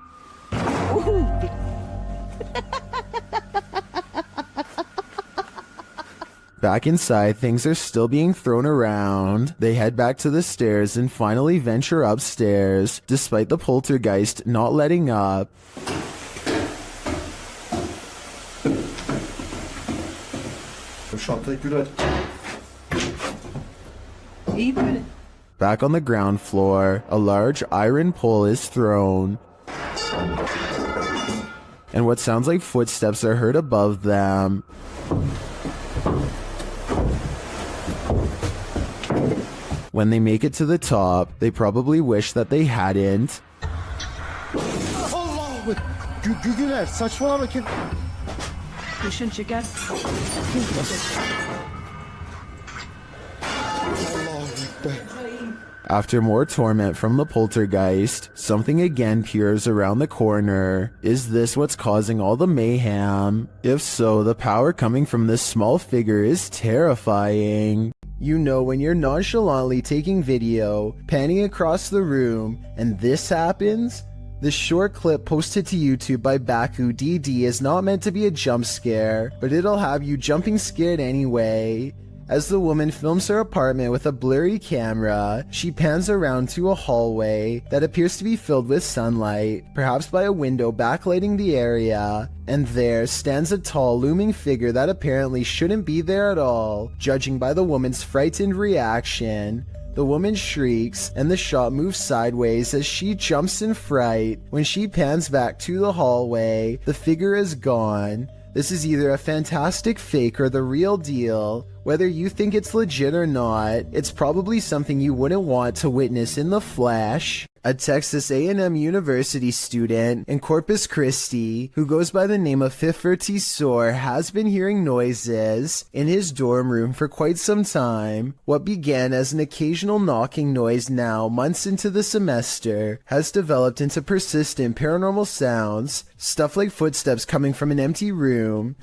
Speaker 1: Back inside, things are still being thrown around. They head back to the stairs and finally venture upstairs, despite the poltergeist not letting up. Back on the ground floor, a large iron pole is thrown. And what sounds like footsteps are heard above them. When they make it to the top, they probably wish that they hadn't.
Speaker 22: Güler saçmalama kim?
Speaker 12: Düşün şeker.
Speaker 1: After more torment from the poltergeist, something again peers around the corner. Is this what's causing all the mayhem? If so, the power coming from this small figure is terrifying. You know when you're nonchalantly taking video, panning across the room, and this happens? This short clip posted to YouTube by Baku DD is not meant to be a jump scare, but it'll have you jumping scared anyway. As the woman films her apartment with a blurry camera, she pans around to a hallway that appears to be filled with sunlight, perhaps by a window backlighting the area, and there stands a tall looming figure that apparently shouldn't be there at all, judging by the woman's frightened reaction. The woman shrieks, and the shot moves sideways as she jumps in fright. When she pans back to the hallway, the figure is gone. This is either a fantastic fake or the real deal. Whether you think it's legit or not, it's probably something you wouldn't want to witness in the flesh. A Texas A&M University student in Corpus Christi, who goes by the name of Fifferty Soar, has been hearing noises in his dorm room for quite some time. What began as an occasional knocking noise now, months into the semester, has developed into persistent paranormal sounds, stuff like footsteps coming from an empty room.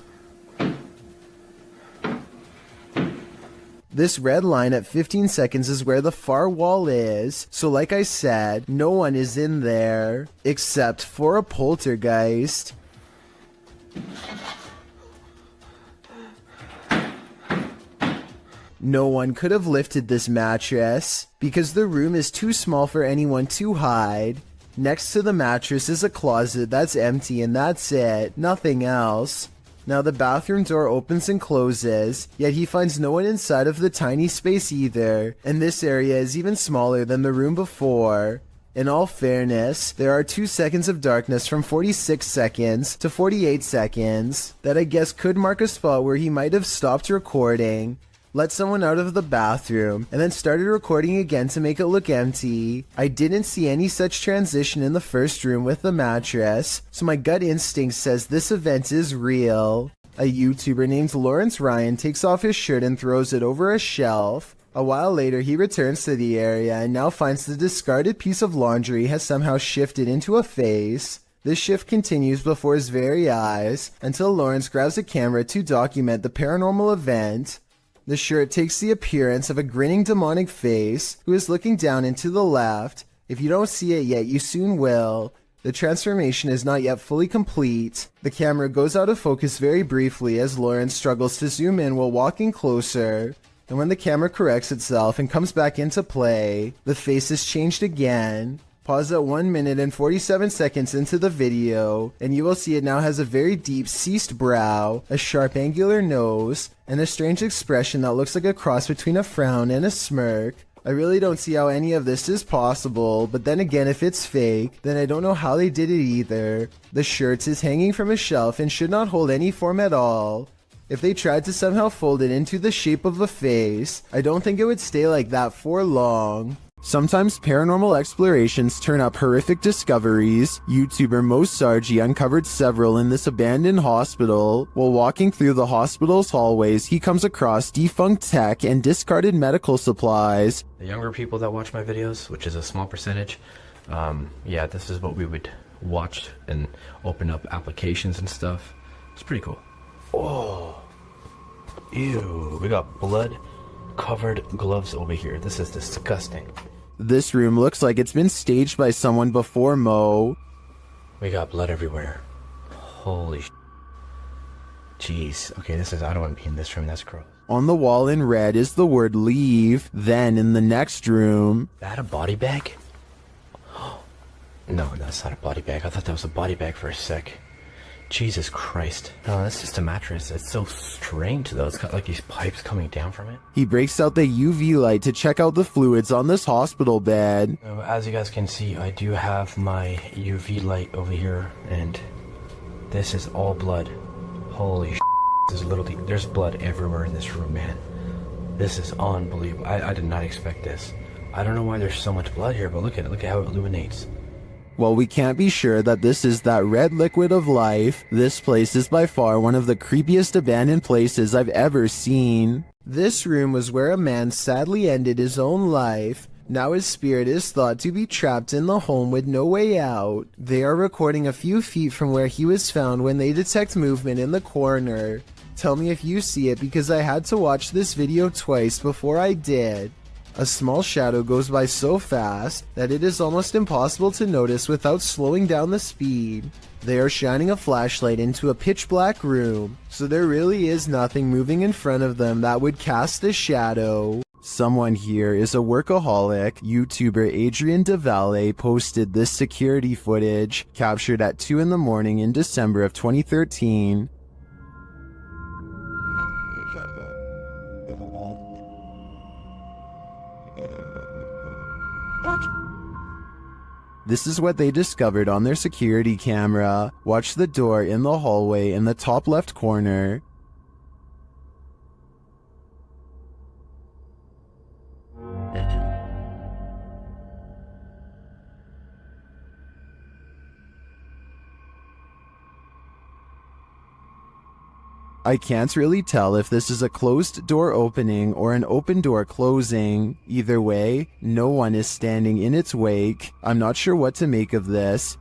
Speaker 1: This red line at 15 seconds is where the far wall is, so like I said, no one is in there, except for a poltergeist. No one could have lifted this mattress because the room is too small for anyone to hide. Next to the mattress is a closet that's empty and that's it, nothing else. Now the bathroom door opens and closes, yet he finds no one inside of the tiny space either, and this area is even smaller than the room before. In all fairness, there are 2 seconds of darkness from 46 seconds to 48 seconds that I guess could mark a spot where he might have stopped recording, let someone out of the bathroom, and then started recording again to make it look empty. I didn't see any such transition in the first room with the mattress, so my gut instinct says this event is real. A YouTuber named Lawrence Ryan takes off his shirt and throws it over a shelf. A while later, he returns to the area and now finds the discarded piece of laundry has somehow shifted into a face. This shift continues before his very eyes until Lawrence grabs a camera to document the paranormal event. The shirt takes the appearance of a grinning demonic face who is looking down into the left. If you don't see it yet, you soon will. The transformation is not yet fully complete. The camera goes out of focus very briefly as Lawrence struggles to zoom in while walking closer. And when the camera corrects itself and comes back into play, the face is changed again. Pause at 1 minute and 47 seconds into the video, and you will see it now has a very deep, ceased brow, a sharp angular nose, and a strange expression that looks like a cross between a frown and a smirk. I really don't see how any of this is possible, but then again, if it's fake, then I don't know how they did it either. The shirt is hanging from a shelf and should not hold any form at all. If they tried to somehow fold it into the shape of a face, I don't think it would stay like that for long. Sometimes paranormal explorations turn up horrific discoveries. YouTuber Mo Sargi uncovered several in this abandoned hospital. While walking through the hospital's hallways, he comes across defunct tech and discarded medical supplies.
Speaker 2: The younger people that watch my videos, which is a small percentage, yeah, this is what we would watch and open up applications and stuff. It's pretty cool. Oh, ew, we got blood covered gloves over here. This is disgusting.
Speaker 1: This room looks like it's been staged by someone before Mo.
Speaker 2: We got blood everywhere. Holy jeez. Okay, I don't want to be in this room. That's gross.
Speaker 1: On the wall in red is the word leave. Then in the next room...
Speaker 2: Is that a body bag? No, that's not a body bag. I thought that was a body bag for a sec. Jesus Christ. No, that's just a mattress. It's so strange though. It's got like these pipes coming down from it.
Speaker 1: He breaks out the UV light to check out the fluids on this hospital bed.
Speaker 2: As you guys can see, I do have my UV light over here, and this is all blood. Holy this is literally, there's blood everywhere in this room, man. This is unbelievable. I did not expect this. I don't know why there's so much blood here, but look at it. Look at how it illuminates.
Speaker 1: While we can't be sure that this is that red liquid of life, this place is by far one of the creepiest abandoned places I've ever seen. This room was where a man sadly ended his own life. Now his spirit is thought to be trapped in the home with no way out. They are recording a few feet from where he was found when they detect movement in the corner. Tell me if you see it because I had to watch this video twice before I did. A small shadow goes by so fast that it is almost impossible to notice without slowing down the speed. They are shining a flashlight into a pitch black room, so there really is nothing moving in front of them that would cast a shadow. Someone here is a workaholic. YouTuber Adrian DeValle posted this security footage, captured at 2 in the morning in December of 2013. This is what they discovered on their security camera. Watch the door in the hallway in the top left corner. I can't really tell if this is a closed door opening or an open door closing. Either way, no one is standing in its wake. I'm not sure what to make of this.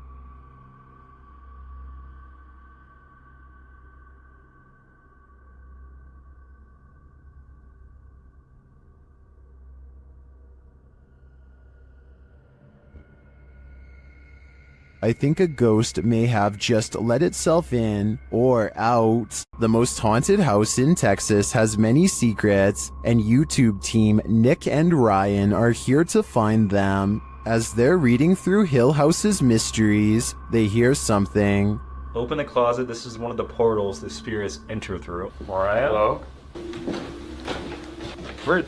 Speaker 1: I think a ghost may have just let itself in or out. The most haunted house in Texas has many secrets, and YouTube team Nick and Ryan are here to find them. As they're reading through Hill House's mysteries, they hear something.
Speaker 17: Open the closet. This is one of the portals the spirits enter through. Mariah? Hello? Where?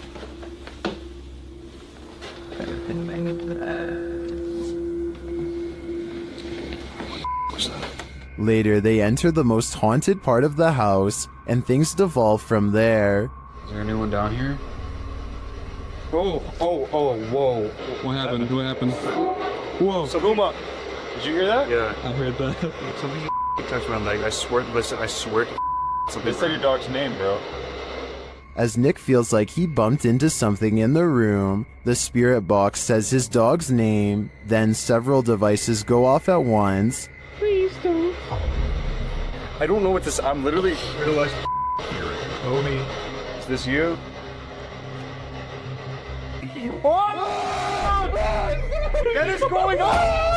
Speaker 1: Later, they enter the most haunted part of the house, and things devolve from there.
Speaker 3: Is there anyone down here? Oh, whoa. What happened? What happened? Whoa.
Speaker 17: Saguma, did you hear that? Yeah.
Speaker 3: I heard that.
Speaker 17: Something touched my leg. I swear to something. Say your dog's name, bro.
Speaker 1: As Nick feels like he bumped into something in the room, the spirit box says his dog's name, then several devices go off at once.
Speaker 15: Please don't.
Speaker 17: I don't know what this. I'm literally realized. Homie, is this you? What is going on?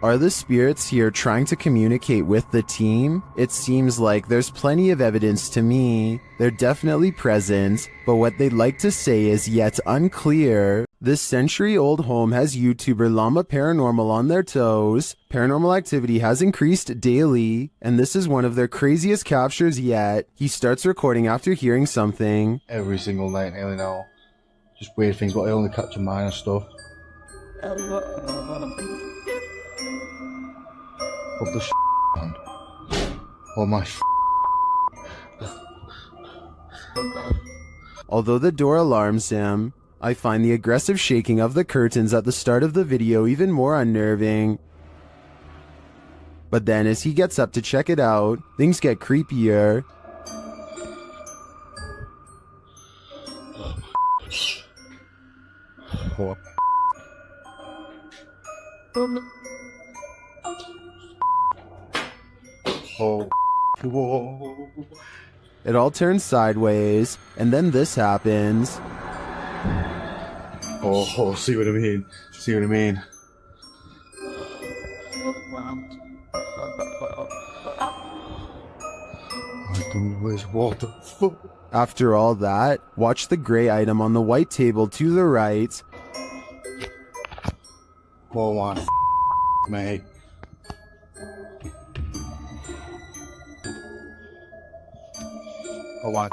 Speaker 1: Are the spirits here trying to communicate with the team? It seems like there's plenty of evidence to me. They're definitely present, but what they'd like to say is yet unclear. This century-old home has YouTuber Llama Paranormal on their toes. Paranormal activity has increased daily, and this is one of their craziest captures yet. He starts recording after hearing something.
Speaker 3: Every single night, nearly now. Just weird things, but I only capture minor stuff. What the man? Oh my
Speaker 1: Although the door alarms him, I find the aggressive shaking of the curtains at the start of the video even more unnerving. But then as he gets up to check it out, things get creepier. It all turns sideways, and then this happens.
Speaker 3: Oh, see what I mean? See what I mean? What the fuck?
Speaker 1: After all that, watch the gray item on the white table to the right.
Speaker 3: Hold on, mate. Hold on.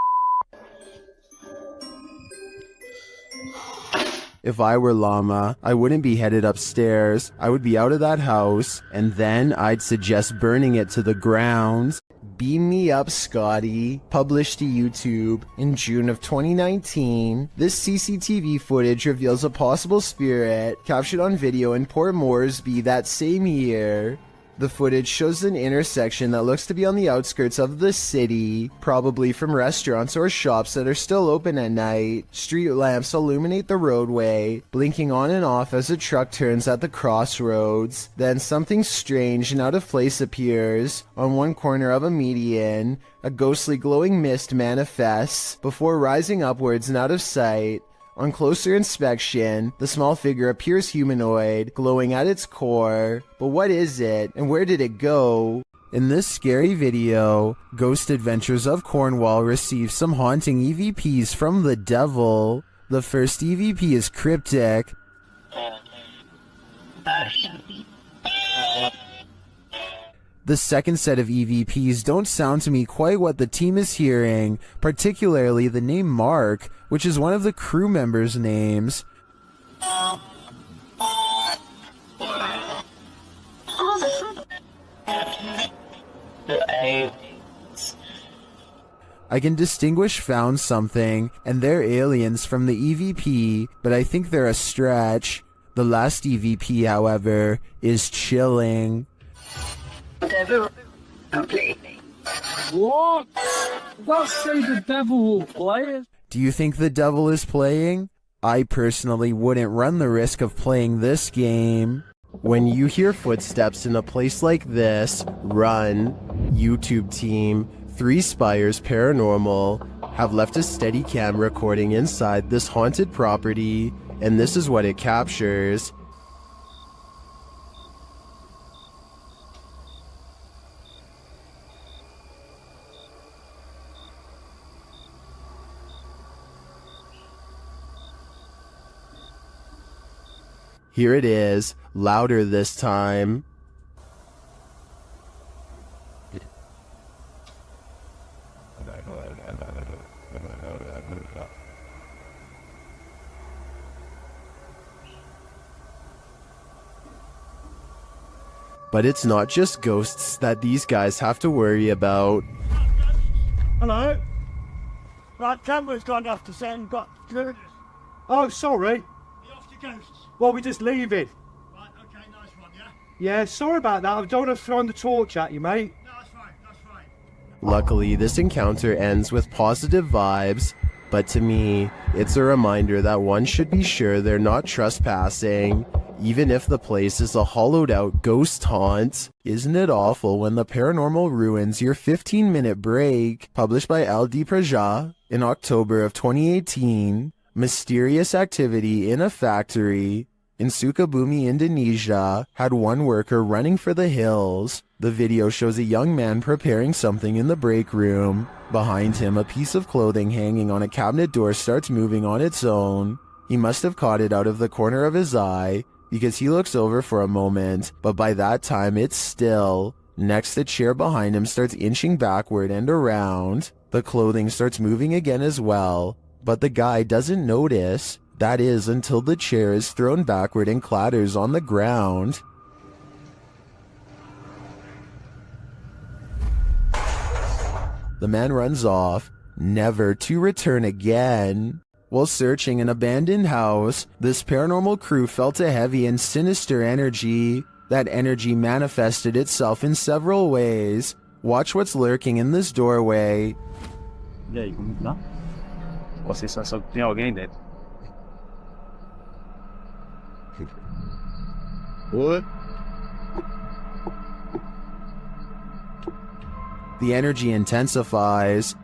Speaker 1: If I were Llama, I wouldn't be headed upstairs. I would be out of that house, and then I'd suggest burning it to the ground. Beam Me Up, Scotty, published to YouTube in June of 2019. This CCTV footage reveals a possible spirit captured on video in Port Moresby that same year. The footage shows an intersection that looks to be on the outskirts of the city, probably from restaurants or shops that are still open at night. Street lamps illuminate the roadway, blinking on and off as a truck turns at the crossroads. Then something strange and out of place appears. On one corner of a median, a ghostly glowing mist manifests before rising upwards and out of sight. On closer inspection, the small figure appears humanoid, glowing at its core. But what is it, and where did it go? In this scary video, Ghost Adventures of Cornwall receives some haunting EVPs from the devil. The first EVP is cryptic. The second set of EVPs don't sound to me quite what the team is hearing, particularly the name Mark, which is one of the crew members' names. I can distinguish found something, and they're aliens from the EVP, but I think they're a stretch. The last EVP, however, is chilling.
Speaker 15: Devil, what? Don't say the devil will play it.
Speaker 1: Do you think the devil is playing? I personally wouldn't run the risk of playing this game. When you hear footsteps in a place like this, run. YouTube team, 3 Spires Paranormal, have left a steady cam recording inside this haunted property, and this is what it captures. Here it is, louder this time. But it's not just ghosts that these guys have to worry about.
Speaker 22: Hello? Right, camera's gone off to send, got... Oh, sorry. Well, we just leave it. Right, okay, nice one, yeah? Yeah, sorry about that. I don't want to throw the torch at you, mate. No, that's fine, that's fine.
Speaker 1: Luckily, this encounter ends with positive vibes, but to me, it's a reminder that one should be sure they're not trespassing, even if the place is a hollowed-out ghost haunt. Isn't it awful when the paranormal ruins your 15-minute break? Published by L.D. Praja in October of 2018. Mysterious activity in a factory in Sukabumi, Indonesia, had one worker running for the hills. The video shows a young man preparing something in the break room. Behind him, a piece of clothing hanging on a cabinet door starts moving on its own. He must have caught it out of the corner of his eye, because he looks over for a moment, but by that time it's still. Next, the chair behind him starts inching backward and around. The clothing starts moving again as well, but the guy doesn't notice. That is, until the chair is thrown backward and clatters on the ground. The man runs off, never to return again. While searching an abandoned house, this paranormal crew felt a heavy and sinister energy. That energy manifested itself in several ways. Watch what's lurking in this doorway.
Speaker 4: E aí, como tá? Você só tem alguém dentro?
Speaker 1: What? The energy intensifies.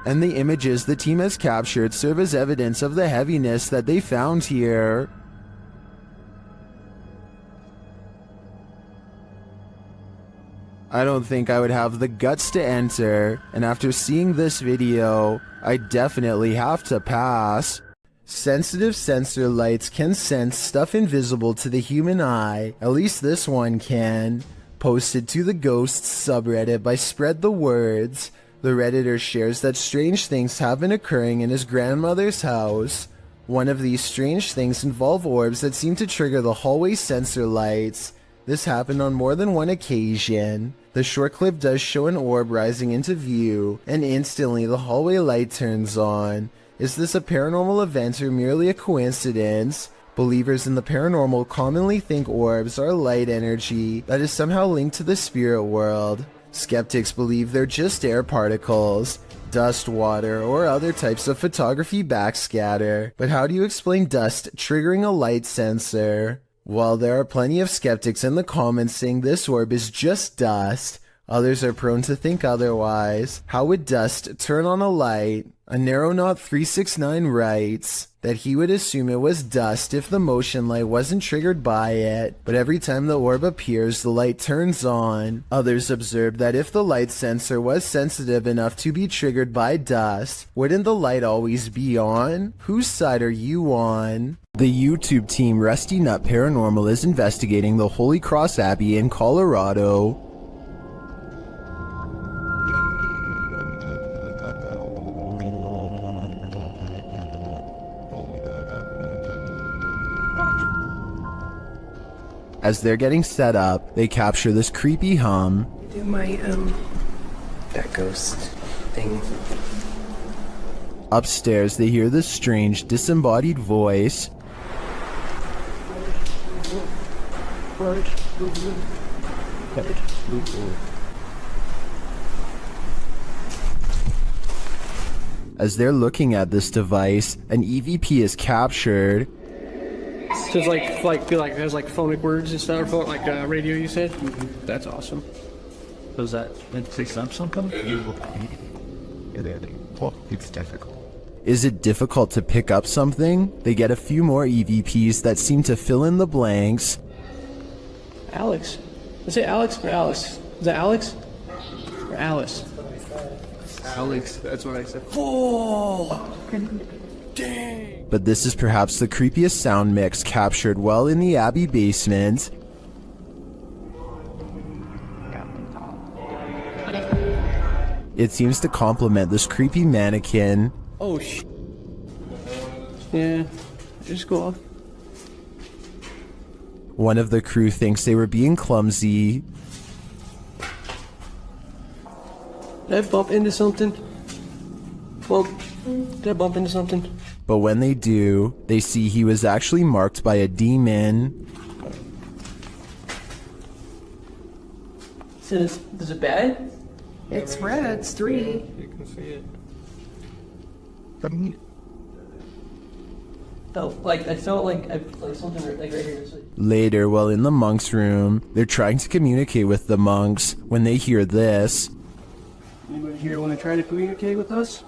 Speaker 1: And the images the team has captured serve as evidence of the heaviness that they found here. I don't think I would have the guts to enter, and after seeing this video, I definitely have to pass. Sensitive sensor lights can sense stuff invisible to the human eye, at least this one can. Posted to the Ghosts subreddit by Spread the Words, the Redditor shares that strange things have been occurring in his grandmother's house. One of these strange things involve orbs that seem to trigger the hallway sensor lights. This happened on more than one occasion. The short clip does show an orb rising into view, and instantly the hallway light turns on. Is this a paranormal event or merely a coincidence? Believers in the paranormal commonly think orbs are light energy that is somehow linked to the spirit world. Skeptics believe they're just air particles, dust, water, or other types of photography backscatter. But how do you explain dust triggering a light sensor? While there are plenty of skeptics in the comments saying this orb is just dust, others are prone to think otherwise. How would dust turn on a light? A Narrowknot369 writes that he would assume it was dust if the motion light wasn't triggered by it, but every time the orb appears, the light turns on. Others observed that if the light sensor was sensitive enough to be triggered by dust, wouldn't the light always be on? Whose side are you on? The YouTube team Rusty Nut Paranormal is investigating the Holy Cross Abbey in Colorado. As they're getting set up, they capture this creepy hum.
Speaker 18: Do my, that ghost thing.
Speaker 1: Upstairs, they hear this strange, disembodied voice. As they're looking at this device, an EVP is captured.
Speaker 20: So it's like there's like phonic words and stuff, like radio you said? That's awesome.
Speaker 21: Does that meant to say something? It's difficult.
Speaker 1: Is it difficult to pick up something? They get a few more EVPs that seem to fill in the blanks.
Speaker 20: Alex. Is it Alex or Alice? Is that Alex? Or Alice?
Speaker 6: Alex, that's what I said.
Speaker 20: Oh!
Speaker 1: But this is perhaps the creepiest sound mix captured while in the Abbey basement. It seems to complement this creepy mannequin.
Speaker 20: Oh, yeah, just go off.
Speaker 1: One of the crew thinks they were being clumsy.
Speaker 20: Did I bump into something? Well, did I bump into something?
Speaker 1: But when they do, they see he was actually marked by a demon.
Speaker 20: So is it bad?
Speaker 11: It's red, it's 3.
Speaker 20: You can see it. I felt like something like right here.
Speaker 1: Later, while in the monks' room, they're trying to communicate with the monks when they hear this.
Speaker 20: Anybody here want to try to communicate with us?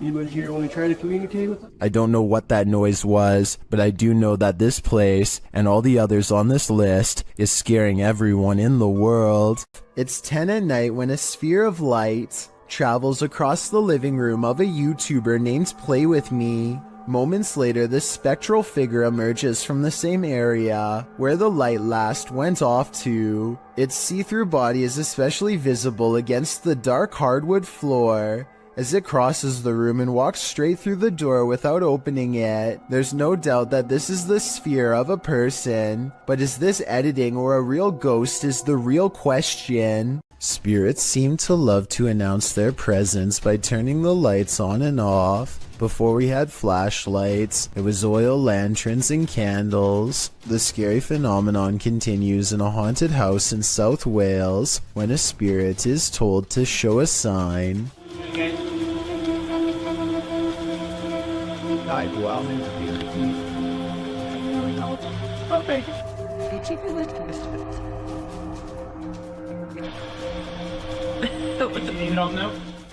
Speaker 20: Anybody here want to try to communicate with us?
Speaker 1: I don't know what that noise was, but I do know that this place, and all the others on this list, is scaring everyone in the world. It's 10 at night when a sphere of light travels across the living room of a YouTuber named Play With Me. Moments later, this spectral figure emerges from the same area where the light last went off to. Its see-through body is especially visible against the dark hardwood floor. As it crosses the room and walks straight through the door without opening it, there's no doubt that this is the sphere of a person. But is this editing or a real ghost is the real question. Spirits seem to love to announce their presence by turning the lights on and off. Before we had flashlights, it was oil lanterns and candles. The scary phenomenon continues in a haunted house in South Wales when a spirit is told to show a sign.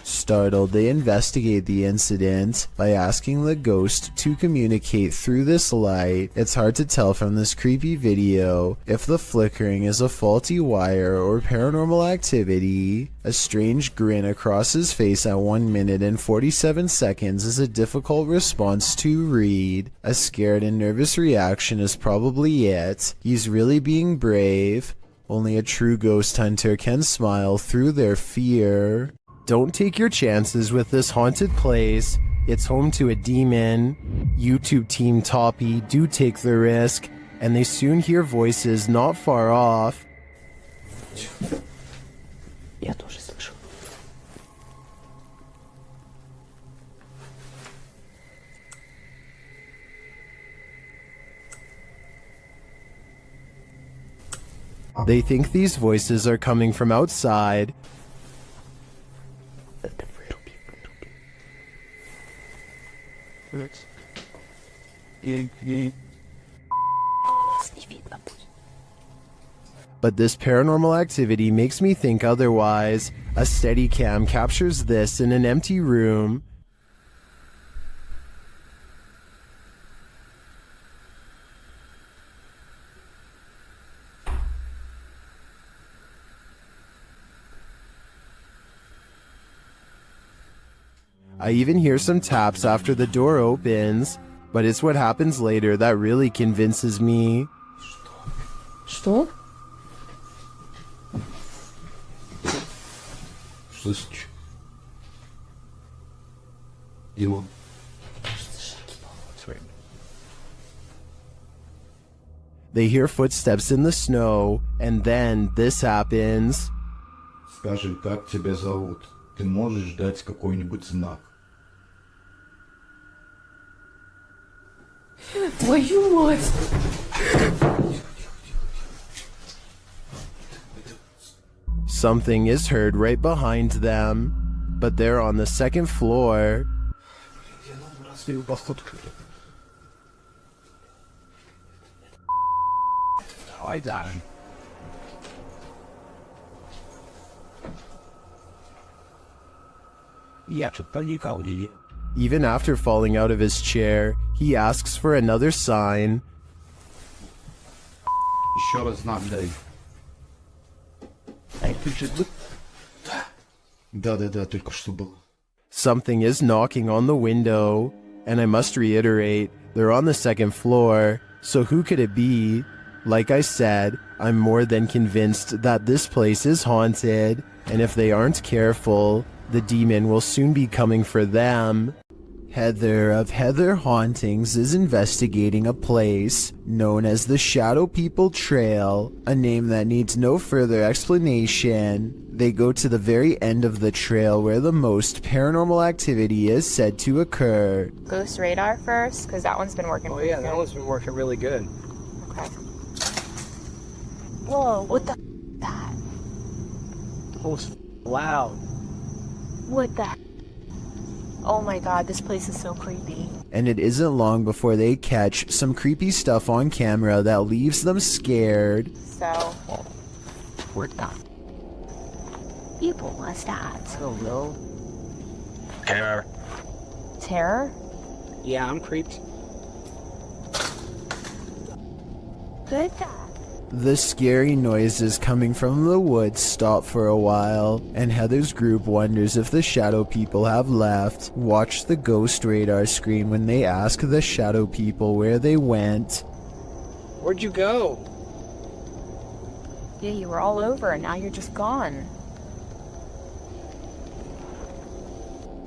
Speaker 1: Startled, they investigate the incident by asking the ghost to communicate through this light. It's hard to tell from this creepy video if the flickering is a faulty wire or paranormal activity. A strange grin across his face at 1 minute and 47 seconds is a difficult response to read. A scared and nervous reaction is probably it. He's really being brave. Only a true ghost hunter can smile through their fear. Don't take your chances with this haunted place. It's home to a demon. YouTube team Toppy do take the risk, and they soon hear voices not far off.
Speaker 18: Я тоже слышу.
Speaker 1: They think these voices are coming from outside. But this paranormal activity makes me think otherwise. A Steadicam captures this in an empty room. I even hear some taps after the door opens, but it's what happens later that really convinces me.
Speaker 20: Что?
Speaker 21: Слышишь? Его.
Speaker 1: They hear footsteps in the snow, and then this happens.
Speaker 21: Скажи, как тебя зовут? Ты можешь дать какой-нибудь знак?
Speaker 15: Твою мать!
Speaker 1: Something is heard right behind them, but they're on the second floor.
Speaker 21: Давай, Darren. Я что-то никого не...
Speaker 1: Even after falling out of his chair, he asks for another sign.
Speaker 5: Еще раз знак дай. Да, только что было.
Speaker 1: Something is knocking on the window, and I must reiterate, they're on the second floor, so who could it be? Like I said, I'm more than convinced that this place is haunted, and if they aren't careful, the demon will soon be coming for them. Heather of Heather Hauntings is investigating a place known as the Shadow People Trail, a name that needs no further explanation. They go to the very end of the trail where the most paranormal activity is said to occur.
Speaker 7: Ghost radar first, because that one's been working.
Speaker 11: Oh yeah, that one's been working really good.
Speaker 7: Okay. Whoa, what the that?
Speaker 11: Oh, it's loud.
Speaker 7: What the Oh my god, this place is so creepy.
Speaker 1: And it isn't long before they catch some creepy stuff on camera that leaves them scared.
Speaker 7: So,
Speaker 19: We're done.
Speaker 7: people must ask.
Speaker 11: I don't know.
Speaker 7: Terror?
Speaker 11: Yeah, I'm creeped.
Speaker 7: Good guy.
Speaker 1: The scary noises coming from the woods stop for a while, and Heather's group wonders if the Shadow People have left. Watch the ghost radar screen when they ask the Shadow People where they went.
Speaker 11: Where'd you go?
Speaker 7: Yeah, you were all over and now you're just gone.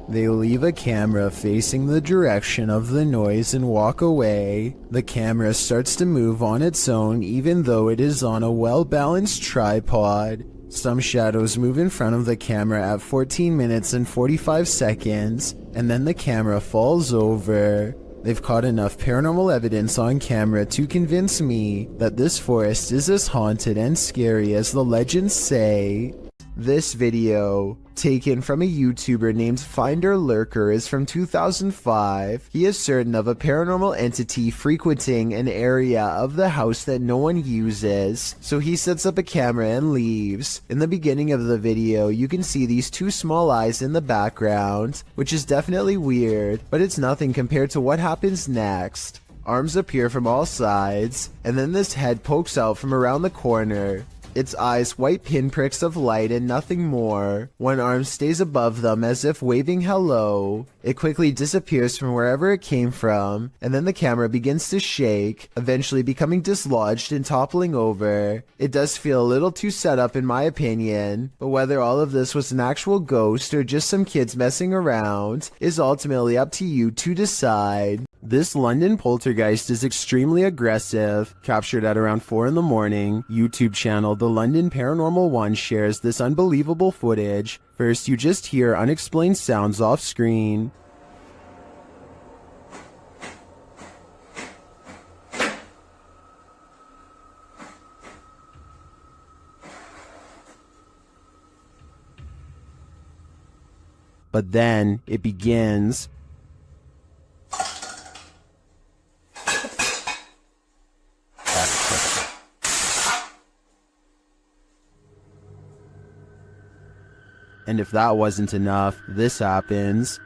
Speaker 1: They leave a camera facing the direction of the noise and walk away. The camera starts to move on its own even though it is on a well-balanced tripod. Some shadows move in front of the camera at 14 minutes and 45 seconds, and then the camera falls over. They've caught enough paranormal evidence on camera to convince me that this forest is as haunted and scary as the legends say. This video, taken from a YouTuber named Finder Lurker, is from 2005. He is certain of a paranormal entity frequenting an area of the house that no one uses, so he sets up a camera and leaves. In the beginning of the video, you can see these two small eyes in the background, which is definitely weird, but it's nothing compared to what happens next. Arms appear from all sides, and then this head pokes out from around the corner. Its eyes white pinpricks of light and nothing more. One arm stays above them as if waving hello. It quickly disappears from wherever it came from, and then the camera begins to shake, eventually becoming dislodged and toppling over. It does feel a little too set up in my opinion, but whether all of this was an actual ghost or just some kids messing around is ultimately up to you to decide. This London poltergeist is extremely aggressive. Captured at around 4 in the morning, YouTube channel The London Paranormal 1 shares this unbelievable footage. First, you just hear unexplained sounds off screen. But then, it begins. And if that wasn't enough, this happens.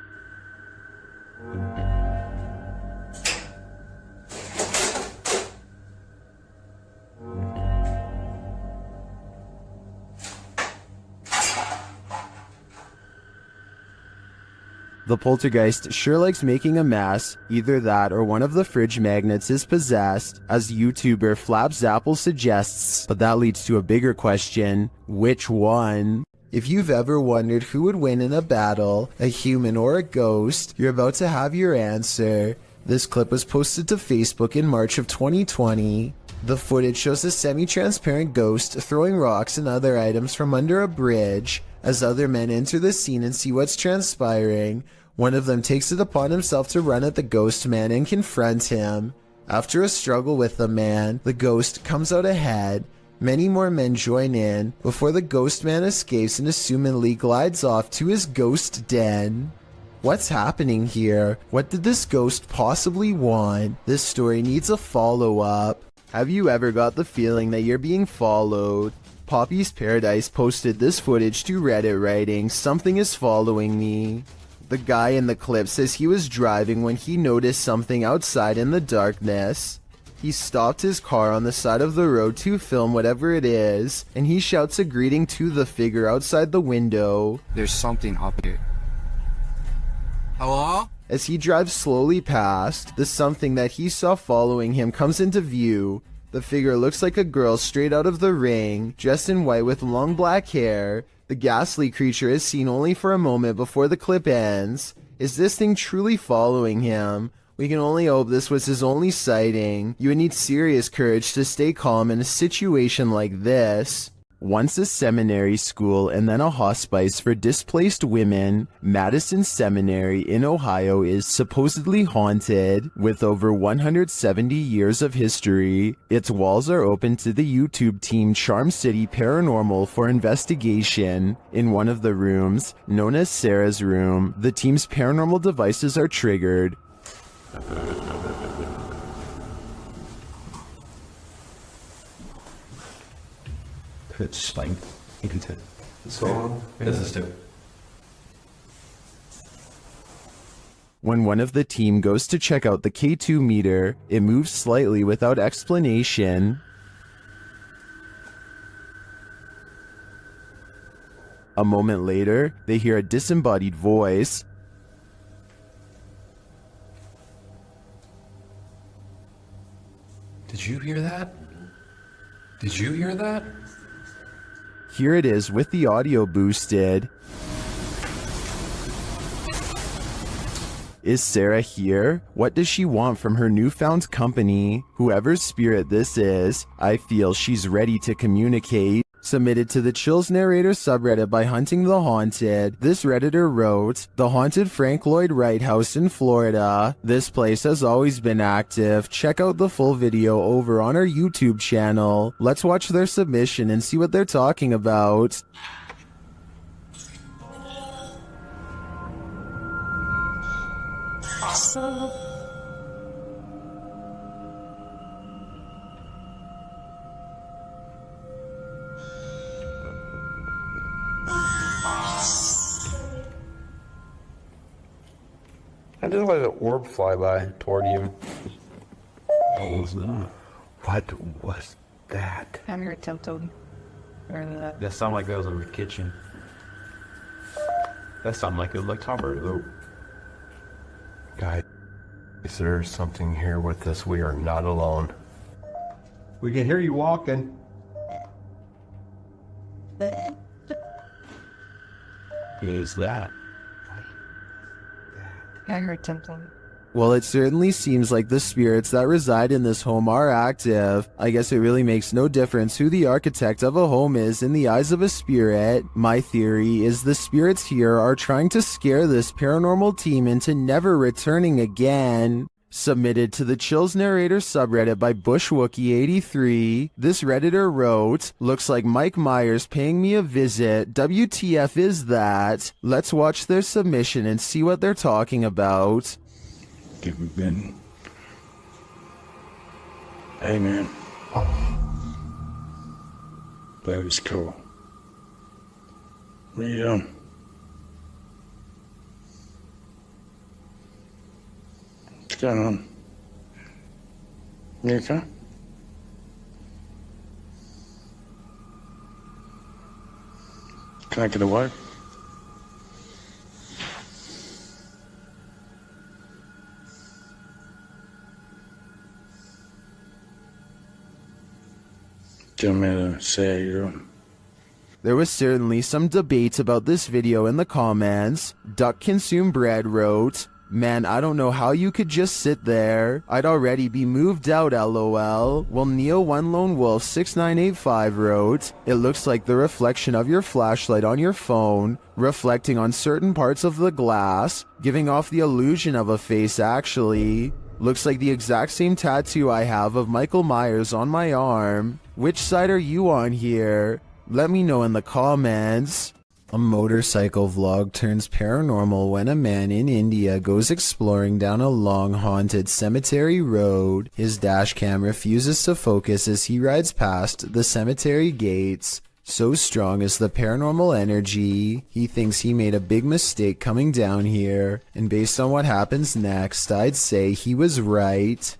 Speaker 1: The poltergeist sure likes making a mess. Either that or one of the fridge magnets is possessed, as YouTuber Flapzapple suggests. But that leads to a bigger question: which one? If you've ever wondered who would win in a battle, a human or a ghost, you're about to have your answer. This clip was posted to Facebook in March of 2020. The footage shows a semi-transparent ghost throwing rocks and other items from under a bridge. As other men enter the scene and see what's transpiring, one of them takes it upon himself to run at the ghost man and confront him. After a struggle with the man, the ghost comes out ahead. Many more men join in before the ghost man escapes and assumedly glides off to his ghost den. What's happening here? What did this ghost possibly want? This story needs a follow-up. Have you ever got the feeling that you're being followed? Poppy's Paradise posted this footage to Reddit writing, "Something is following me." The guy in the clip says he was driving when he noticed something outside in the darkness. He stopped his car on the side of the road to film whatever it is, and he shouts a greeting to the figure outside the window.
Speaker 5: There's something up here. Hello?
Speaker 1: As he drives slowly past, the something that he saw following him comes into view. The figure looks like a girl straight out of The Ring, dressed in white with long black hair. The ghastly creature is seen only for a moment before the clip ends. Is this thing truly following him? We can only hope this was his only sighting. You would need serious courage to stay calm in a situation like this. Once a seminary school and then a hospice for displaced women, Madison Seminary in Ohio is supposedly haunted. With over 170 years of history, its walls are open to the YouTube team Charm City Paranormal for investigation. In one of the rooms, known as Sarah's room, the team's paranormal devices are triggered.
Speaker 2: It's like, you can tell. So, this is too.
Speaker 1: When one of the team goes to check out the K2 meter, it moves slightly without explanation. A moment later, they hear a disembodied voice.
Speaker 2: Did you hear that? Did you hear that?
Speaker 1: Here it is with the audio boosted. Is Sarah here? What does she want from her newfound company? Whoever's spirit this is, I feel she's ready to communicate. Submitted to the Chills Narrator subreddit by Hunting the Haunted, this redditor wrote, "The haunted Frank Lloyd Wright house in Florida. This place has always been active. Check out the full video over on our YouTube channel. Let's watch their submission and see what they're talking about."
Speaker 17: I just let an orb fly by toward you. What was that? What was that?
Speaker 11: I'm your tempted.
Speaker 2: That sounded like that was in the kitchen. That sounded like it was like Topper, though.
Speaker 17: Guys, there's something here with us. We are not alone. We can hear you walking.
Speaker 2: Who is that?
Speaker 11: I heard tempting.
Speaker 1: Well, it certainly seems like the spirits that reside in this home are active. I guess it really makes no difference who the architect of a home is in the eyes of a spirit. My theory is the spirits here are trying to scare this paranormal team into never returning again. Submitted to the Chills Narrator subreddit by BushWookie83, this redditor wrote, "Looks like Mike Myers paying me a visit. WTF is that?" Let's watch their submission and see what they're talking about.
Speaker 13: Give me Ben. Hey man. That was cool. What are you doing? What's going on? You okay? Can I get away? Do you want me to say you're on?
Speaker 1: There was certainly some debate about this video in the comments. Duck Consume Bread wrote, "Man, I don't know how you could just sit there. I'd already be moved out, lol." While Neo One Lone Wolf 6985 wrote, "It looks like the reflection of your flashlight on your phone, reflecting on certain parts of the glass, giving off the illusion of a face actually. Looks like the exact same tattoo I have of Michael Myers on my arm. Which side are you on here? Let me know in the comments." A motorcycle vlog turns paranormal when a man in India goes exploring down a long haunted cemetery road. His dash cam refuses to focus as he rides past the cemetery gates. So strong is the paranormal energy, he thinks he made a big mistake coming down here, and based on what happens next, I'd say he was right.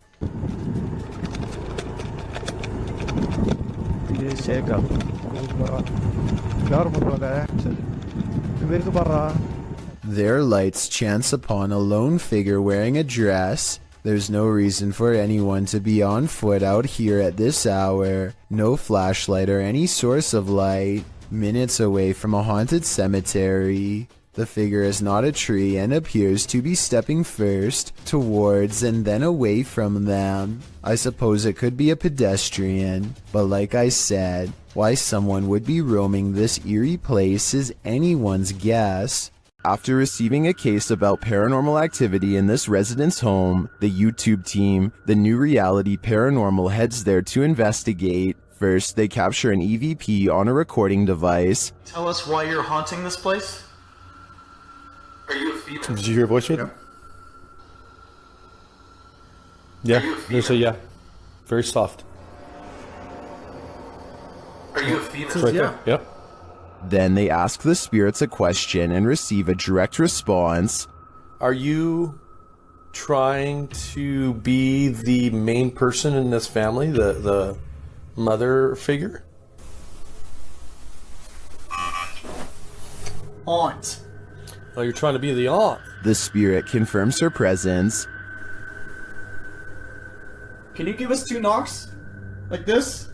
Speaker 1: Their lights chance upon a lone figure wearing a dress. There's no reason for anyone to be on foot out here at this hour. No flashlight or any source of light. Minutes away from a haunted cemetery. The figure is not a tree and appears to be stepping first towards and then away from them. I suppose it could be a pedestrian, but like I said, why someone would be roaming this eerie place is anyone's guess. After receiving a case about paranormal activity in this resident's home, the YouTube team, the New Reality Paranormal, heads there to investigate. First, they capture an EVP on a recording device.
Speaker 10: Tell us why you're haunting this place? Are you a female?
Speaker 3: Did you hear a voice read? Yeah, there's a yeah. Very soft.
Speaker 10: Are you a female?
Speaker 3: It's right there. Yep.
Speaker 1: Then they ask the spirits a question and receive a direct response.
Speaker 2: Are you trying to be the main person in this family, the mother figure?
Speaker 10: Aunt.
Speaker 2: Oh, you're trying to be the aunt.
Speaker 1: The spirit confirms her presence.
Speaker 10: Can you give us 2 knocks? Like this?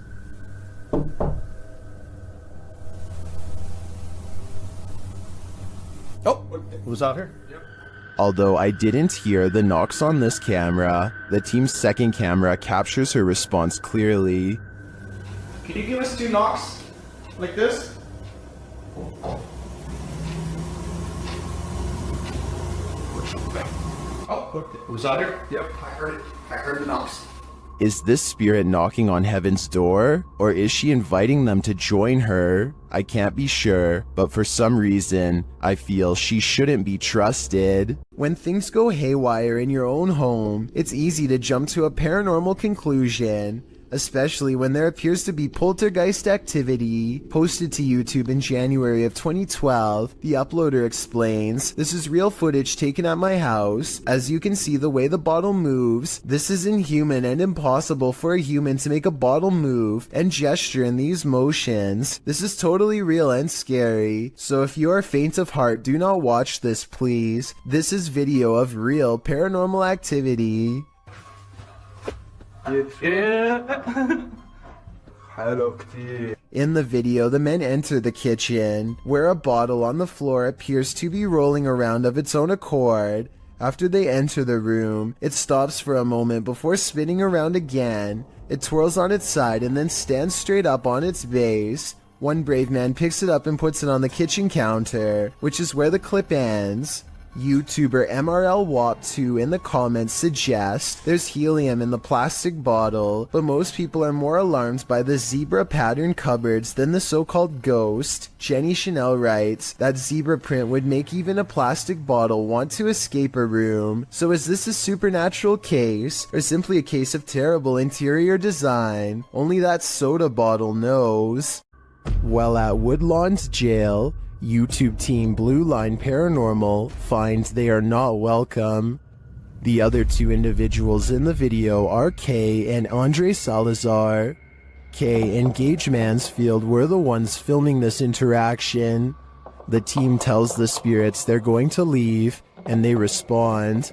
Speaker 3: Oh, was out here?
Speaker 10: Yep.
Speaker 1: Although I didn't hear the knocks on this camera, the team's second camera captures her response clearly.
Speaker 10: Can you give us 2 knocks? Like this?
Speaker 3: Oh, was out here?
Speaker 10: Yep, I heard it. I heard the knocks.
Speaker 1: Is this spirit knocking on heaven's door? Or is she inviting them to join her? I can't be sure, but for some reason, I feel she shouldn't be trusted. When things go haywire in your own home, it's easy to jump to a paranormal conclusion. Especially when there appears to be poltergeist activity. Posted to YouTube in January of 2012, the uploader explains, "This is real footage taken at my house. As you can see the way the bottle moves, this is inhuman and impossible for a human to make a bottle move and gesture in these motions. This is totally real and scary. So if you are faint of heart, do not watch this, please. This is video of real paranormal activity." In the video, the men enter the kitchen, where a bottle on the floor appears to be rolling around of its own accord. After they enter the room, it stops for a moment before spinning around again. It twirls on its side and then stands straight up on its base. One brave man picks it up and puts it on the kitchen counter, which is where the clip ends. YouTuber MRLWAP2 in the comments suggests there's helium in the plastic bottle, but most people are more alarmed by the zebra pattern cupboards than the so-called ghost. Jenny Chanel writes that zebra print would make even a plastic bottle want to escape a room. So is this a supernatural case, or simply a case of terrible interior design? Only that soda bottle knows. While at Woodlawn's jail, YouTube team Blue Line Paranormal finds they are not welcome. The other 2 individuals in the video are Kay and Andre Salazar. Kay and Gage Mansfield were the ones filming this interaction. The team tells the spirits they're going to leave, and they respond.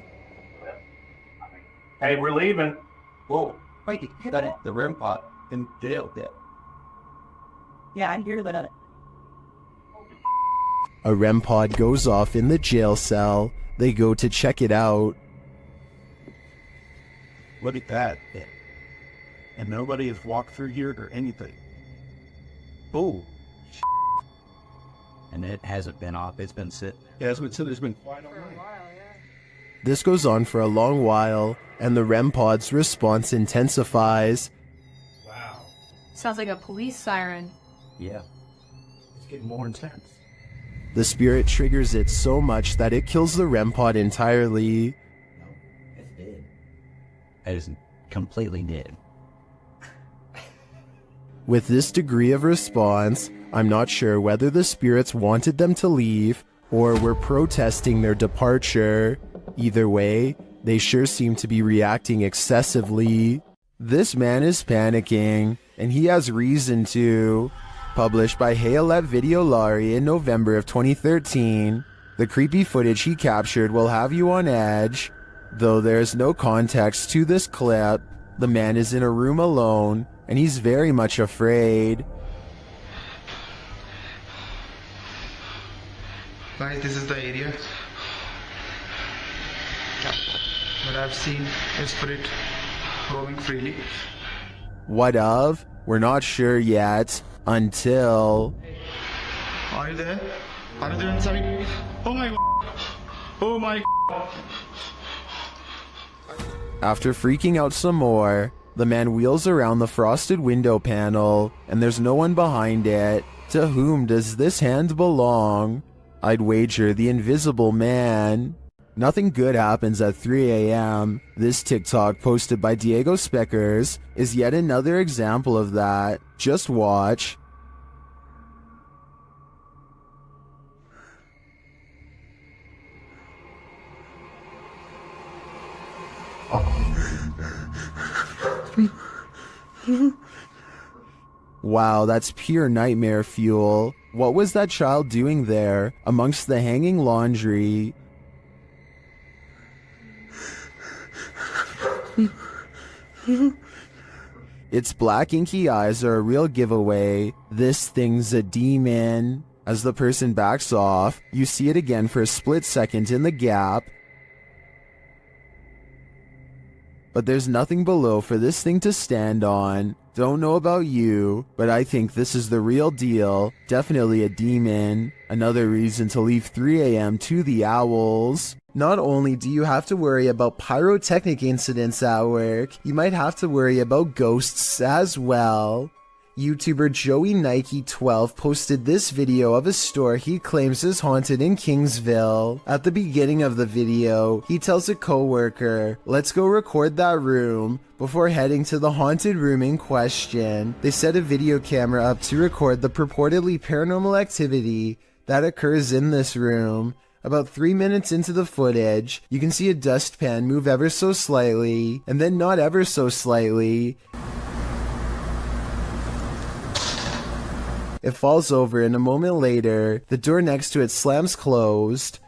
Speaker 21: Hey, we're leaving.
Speaker 20: Whoa. Wait, the REM pod in jail.
Speaker 12: Yeah, I hear that.
Speaker 1: A REM pod goes off in the jail cell. They go to check it out.
Speaker 21: Look at that. And nobody has walked through here or anything. Oh.
Speaker 9: And it hasn't been off. It's been sitting.
Speaker 21: Yeah, it's been sitting. It's been quiet all night.
Speaker 1: This goes on for a long while, and the REM pod's response intensifies.
Speaker 21: Wow.
Speaker 23: Sounds like a police siren.
Speaker 9: Yeah.
Speaker 21: It's getting more intense.
Speaker 1: The spirit triggers it so much that it kills the REM pod entirely.
Speaker 9: It's dead. It is completely dead.
Speaker 1: With this degree of response, I'm not sure whether the spirits wanted them to leave or were protesting their departure. Either way, they sure seem to be reacting excessively. This man is panicking, and he has reason to. Published by Hayalet Videolari in November of 2013, the creepy footage he captured will have you on edge. Though there's no context to this clip, the man is in a room alone, and he's very much afraid.
Speaker 8: Guys, this is the area. But I've seen a spirit roaming freely.
Speaker 1: What of? We're not sure yet, until...
Speaker 8: Are you there? Are you there inside? Oh my god! Oh my god!
Speaker 1: After freaking out some more, the man wheels around the frosted window panel, and there's no one behind it. To whom does this hand belong? I'd wager the invisible man. Nothing good happens at 3 a.m. This TikTok posted by Diego Speckers is yet another example of that. Just watch. Wow, that's pure nightmare fuel. What was that child doing there, amongst the hanging laundry? Its black inky eyes are a real giveaway. This thing's a demon. As the person backs off, you see it again for a split second in the gap. But there's nothing below for this thing to stand on. Don't know about you, but I think this is the real deal. Definitely a demon. Another reason to leave 3 a.m. to the owls. Not only do you have to worry about pyrotechnic incidents at work, you might have to worry about ghosts as well. YouTuber Joey Nike 12 posted this video of a store he claims is haunted in Kingsville. At the beginning of the video, he tells a coworker, "Let's go record that room," before heading to the haunted room in question. They set a video camera up to record the purportedly paranormal activity that occurs in this room. About 3 minutes into the footage, you can see a dustpan move ever so slightly, and then not ever so slightly. It falls over, and a moment later, the door next to it slams closed.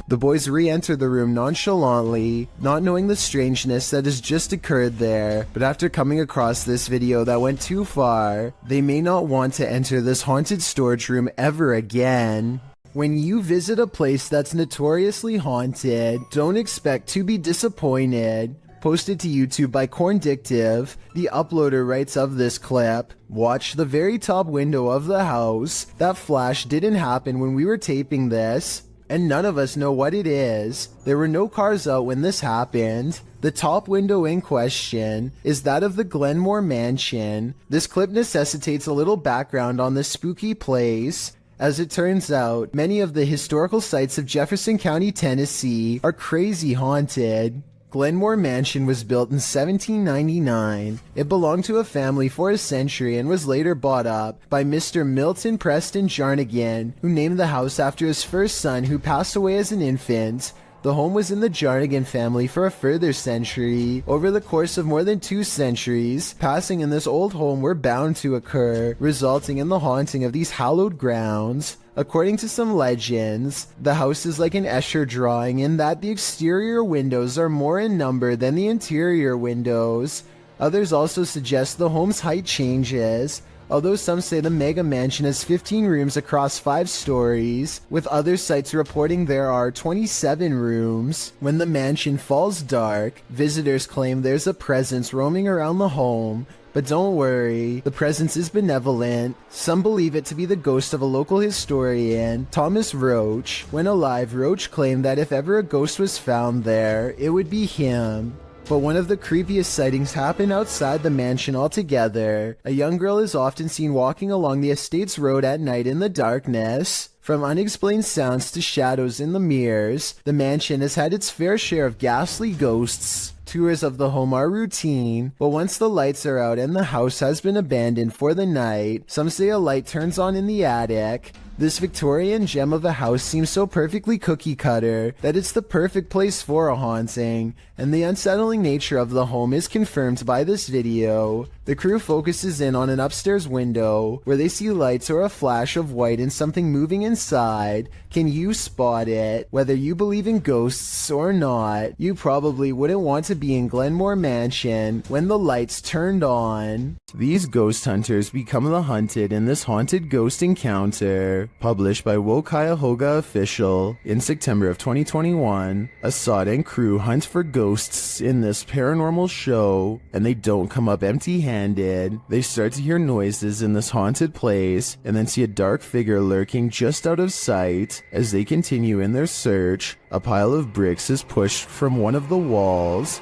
Speaker 1: The boys re-enter the room nonchalantly, not knowing the strangeness that has just occurred there, but after coming across this video that went too far, they may not want to enter this haunted storage room ever again. When you visit a place that's notoriously haunted, don't expect to be disappointed. Posted to YouTube by Corndictive, the uploader writes of this clip, "Watch the very top window of the house. That flash didn't happen when we were taping this, and none of us know what it is. There were no cars out when this happened. The top window in question is that of the Glenmore Mansion. This clip necessitates a little background on this spooky place. As it turns out, many of the historical sites of Jefferson County, Tennessee are crazy haunted. Glenmore Mansion was built in 1799. It belonged to a family for a century and was later bought up by Mr. Milton Preston Jarnigan, who named the house after his first son who passed away as an infant. The home was in the Jarnigan family for a further century. Over the course of more than 2 centuries, passing in this old home were bound to occur, resulting in the haunting of these hallowed grounds. According to some legends, the house is like an Escher drawing in that the exterior windows are more in number than the interior windows. Others also suggest the home's height changes, although some say the mega mansion has 15 rooms across 5 stories, with other sites reporting there are 27 rooms. When the mansion falls dark, visitors claim there's a presence roaming around the home. But don't worry, the presence is benevolent. Some believe it to be the ghost of a local historian, Thomas Roach. When alive, Roach claimed that if ever a ghost was found there, it would be him. But one of the creepiest sightings happened outside the mansion altogether. A young girl is often seen walking along the estate's road at night in the darkness. From unexplained sounds to shadows in the mirrors, the mansion has had its fair share of ghastly ghosts. Tours of the home are routine, but once the lights are out and the house has been abandoned for the night, some say a light turns on in the attic. This Victorian gem of a house seems so perfectly cookie cutter that it's the perfect place for a haunting, and the unsettling nature of the home is confirmed by this video. The crew focuses in on an upstairs window where they see lights or a flash of white and something moving inside. Can you spot it? Whether you believe in ghosts or not, you probably wouldn't want to be in Glenmore Mansion when the lights turned on. These ghost hunters become the hunted in this haunted ghost encounter. Published by Wo Cuyahoga Official in September of 2021, Assad and crew hunt for ghosts in this paranormal show, and they don't come up empty-handed. They start to hear noises in this haunted place, and then see a dark figure lurking just out of sight. As they continue in their search, a pile of bricks is pushed from one of the walls.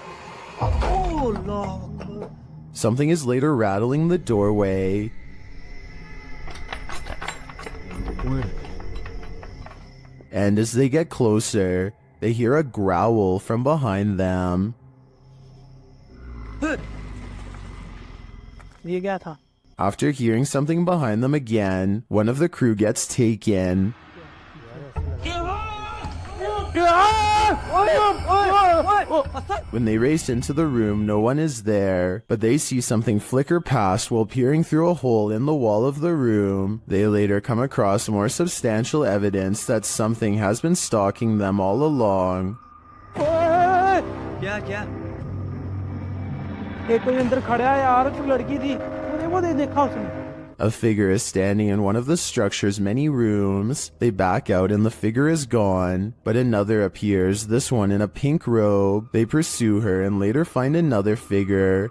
Speaker 15: Oh, Lord.
Speaker 1: Something is later rattling the doorway. And as they get closer, they hear a growl from behind them. After hearing something behind them again, one of the crew gets taken. When they race into the room, no one is there, but they see something flicker past while peering through a hole in the wall of the room. They later come across more substantial evidence that something has been stalking them all along. A figure is standing in one of the structure's many rooms. They back out and the figure is gone, but another appears, this one in a pink robe. They pursue her and later find another figure.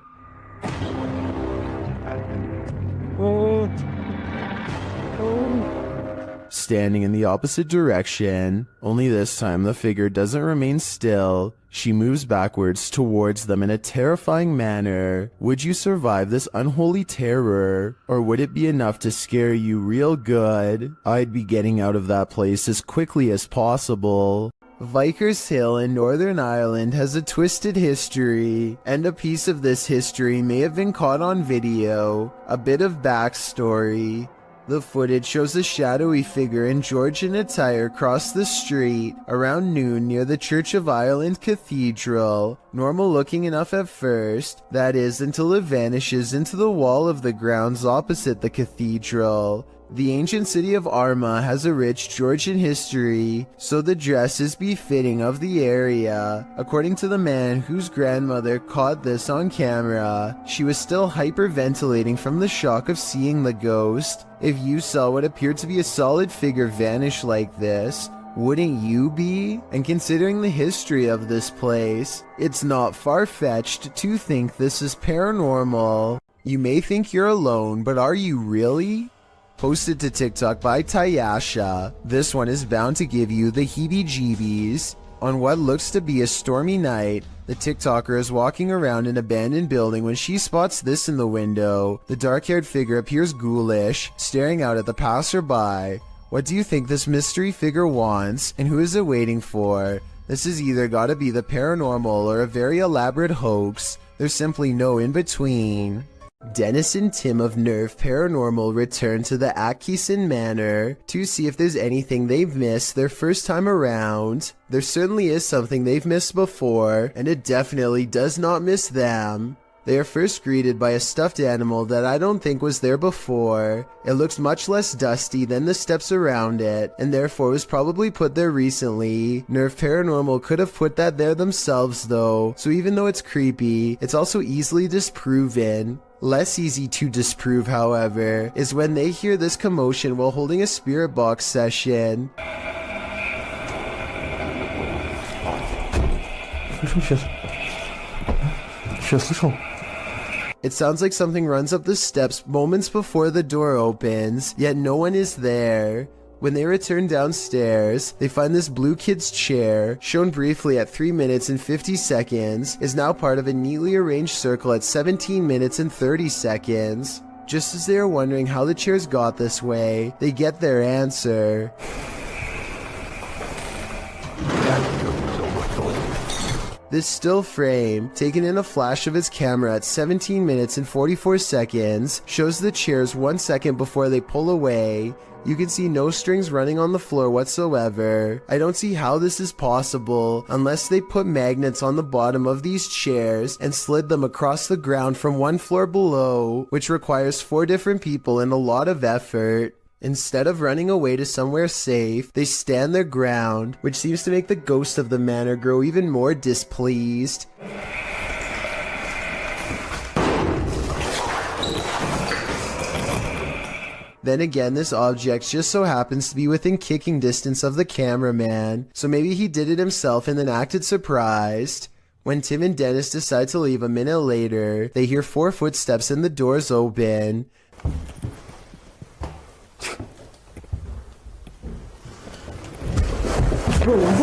Speaker 1: Standing in the opposite direction, only this time the figure doesn't remain still. She moves backwards towards them in a terrifying manner. Would you survive this unholy terror? Or would it be enough to scare you real good? I'd be getting out of that place as quickly as possible. Vickers Hill in Northern Ireland has a twisted history, and a piece of this history may have been caught on video. A bit of backstory. The footage shows a shadowy figure in Georgian attire cross the street around noon near the Church of Ireland Cathedral. Normal looking enough at first, that is, until it vanishes into the wall of the grounds opposite the cathedral. The ancient city of Armagh has a rich Georgian history, so the dress is befitting of the area. According to the man whose grandmother caught this on camera, she was still hyperventilating from the shock of seeing the ghost. If you saw what appeared to be a solid figure vanish like this, wouldn't you be? And considering the history of this place, it's not far-fetched to think this is paranormal. You may think you're alone, but are you really? Posted to TikTok by Tayasha, this one is bound to give you the heebie-jeebies. On what looks to be a stormy night, the TikToker is walking around an abandoned building when she spots this in the window. The dark-haired figure appears ghoulish, staring out at the passerby. What do you think this mystery figure wants, and who is it waiting for? This has either gotta be the paranormal or a very elaborate hoax. There's simply no in-between. Dennis and Tim of Nerve Paranormal return to the Atkinson Manor to see if there's anything they've missed their first time around. There certainly is something they've missed before, and it definitely does not miss them. They are first greeted by a stuffed animal that I don't think was there before. It looks much less dusty than the steps around it, and therefore was probably put there recently. Nerve Paranormal could have put that there themselves though, so even though it's creepy, it's also easily disproven. Less easy to disprove, however, is when they hear this commotion while holding a spirit box session. It sounds like something runs up the steps moments before the door opens, yet no one is there. When they return downstairs, they find this blue kid's chair, shown briefly at 3 minutes and 50 seconds, is now part of a neatly arranged circle at 17 minutes and 30 seconds. Just as they are wondering how the chairs got this way, they get their answer. This still frame, taken in a flash of his camera at 17 minutes and 44 seconds, shows the chairs 1 second before they pull away. You can see no strings running on the floor whatsoever. I don't see how this is possible unless they put magnets on the bottom of these chairs and slid them across the ground from one floor below, which requires 4 different people and a lot of effort. Instead of running away to somewhere safe, they stand their ground, which seems to make the ghost of the manor grow even more displeased. Then again, this object just so happens to be within kicking distance of the cameraman, so maybe he did it himself and then acted surprised. When Tim and Dennis decide to leave a minute later, they hear 4 footsteps and the doors open.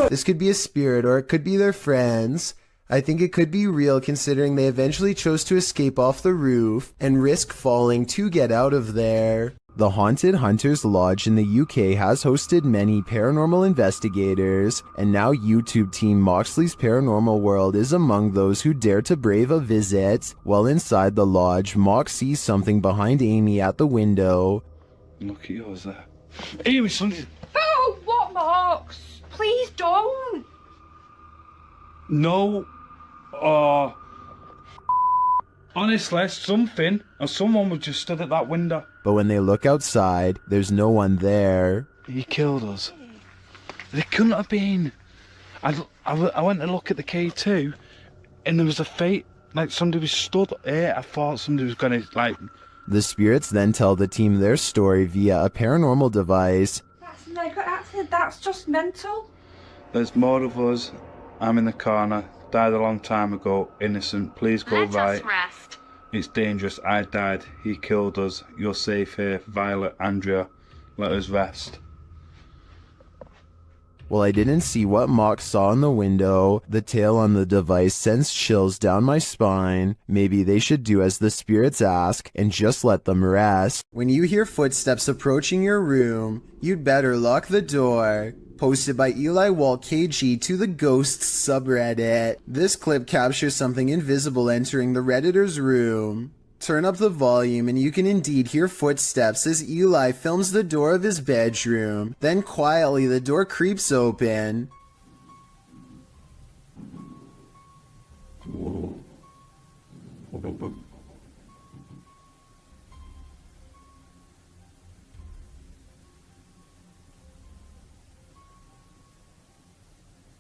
Speaker 1: This could be a spirit or it could be their friends. I think it could be real considering they eventually chose to escape off the roof and risk falling to get out of there. The Haunted Hunters Lodge in the UK has hosted many paranormal investigators, and now YouTube team Moxley's Paranormal World is among those who dare to brave a visit. While inside the lodge, Mox sees something behind Amy at the window.
Speaker 13: Look at yours there. Amy, something.
Speaker 15: Oh, what, Mox? Please don't.
Speaker 13: No. Honestly, something or someone was just stood at that window.
Speaker 1: But when they look outside, there's no one there.
Speaker 13: He killed us. It couldn't have been. I went to look at the K2, and there was a fate, like somebody was stood here. I thought somebody was gonna, like...
Speaker 1: The spirits then tell the team their story via a paranormal device.
Speaker 12: That's just mental.
Speaker 13: There's more of us. I'm in the corner. Died a long time ago. Innocent. Please go right.
Speaker 15: Rest.
Speaker 13: It's dangerous. I died. He killed us. You're safe here. Violet, Andrea. Let us rest.
Speaker 1: Well, I didn't see what Mox saw in the window. The tail on the device sends chills down my spine. Maybe they should do as the spirits ask and just let them rest. When you hear footsteps approaching your room, you'd better lock the door. Posted by Eli Walt KG to the Ghosts subreddit. This clip captures something invisible entering the Redditor's room. Turn up the volume and you can indeed hear footsteps as Eli films the door of his bedroom. Then quietly the door creeps open.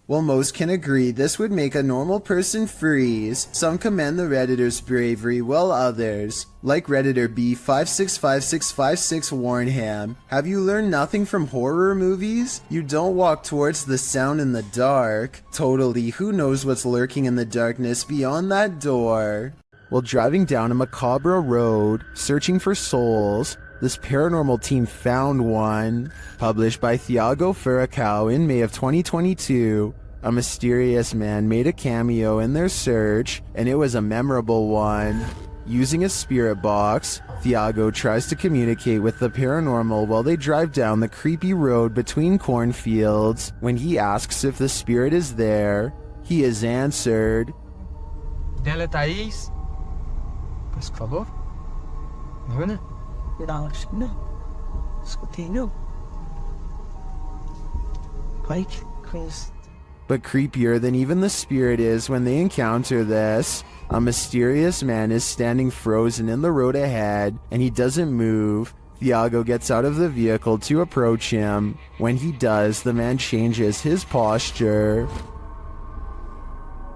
Speaker 1: While most can agree this would make a normal person freeze, some commend the Redditor's bravery while others, like Redditor B565656 Warnham, have you learned nothing from horror movies? You don't walk towards the sound in the dark. Totally, who knows what's lurking in the darkness beyond that door? While driving down a macabre road, searching for souls, this paranormal team found one. Published by Thiago Furacao in May of 2022, a mysterious man made a cameo in their search, and it was a memorable one. Using a spirit box, Thiago tries to communicate with the paranormal while they drive down the creepy road between cornfields. When he asks if the spirit is there, he is answered.
Speaker 11: Dela Thaís. Por favor. Não, não. Escutei, não. Pike, Chris.
Speaker 1: But creepier than even the spirit is when they encounter this. A mysterious man is standing frozen in the road ahead, and he doesn't move. Thiago gets out of the vehicle to approach him. When he does, the man changes his posture.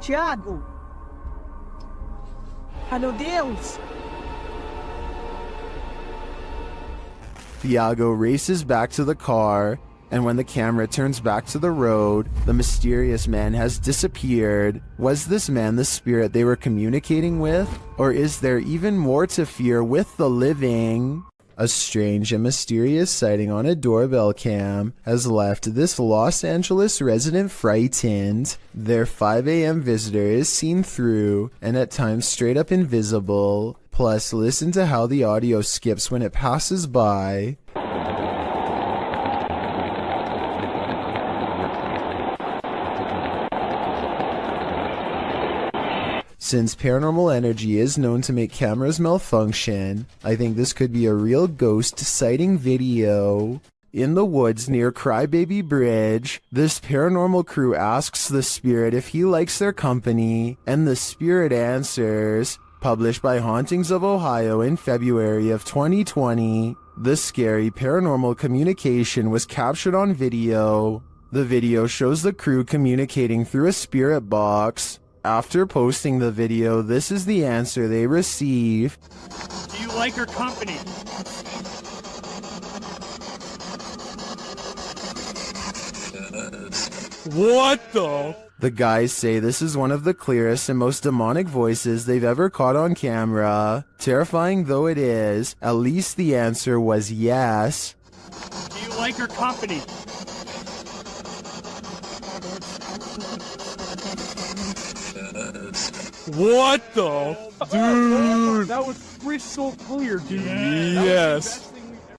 Speaker 11: Thiago! Meu Deus!
Speaker 1: Thiago races back to the car, and when the camera turns back to the road, the mysterious man has disappeared. Was this man the spirit they were communicating with? Or is there even more to fear with the living? A strange and mysterious sighting on a doorbell cam has left this Los Angeles resident frightened. Their 5 a.m. visitor is seen through and at times straight up invisible. Plus, listen to how the audio skips when it passes by. Since paranormal energy is known to make cameras malfunction, I think this could be a real ghost sighting video. In the woods near Crybaby Bridge, this paranormal crew asks the spirit if he likes their company, and the spirit answers. Published by Hauntings of Ohio in February of 2020, the scary paranormal communication was captured on video. The video shows the crew communicating through a spirit box. After posting the video, this is the answer they receive.
Speaker 20: Do you like her company? What the?
Speaker 1: The guys say this is one of the clearest and most demonic voices they've ever caught on camera. Terrifying though it is, at least the answer was yes.
Speaker 20: Do you like her company? What the? Dude! That was crystal clear, dude. Yes.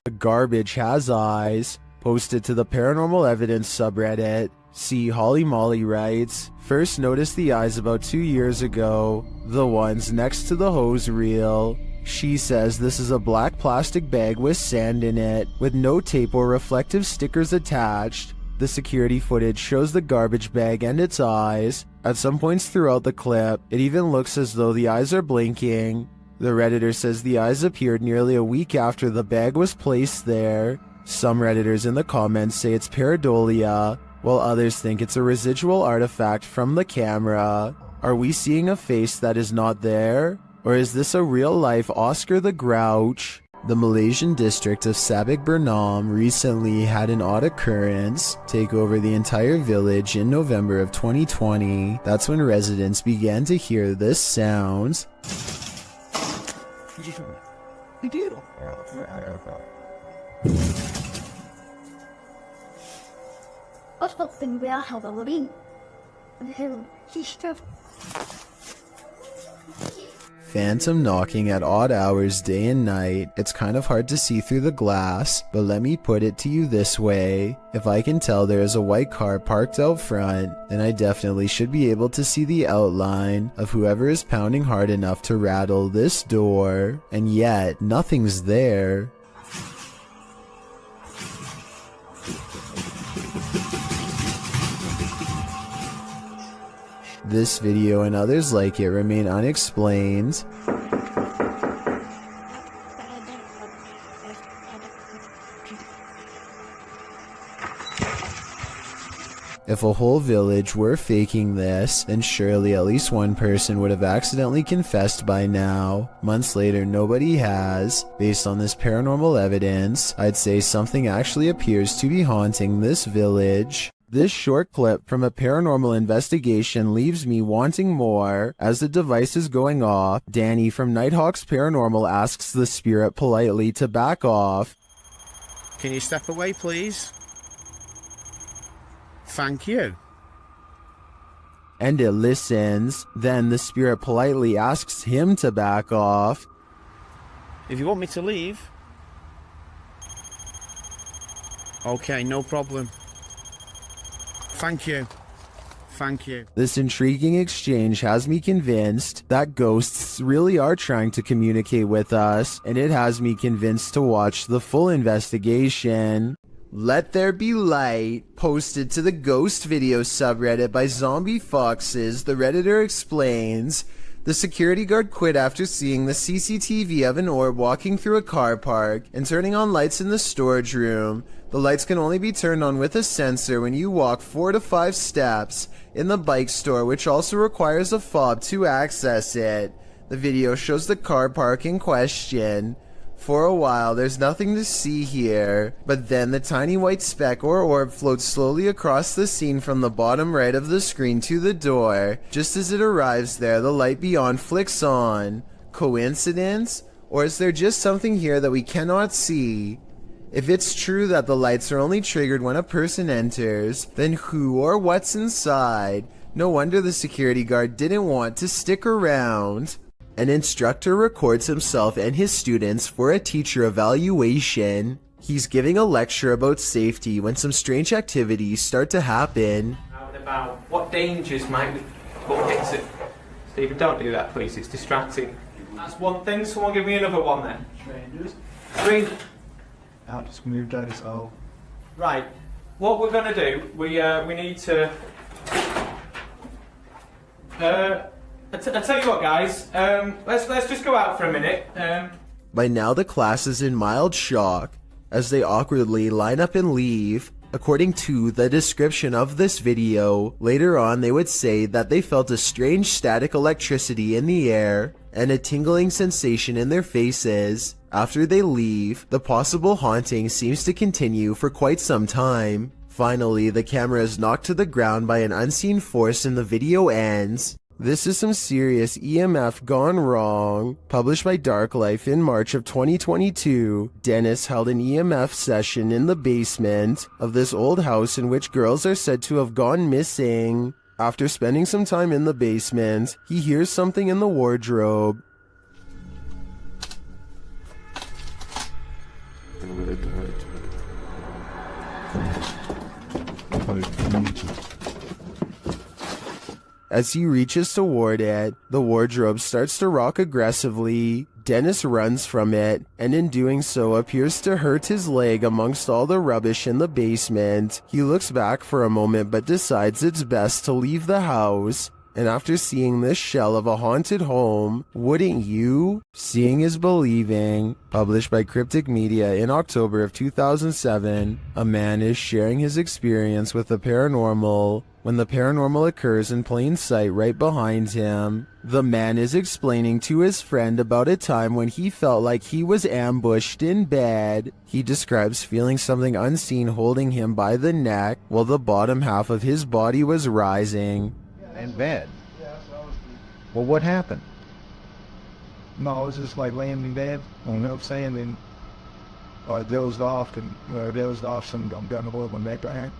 Speaker 1: The garbage has eyes. Posted to the Paranormal Evidence subreddit. See, Holly Molly writes, first noticed the eyes about 2 years ago. The ones next to the hose reel. She says this is a black plastic bag with sand in it, with no tape or reflective stickers attached. The security footage shows the garbage bag and its eyes. At some points throughout the clip, it even looks as though the eyes are blinking. The Redditor says the eyes appeared nearly a week after the bag was placed there. Some Redditors in the comments say it's pareidolia, while others think it's a residual artifact from the camera. Are we seeing a face that is not there? Or is this a real-life Oscar the Grouch? The Malaysian district of Sabak Bernam recently had an odd occurrence take over the entire village in November of 2020. That's when residents began to hear this sound. Phantom knocking at odd hours day and night. It's kind of hard to see through the glass, but let me put it to you this way. If I can tell there is a white car parked out front, then I definitely should be able to see the outline of whoever is pounding hard enough to rattle this door. And yet, nothing's there. This video and others like it remain unexplained. If a whole village were faking this, then surely at least one person would have accidentally confessed by now. Months later, nobody has. Based on this paranormal evidence, I'd say something actually appears to be haunting this village. This short clip from a paranormal investigation leaves me wanting more. As the device is going off, Danny from Nighthawk's Paranormal asks the spirit politely to back off.
Speaker 8: Can you step away, please? Thank you.
Speaker 1: And it listens. Then the spirit politely asks him to back off.
Speaker 8: If you want me to leave. Okay, no problem. Thank you. Thank you.
Speaker 1: This intriguing exchange has me convinced that ghosts really are trying to communicate with us, and it has me convinced to watch the full investigation. Let There Be Light, posted to the Ghost Video subreddit by Zombie Foxes, the Redditor explains, the security guard quit after seeing the CCTV of an orb walking through a car park and turning on lights in the storage room. The lights can only be turned on with a sensor when you walk 4 to 5 steps in the bike store, which also requires a fob to access it. The video shows the car park in question. For a while, there's nothing to see here, but then the tiny white speck or orb floats slowly across the scene from the bottom right of the screen to the door. Just as it arrives there, the light beyond flicks on. Coincidence? Or is there just something here that we cannot see? If it's true that the lights are only triggered when a person enters, then who or what's inside? No wonder the security guard didn't want to stick around. An instructor records himself and his students for a teacher evaluation. He's giving a lecture about safety when some strange activities start to happen.
Speaker 10: Out and about. What dangers might we put into it? Stephen, don't do that, please. It's distracting. That's one thing. Someone give me another one then.
Speaker 20: Strangers.
Speaker 10: Three.
Speaker 20: Just moved out his hole.
Speaker 10: Right. What we're gonna do? We need to. I tell you what, guys. Let's just go out for a minute.
Speaker 1: By now, the class is in mild shock as they awkwardly line up and leave. According to the description of this video, later on they would say that they felt a strange static electricity in the air and a tingling sensation in their faces. After they leave, the possible haunting seems to continue for quite some time. Finally, the camera is knocked to the ground by an unseen force and the video ends. This is some serious EMF gone wrong. Published by Dark Life in March of 2022, Dennis held an EMF session in the basement of this old house in which girls are said to have gone missing. After spending some time in the basement, he hears something in the wardrobe. As he reaches toward it, the wardrobe starts to rock aggressively. Dennis runs from it, and in doing so appears to hurt his leg amongst all the rubbish in the basement. He looks back for a moment but decides it's best to leave the house. And after seeing this shell of a haunted home, wouldn't you? Seeing is believing. Published by Cryptic Media in October of 2007, a man is sharing his experience with the paranormal when the paranormal occurs in plain sight right behind him. The man is explaining to his friend about a time when he felt like he was ambushed in bed. He describes feeling something unseen holding him by the neck while the bottom half of his body was rising.
Speaker 14: In bed? Well, what happened?
Speaker 20: No, I was just like laying in bed, you know what I'm saying, and I dozed off, and some I'm gonna hold my neck right.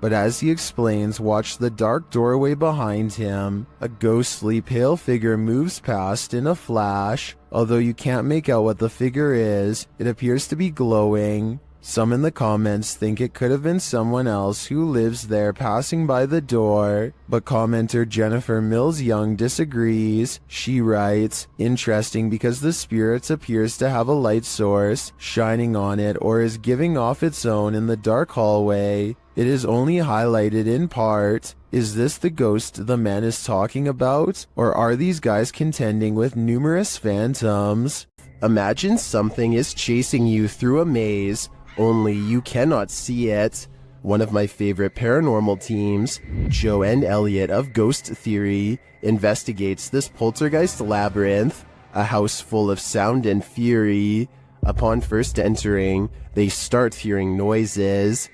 Speaker 1: But as he explains, watch the dark doorway behind him. A ghostly pale figure moves past in a flash. Although you can't make out what the figure is, it appears to be glowing. Some in the comments think it could have been someone else who lives there passing by the door, but commenter Jennifer Mills Young disagrees. She writes, "Interesting because the spirit appears to have a light source shining on it or is giving off its own in the dark hallway. It is only highlighted in part. Is this the ghost the man is talking about? Or are these guys contending with numerous phantoms?" Imagine something is chasing you through a maze, only you cannot see it. One of my favorite paranormal teams, Joe and Elliot of Ghost Theory, investigates this poltergeist labyrinth, a house full of sound and fury. Upon first entering, they start hearing noises.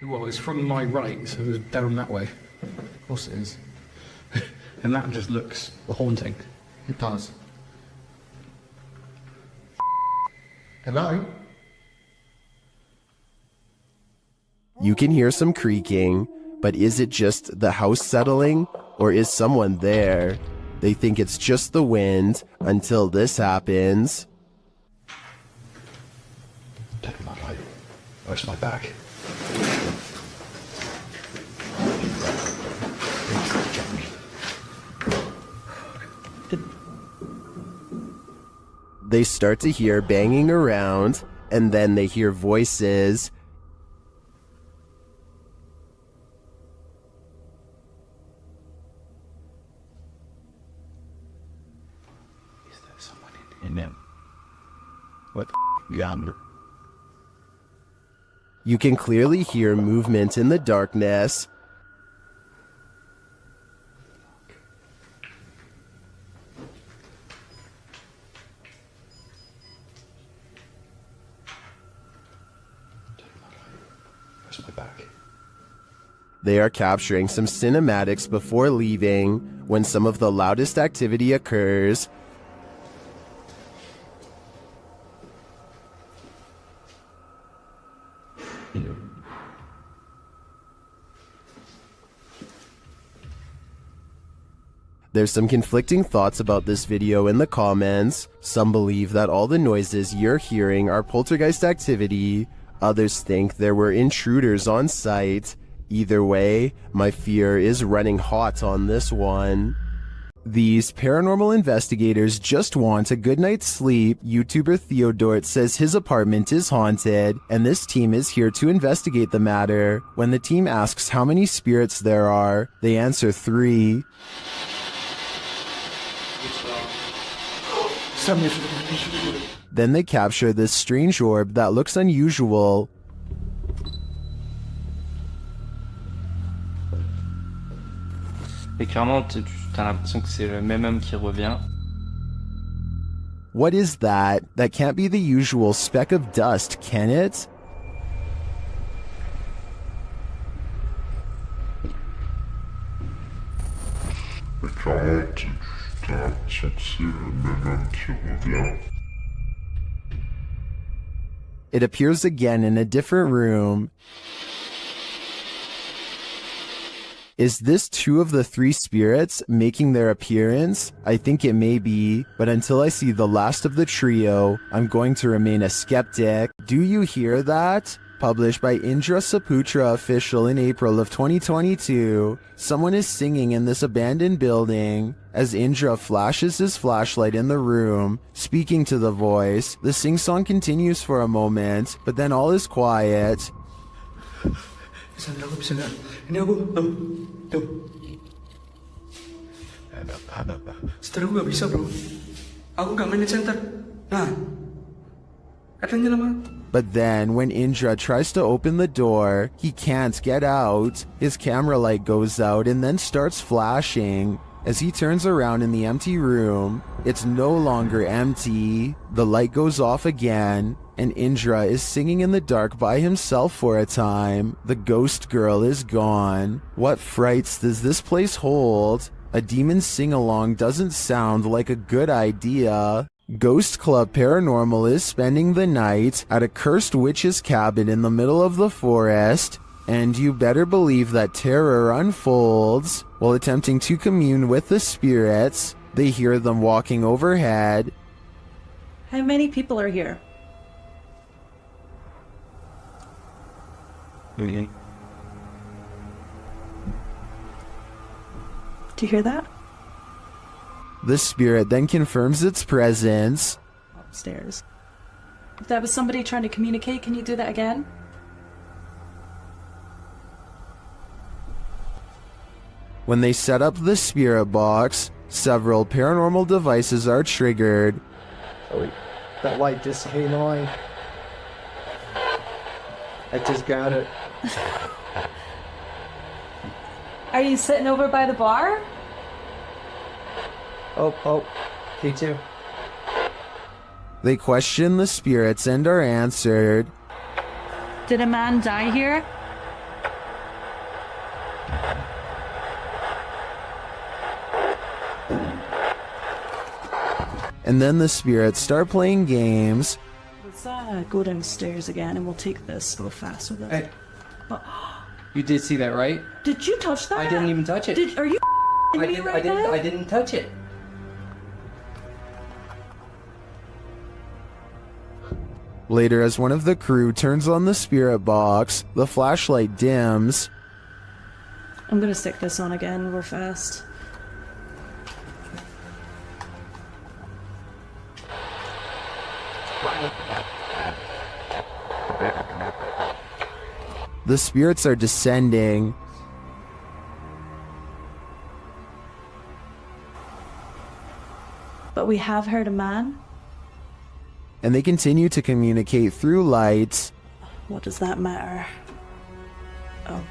Speaker 5: Well, it's from my right, so it's down that way. Of course it is. And that just looks haunting.
Speaker 14: It does. Hello?
Speaker 1: You can hear some creaking, but is it just the house settling, or is someone there? They think it's just the wind, until this happens.
Speaker 5: Take my light. Where's my back?
Speaker 1: They start to hear banging around, and then they hear voices.
Speaker 5: Is there someone in them? What the yonder?
Speaker 1: You can clearly hear movement in the darkness.
Speaker 5: Where's my back?
Speaker 1: They are capturing some cinematics before leaving when some of the loudest activity occurs. There's some conflicting thoughts about this video in the comments. Some believe that all the noises you're hearing are poltergeist activity. Others think there were intruders on site. Either way, my fear is running hot on this one. These paranormal investigators just want a good night's sleep. YouTuber Theodort says his apartment is haunted, and this team is here to investigate the matter. When the team asks how many spirits there are, they answer 3. Then they capture this strange orb that looks unusual.
Speaker 4: Et clairement, t'as l'impression que c'est le même homme qui revient.
Speaker 1: What is that? That can't be the usual speck of dust, can it? It appears again in a different room. Is this 2 of the 3 spirits making their appearance? I think it may be, but until I see the last of the trio, I'm going to remain a skeptic. Do you hear that? Published by Indra Saputra Official in April of 2022. Someone is singing in this abandoned building. As Indra flashes his flashlight in the room, speaking to the voice, the sing-song continues for a moment, but then all is quiet.
Speaker 6: Setelah gue gak bisa bro. Aku gak main di center. Nah, katanya nama.
Speaker 1: But then, when Indra tries to open the door, he can't get out. His camera light goes out and then starts flashing. As he turns around in the empty room, it's no longer empty. The light goes off again, and Indra is singing in the dark by himself for a time. The ghost girl is gone. What frights does this place hold? A demon sing-along doesn't sound like a good idea. Ghost Club Paranormal is spending the night at a cursed witch's cabin in the middle of the forest, and you better believe that terror unfolds. While attempting to commune with the spirits, they hear them walking overhead.
Speaker 12: How many people are here? Do you hear that?
Speaker 1: The spirit then confirms its presence.
Speaker 12: Upstairs. If that was somebody trying to communicate, can you do that again?
Speaker 1: When they set up the spirit box, several paranormal devices are triggered.
Speaker 11: Oh, wait. That light just came on. I just got it.
Speaker 12: Are you sitting over by the bar?
Speaker 11: Oh, P2.
Speaker 1: They question the spirits and are answered.
Speaker 12: Did a man die here?
Speaker 1: And then the spirits start playing games.
Speaker 12: Let's go downstairs again and we'll take this real fast with it.
Speaker 6: Hey.
Speaker 12: Oh.
Speaker 6: You did see that, right?
Speaker 12: Did you touch that?
Speaker 6: I didn't even touch it.
Speaker 12: Are you me right now?
Speaker 6: I didn't touch it.
Speaker 1: Later, as one of the crew turns on the spirit box, the flashlight dims.
Speaker 12: I'm gonna stick this on again real fast.
Speaker 1: The spirits are descending.
Speaker 12: But we have heard a man.
Speaker 1: And they continue to communicate through lights.
Speaker 12: What does that matter? Oh.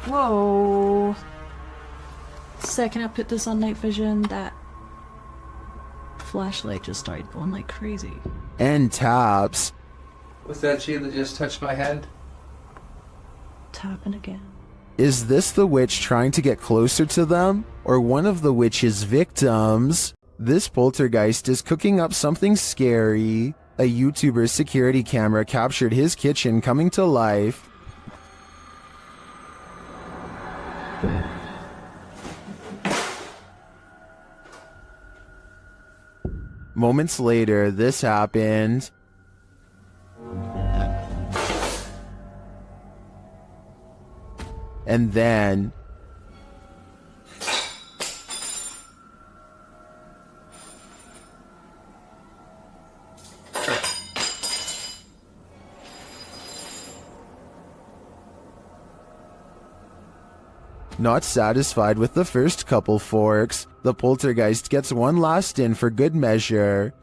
Speaker 12: Whoa. Second I put this on night vision, that flashlight just started going like crazy.
Speaker 1: And taps.
Speaker 6: Was that she that just touched my head?
Speaker 12: Tapping again.
Speaker 1: Is this the witch trying to get closer to them? Or one of the witch's victims? This poltergeist is cooking up something scary. A YouTuber's security camera captured his kitchen coming to life. Moments later, this happened. And then... Not satisfied with the first couple forks, the poltergeist gets one last in for good measure.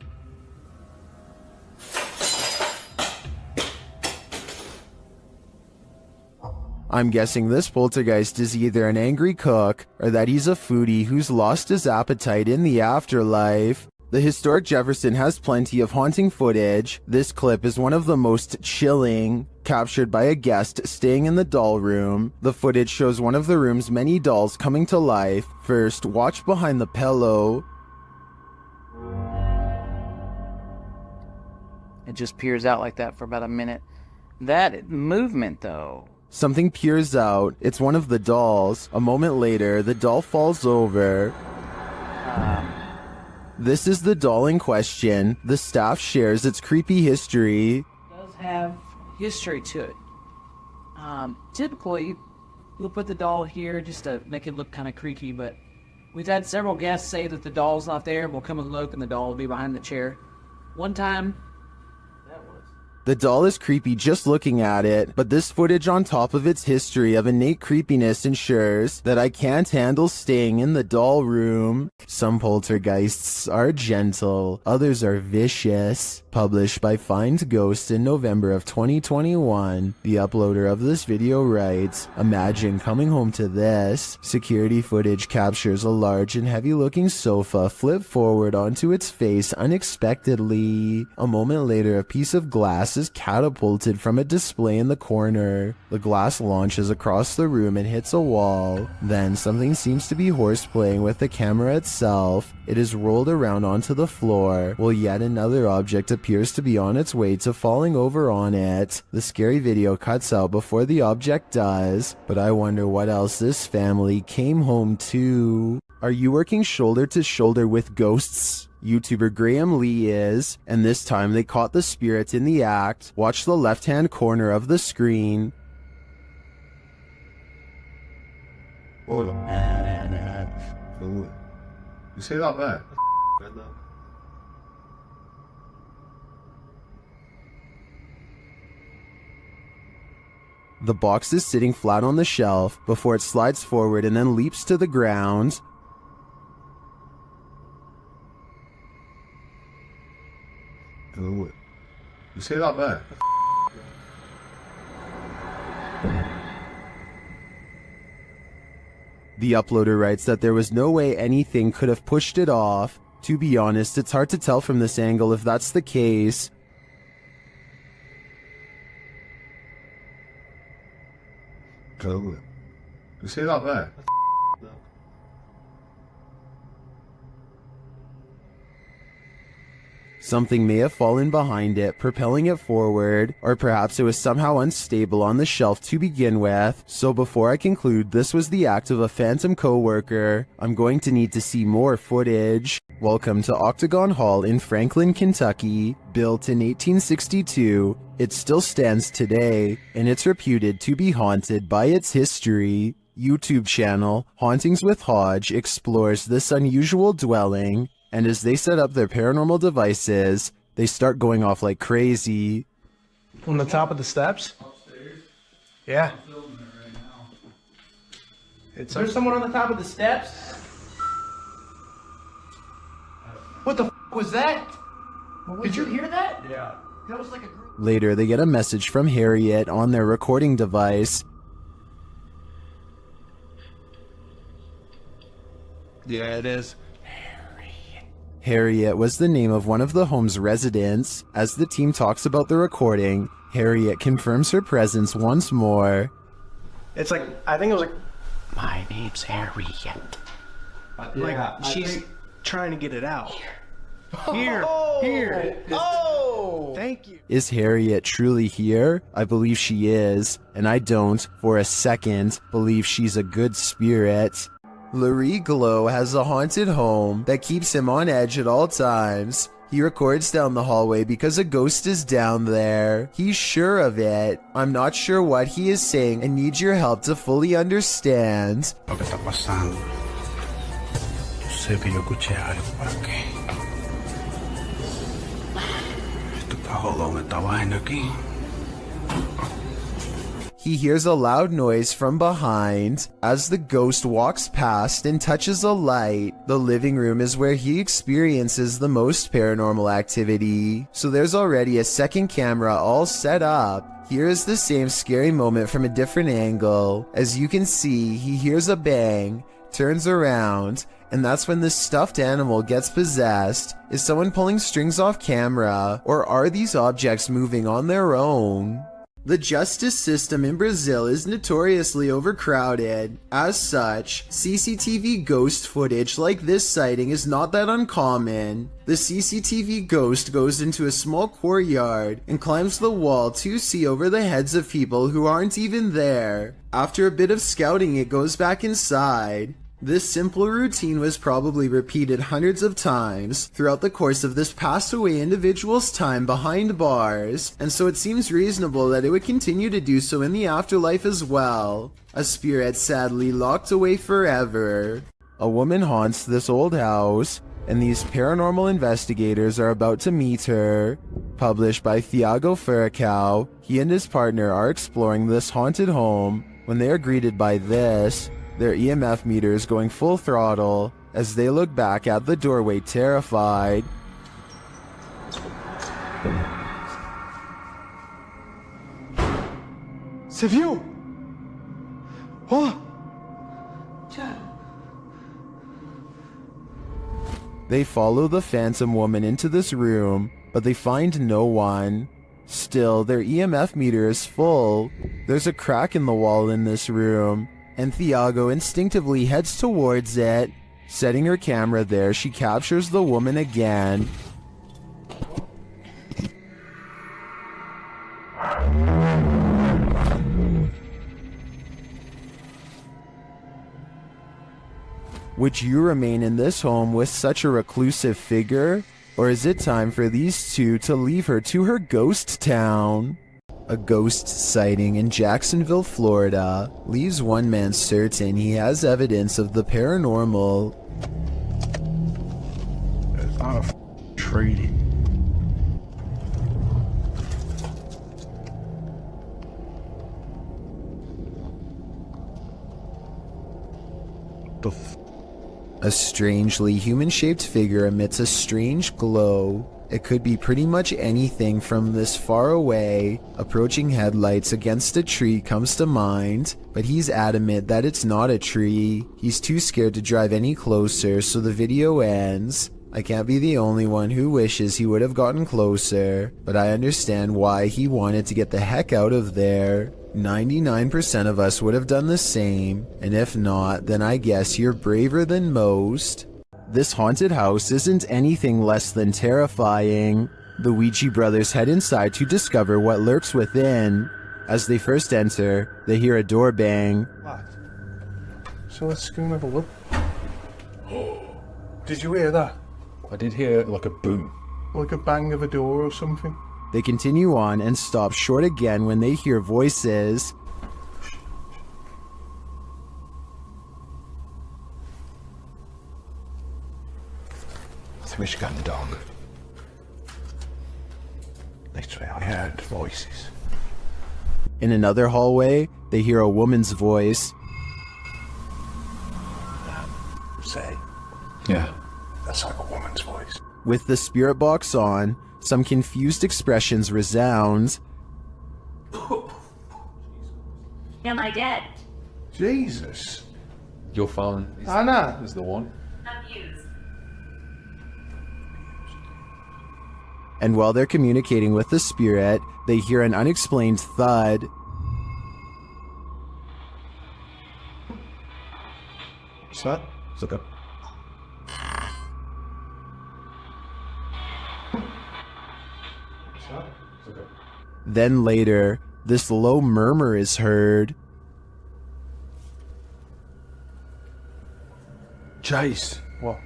Speaker 1: I'm guessing this poltergeist is either an angry cook or that he's a foodie who's lost his appetite in the afterlife. The historic Jefferson has plenty of haunting footage. This clip is one of the most chilling, captured by a guest staying in the doll room. The footage shows one of the room's many dolls coming to life. First, watch behind the pillow.
Speaker 16: It just peers out like that for about a minute. That movement, though.
Speaker 1: Something peers out. It's one of the dolls. A moment later, the doll falls over. This is the doll in question. The staff shares its creepy history.
Speaker 16: It does have history to it. Typically, we'll put the doll here just to make it look kind of creaky, but we've had several guests say that the doll's not there, and we'll come and look, and the doll will be behind the chair. One time,
Speaker 1: The doll is creepy just looking at it, but this footage on top of its history of innate creepiness ensures that I can't handle staying in the doll room. Some poltergeists are gentle, others are vicious. Published by Find Ghost in November of 2021. The uploader of this video writes, "Imagine coming home to this." Security footage captures a large and heavy looking sofa flip forward onto its face unexpectedly. A moment later, a piece of glass is catapulted from a display in the corner. The glass launches across the room and hits a wall. Then something seems to be horseplaying with the camera itself. It is rolled around onto the floor, while yet another object appears to be on its way to falling over on it. The scary video cuts out before the object does, but I wonder what else this family came home to. Are you working shoulder to shoulder with ghosts? YouTuber Graham Lee is, and this time they caught the spirit in the act. Watch the left-hand corner of the screen.
Speaker 8: Hold on. You see that there?
Speaker 1: The box is sitting flat on the shelf before it slides forward and then leaps to the ground.
Speaker 8: You see that there?
Speaker 1: The uploader writes that there was no way anything could have pushed it off. To be honest, it's hard to tell from this angle if that's the case.
Speaker 8: You see that there?
Speaker 1: Something may have fallen behind it, propelling it forward, or perhaps it was somehow unstable on the shelf to begin with. So before I conclude this was the act of a phantom co-worker, I'm going to need to see more footage. Welcome to Octagon Hall in Franklin, Kentucky. Built in 1862, it still stands today, and it's reputed to be haunted by its history. YouTube channel Hauntings with Hodge explores this unusual dwelling, and as they set up their paranormal devices, they start going off like crazy.
Speaker 18: On the top of the steps? Yeah.
Speaker 16: There's someone on the top of the steps? What the f was that? Did you hear that? Yeah. That was like a group.
Speaker 1: Later, they get a message from Harriet on their recording device.
Speaker 13: Yeah, it is.
Speaker 1: Harriet was the name of one of the home's residents. As the team talks about the recording, Harriet confirms her presence once more.
Speaker 18: It's like, I think it was like,
Speaker 21: My name's Harriet.
Speaker 18: she's trying to get it out. Here. Oh!
Speaker 1: Thank you. Is Harriet truly here? I believe she is, and I don't, for a second, believe she's a good spirit. Larry Glow has a haunted home that keeps him on edge at all times. He records down the hallway because a ghost is down there. He's sure of it. I'm not sure what he is saying and need your help to fully understand.
Speaker 8: Lo que está pasando. Yo sé que yo escuché algo por aquí. Esto está jodón, esta vaina aquí.
Speaker 1: He hears a loud noise from behind as the ghost walks past and touches a light. The living room is where he experiences the most paranormal activity, so there's already a second camera all set up. Here is the same scary moment from a different angle. As you can see, he hears a bang, turns around, and that's when this stuffed animal gets possessed. Is someone pulling strings off camera, or are these objects moving on their own? The justice system in Brazil is notoriously overcrowded. As such, CCTV ghost footage like this sighting is not that uncommon. The CCTV ghost goes into a small courtyard and climbs the wall to see over the heads of people who aren't even there. After a bit of scouting, it goes back inside. This simple routine was probably repeated hundreds of times throughout the course of this passed away individual's time behind bars, and so it seems reasonable that it would continue to do so in the afterlife as well. A spirit sadly locked away forever. A woman haunts this old house, and these paranormal investigators are about to meet her. Published by Thiago Furacao, he and his partner are exploring this haunted home when they are greeted by this. Their EMF meters going full throttle as they look back at the doorway terrified.
Speaker 8: C'est vieux! Oh!
Speaker 1: They follow the phantom woman into this room, but they find no one. Still, their EMF meter is full. There's a crack in the wall in this room, and Thiago instinctively heads towards it. Setting her camera there, she captures the woman again. Would you remain in this home with such a reclusive figure? Or is it time for these two to leave her to her ghost town? A ghost sighting in Jacksonville, Florida, leaves one man certain he has evidence of the paranormal.
Speaker 8: It's not a treaty.
Speaker 1: A strangely human-shaped figure emits a strange glow. It could be pretty much anything from this far away. Approaching headlights against a tree comes to mind, but he's adamant that it's not a tree. He's too scared to drive any closer, so the video ends. I can't be the only one who wishes he would have gotten closer, but I understand why he wanted to get the heck out of there. 99% of us would have done the same, and if not, then I guess you're braver than most. This haunted house isn't anything less than terrifying. The Ouija brothers head inside to discover what lurks within. As they first enter, they hear a door bang.
Speaker 18: So let's go and have a look. Did you hear that?
Speaker 13: I did hear like a boom.
Speaker 18: Like a bang of a door or something.
Speaker 1: They continue on and stop short again when they hear voices.
Speaker 21: I think we should go in the dog. Literally, I heard voices.
Speaker 1: In another hallway, they hear a woman's voice.
Speaker 21: Say.
Speaker 13: Yeah.
Speaker 21: That's like a woman's voice.
Speaker 1: With the spirit box on, some confused expressions resound.
Speaker 7: Am I dead?
Speaker 21: Jesus.
Speaker 13: Your phone
Speaker 18: Anna
Speaker 13: is the one.
Speaker 7: Abused.
Speaker 1: And while they're communicating with the spirit, they hear an unexplained thud.
Speaker 21: What's that? Let's look up.
Speaker 1: Then later, this low murmur is heard.
Speaker 13: Chase. What?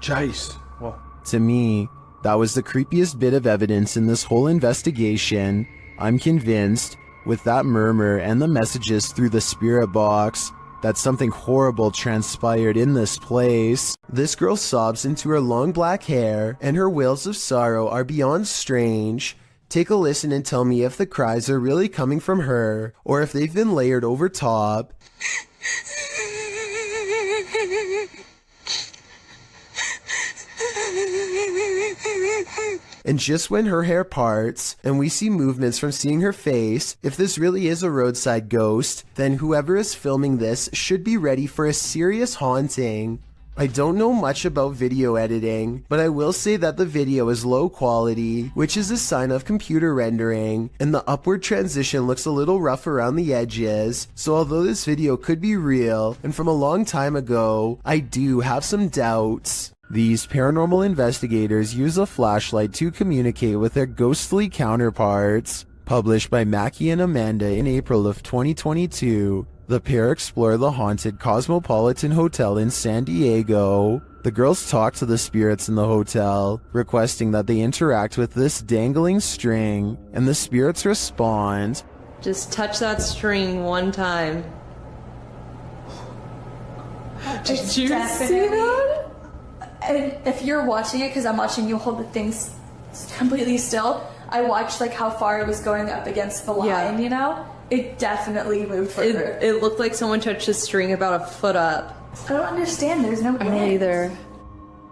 Speaker 13: Chase. What?
Speaker 1: To me, that was the creepiest bit of evidence in this whole investigation. I'm convinced, with that murmur and the messages through the spirit box, that something horrible transpired in this place. This girl sobs into her long black hair, and her wails of sorrow are beyond strange. Take a listen and tell me if the cries are really coming from her, or if they've been layered over top. And just when her hair parts, and we see movements from seeing her face, if this really is a roadside ghost, then whoever is filming this should be ready for a serious haunting. I don't know much about video editing, but I will say that the video is low quality, which is a sign of computer rendering, and the upward transition looks a little rough around the edges, so although this video could be real, and from a long time ago, I do have some doubts. These paranormal investigators use a flashlight to communicate with their ghostly counterparts. Published by Mackie and Amanda in April of 2022, the pair explore the haunted Cosmopolitan Hotel in San Diego. The girls talk to the spirits in the hotel, requesting that they interact with this dangling string, and the spirits respond.
Speaker 17: Just touch that string one time.
Speaker 23: Did you see that? And if you're watching it, because I'm watching you hold the things completely still, I watched like how far it was going up against the line, you know? It definitely moved further.
Speaker 17: It looked like someone touched a string about a foot up.
Speaker 23: I don't understand, there's no wind.
Speaker 17: Me either.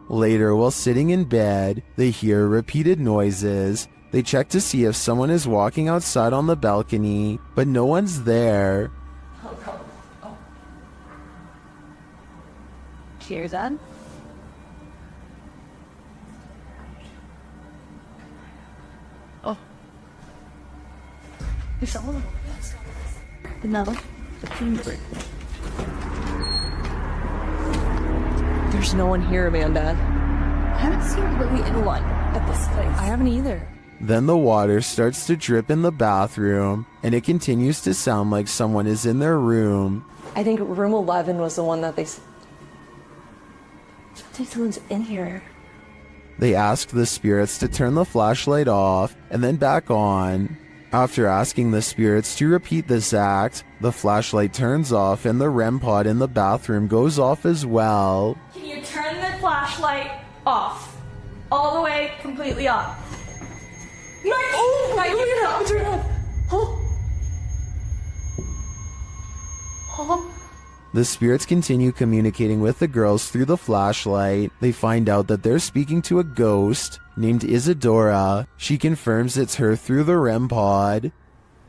Speaker 1: Later, while sitting in bed, they hear repeated noises. They check to see if someone is walking outside on the balcony, but no one's there.
Speaker 17: Cheers, Ed.
Speaker 23: There's someone. Another.
Speaker 17: There's no one here, Amanda.
Speaker 23: I haven't seen really anyone at this place.
Speaker 17: I haven't either.
Speaker 1: Then the water starts to drip in the bathroom, and it continues to sound like someone is in their room.
Speaker 17: I think room 11 was the one that they...
Speaker 23: I think someone's in here.
Speaker 1: They ask the spirits to turn the flashlight off and then back on. After asking the spirits to repeat this act, the flashlight turns off and the REM pod in the bathroom goes off as well.
Speaker 23: Can you turn the flashlight off? All the way, completely off.
Speaker 1: The spirits continue communicating with the girls through the flashlight. They find out that they're speaking to a ghost named Isadora. She confirms it's her through the REM pod.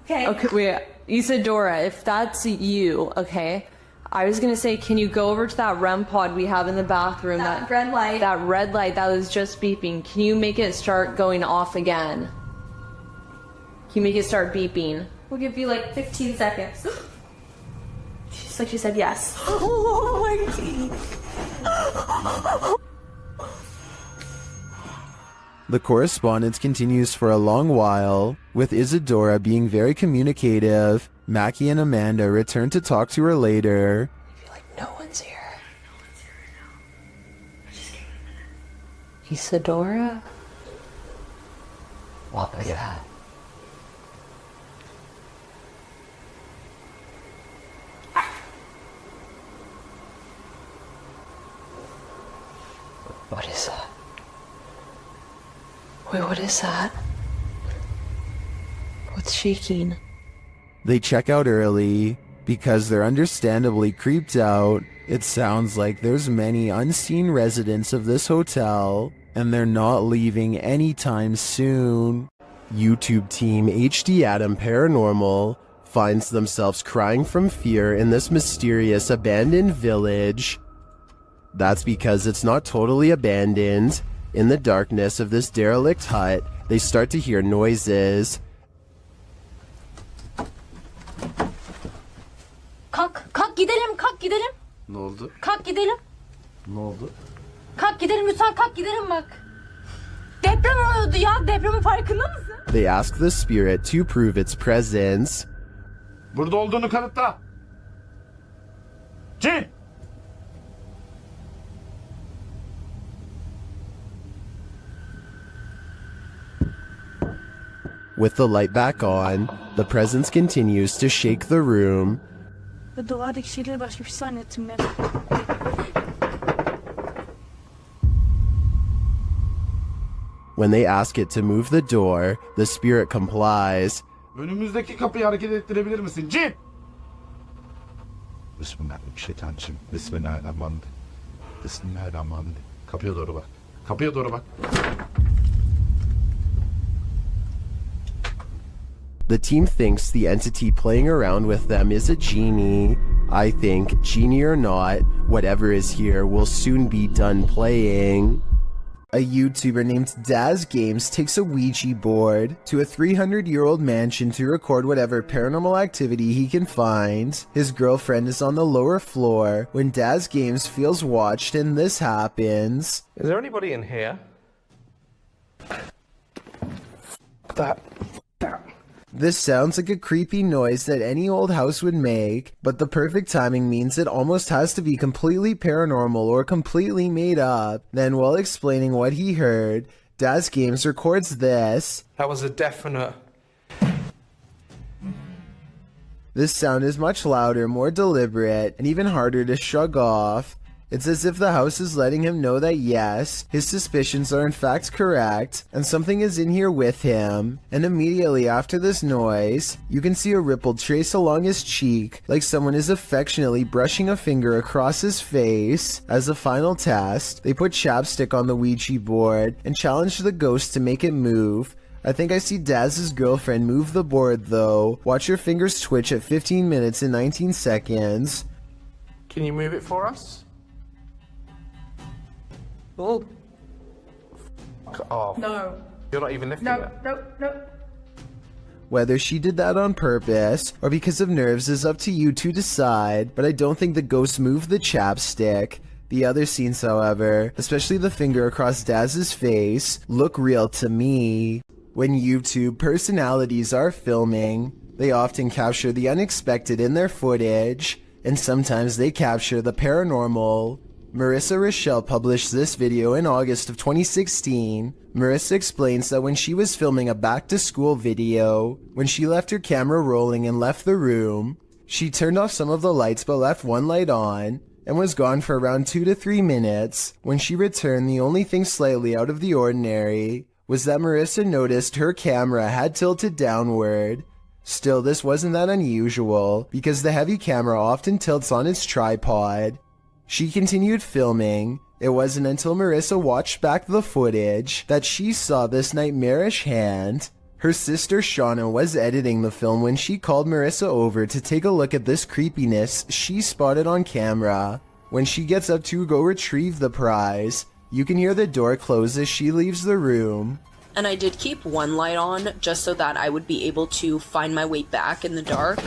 Speaker 17: Okay, wait. Isadora, if that's you, okay? I was gonna say, can you go over to that REM pod we have in the bathroom?
Speaker 23: That red light.
Speaker 17: That red light that was just beeping. Can you make it start going off again? Can you make it start beeping?
Speaker 23: We'll give you like 15 seconds. Just like she said yes.
Speaker 17: Oh my God.
Speaker 1: The correspondence continues for a long while, with Isadora being very communicative. Mackie and Amanda return to talk to her later.
Speaker 17: No one's here. Isadora?
Speaker 21: What is that? What is that?
Speaker 17: Wait, what is that? What's shaking?
Speaker 1: They check out early because they're understandably creeped out. It sounds like there's many unseen residents of this hotel, and they're not leaving anytime soon. YouTube team HD Adam Paranormal finds themselves crying from fear in this mysterious abandoned village. That's because it's not totally abandoned. In the darkness of this derelict hut, they start to hear noises.
Speaker 23: Kalk gidelim, kalk gidelim.
Speaker 3: Ne oldu?
Speaker 23: Kalk gidelim.
Speaker 8: Ne oldu?
Speaker 15: Kalk gidelim lütfen, kalk gidelim bak. Deprem oluyordu ya, depremin farkında mısın?
Speaker 1: They ask the spirit to prove its presence.
Speaker 8: Burada olduğunu kanıtla. Cin!
Speaker 1: With the light back on, the presence continues to shake the room.
Speaker 15: Ve duvardaki şeyleri başka bir şey zannettim ben.
Speaker 1: When they ask it to move the door, the spirit complies.
Speaker 8: Önümüzdeki kapıyı hareket ettirebilir misin? Cin!
Speaker 21: Bismillahirrahmanirrahim. Bismillahirrahmanirrahim. Bismillahirrahmanirrahim. Kapıya doğru bak.
Speaker 8: Kapıya doğru bak.
Speaker 1: The team thinks the entity playing around with them is a genie. I think, genie or not, whatever is here will soon be done playing. A YouTuber named Daz Games takes a Ouija board to a 300-year-old mansion to record whatever paranormal activity he can find. His girlfriend is on the lower floor when Daz Games feels watched and this happens.
Speaker 2: Is there anybody in here? That.
Speaker 1: This sounds like a creepy noise that any old house would make, but the perfect timing means it almost has to be completely paranormal or completely made up. Then, while explaining what he heard, Daz Games records this.
Speaker 2: That was a definite.
Speaker 1: This sound is much louder, more deliberate, and even harder to shrug off. It's as if the house is letting him know that yes, his suspicions are in fact correct, and something is in here with him. And immediately after this noise, you can see a rippled trace along his cheek, like someone is affectionately brushing a finger across his face. As a final test, they put chapstick on the Ouija board and challenge the ghost to make it move. I think I see Daz's girlfriend move the board though. Watch her fingers twitch at 15 minutes and 19 seconds.
Speaker 2: Can you move it for us? Oh. Oh.
Speaker 23: No.
Speaker 2: You're not even lifting it.
Speaker 23: No.
Speaker 1: Whether she did that on purpose or because of nerves is up to you to decide, but I don't think the ghost moved the chapstick. The other scenes, however, especially the finger across Daz's face, look real to me. When YouTube personalities are filming, they often capture the unexpected in their footage, and sometimes they capture the paranormal. Marissa Rochelle published this video in August of 2016. Marissa explains that when she was filming a back-to-school video, when she left her camera rolling and left the room, she turned off some of the lights but left one light on, and was gone for around 2 to 3 minutes. When she returned, the only thing slightly out of the ordinary was that Marissa noticed her camera had tilted downward. Still, this wasn't that unusual, because the heavy camera often tilts on its tripod. She continued filming. It wasn't until Marissa watched back the footage that she saw this nightmarish hand. Her sister Shauna was editing the film when she called Marissa over to take a look at this creepiness she spotted on camera. When she gets up to go retrieve the prize, you can hear the door close as she leaves the room.
Speaker 19: And I did keep one light on just so that I would be able to find my way back in the dark.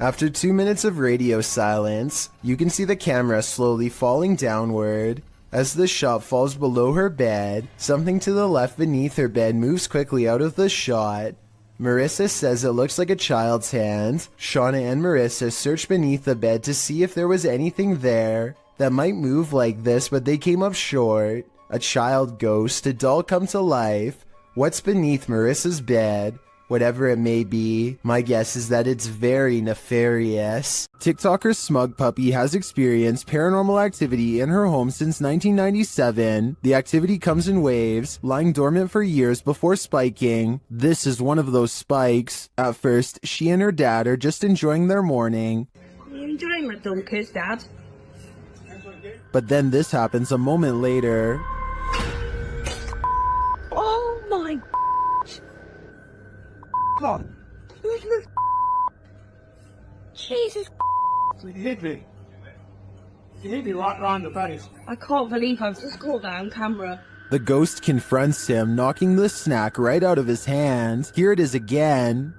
Speaker 1: After 2 minutes of radio silence, you can see the camera slowly falling downward. As the shot falls below her bed, something to the left beneath her bed moves quickly out of the shot. Marissa says it looks like a child's hand. Shauna and Marissa searched beneath the bed to see if there was anything there that might move like this, but they came up short. A child ghost, a doll come to life. What's beneath Marissa's bed? Whatever it may be, my guess is that it's very nefarious. TikToker Smug Puppy has experienced paranormal activity in her home since 1997. The activity comes in waves, lying dormant for years before spiking. This is one of those spikes. At first, she and her dad are just enjoying their morning.
Speaker 15: You enjoying my dumb kiss, Dad?
Speaker 1: But then this happens a moment later.
Speaker 15: Oh my God. Who's this? Jesus.
Speaker 5: You hit me. You hit me right round the face.
Speaker 15: I can't believe I've just caught that on camera.
Speaker 1: The ghost confronts him, knocking the snack right out of his hand. Here it is again.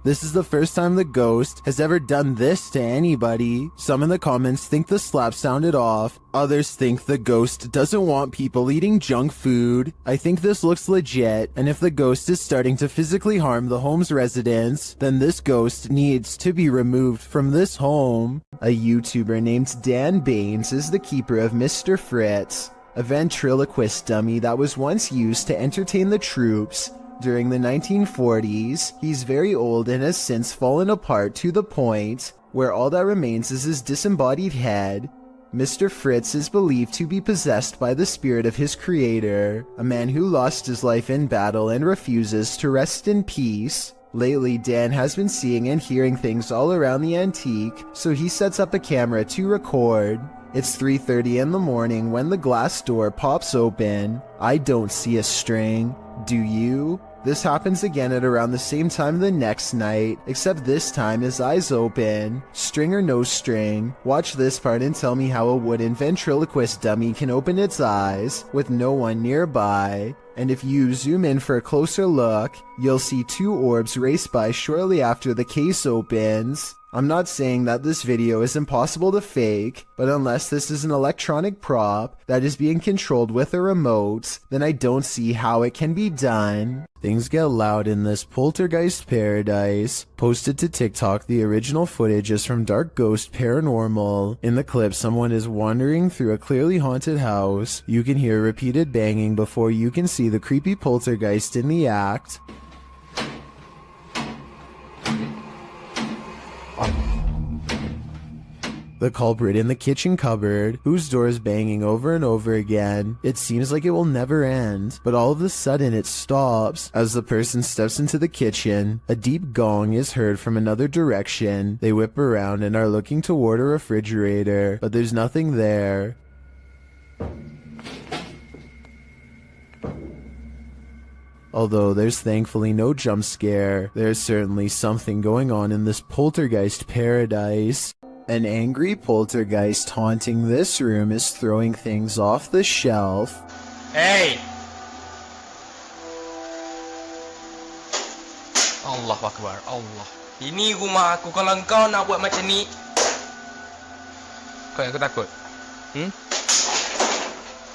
Speaker 1: This is the first time the ghost has ever done this to anybody. Some in the comments think the slap sounded off. Others think the ghost doesn't want people eating junk food. I think this looks legit, and if the ghost is starting to physically harm the home's residents, then this ghost needs to be removed from this home. A YouTuber named Dan Baines is the keeper of Mr. Fritz, a ventriloquist dummy that was once used to entertain the troops. During the 1940s, he's very old and has since fallen apart to the point where all that remains is his disembodied head. Mr. Fritz is believed to be possessed by the spirit of his creator, a man who lost his life in battle and refuses to rest in peace. Lately, Dan has been seeing and hearing things all around the antique, so he sets up a camera to record. It's 3:30 in the morning when the glass door pops open. I don't see a string. Do you? This happens again at around the same time the next night, except this time his eyes open. String or no string, watch this part and tell me how a wooden ventriloquist dummy can open its eyes with no one nearby. And if you zoom in for a closer look, you'll see two orbs race by shortly after the case opens. I'm not saying that this video is impossible to fake, but unless this is an electronic prop that is being controlled with a remote, then I don't see how it can be done. Things get loud in this poltergeist paradise. Posted to TikTok, the original footage is from Dark Ghost Paranormal. In the clip, someone is wandering through a clearly haunted house. You can hear repeated banging before you can see the creepy poltergeist in the act. The culprit in the kitchen cupboard, whose door is banging over and over again. It seems like it will never end, but all of a sudden it stops. As the person steps into the kitchen, a deep gong is heard from another direction. They whip around and are looking toward a refrigerator, but there's nothing there. Although there's thankfully no jump scare, there's certainly something going on in this poltergeist paradise. An angry poltergeist haunting this room is throwing things off the shelf.
Speaker 2: Hey! Allah Akbar, Allah. Ini rumah aku, kalau kau nak buat macam ni, kau yang aku takut. Kau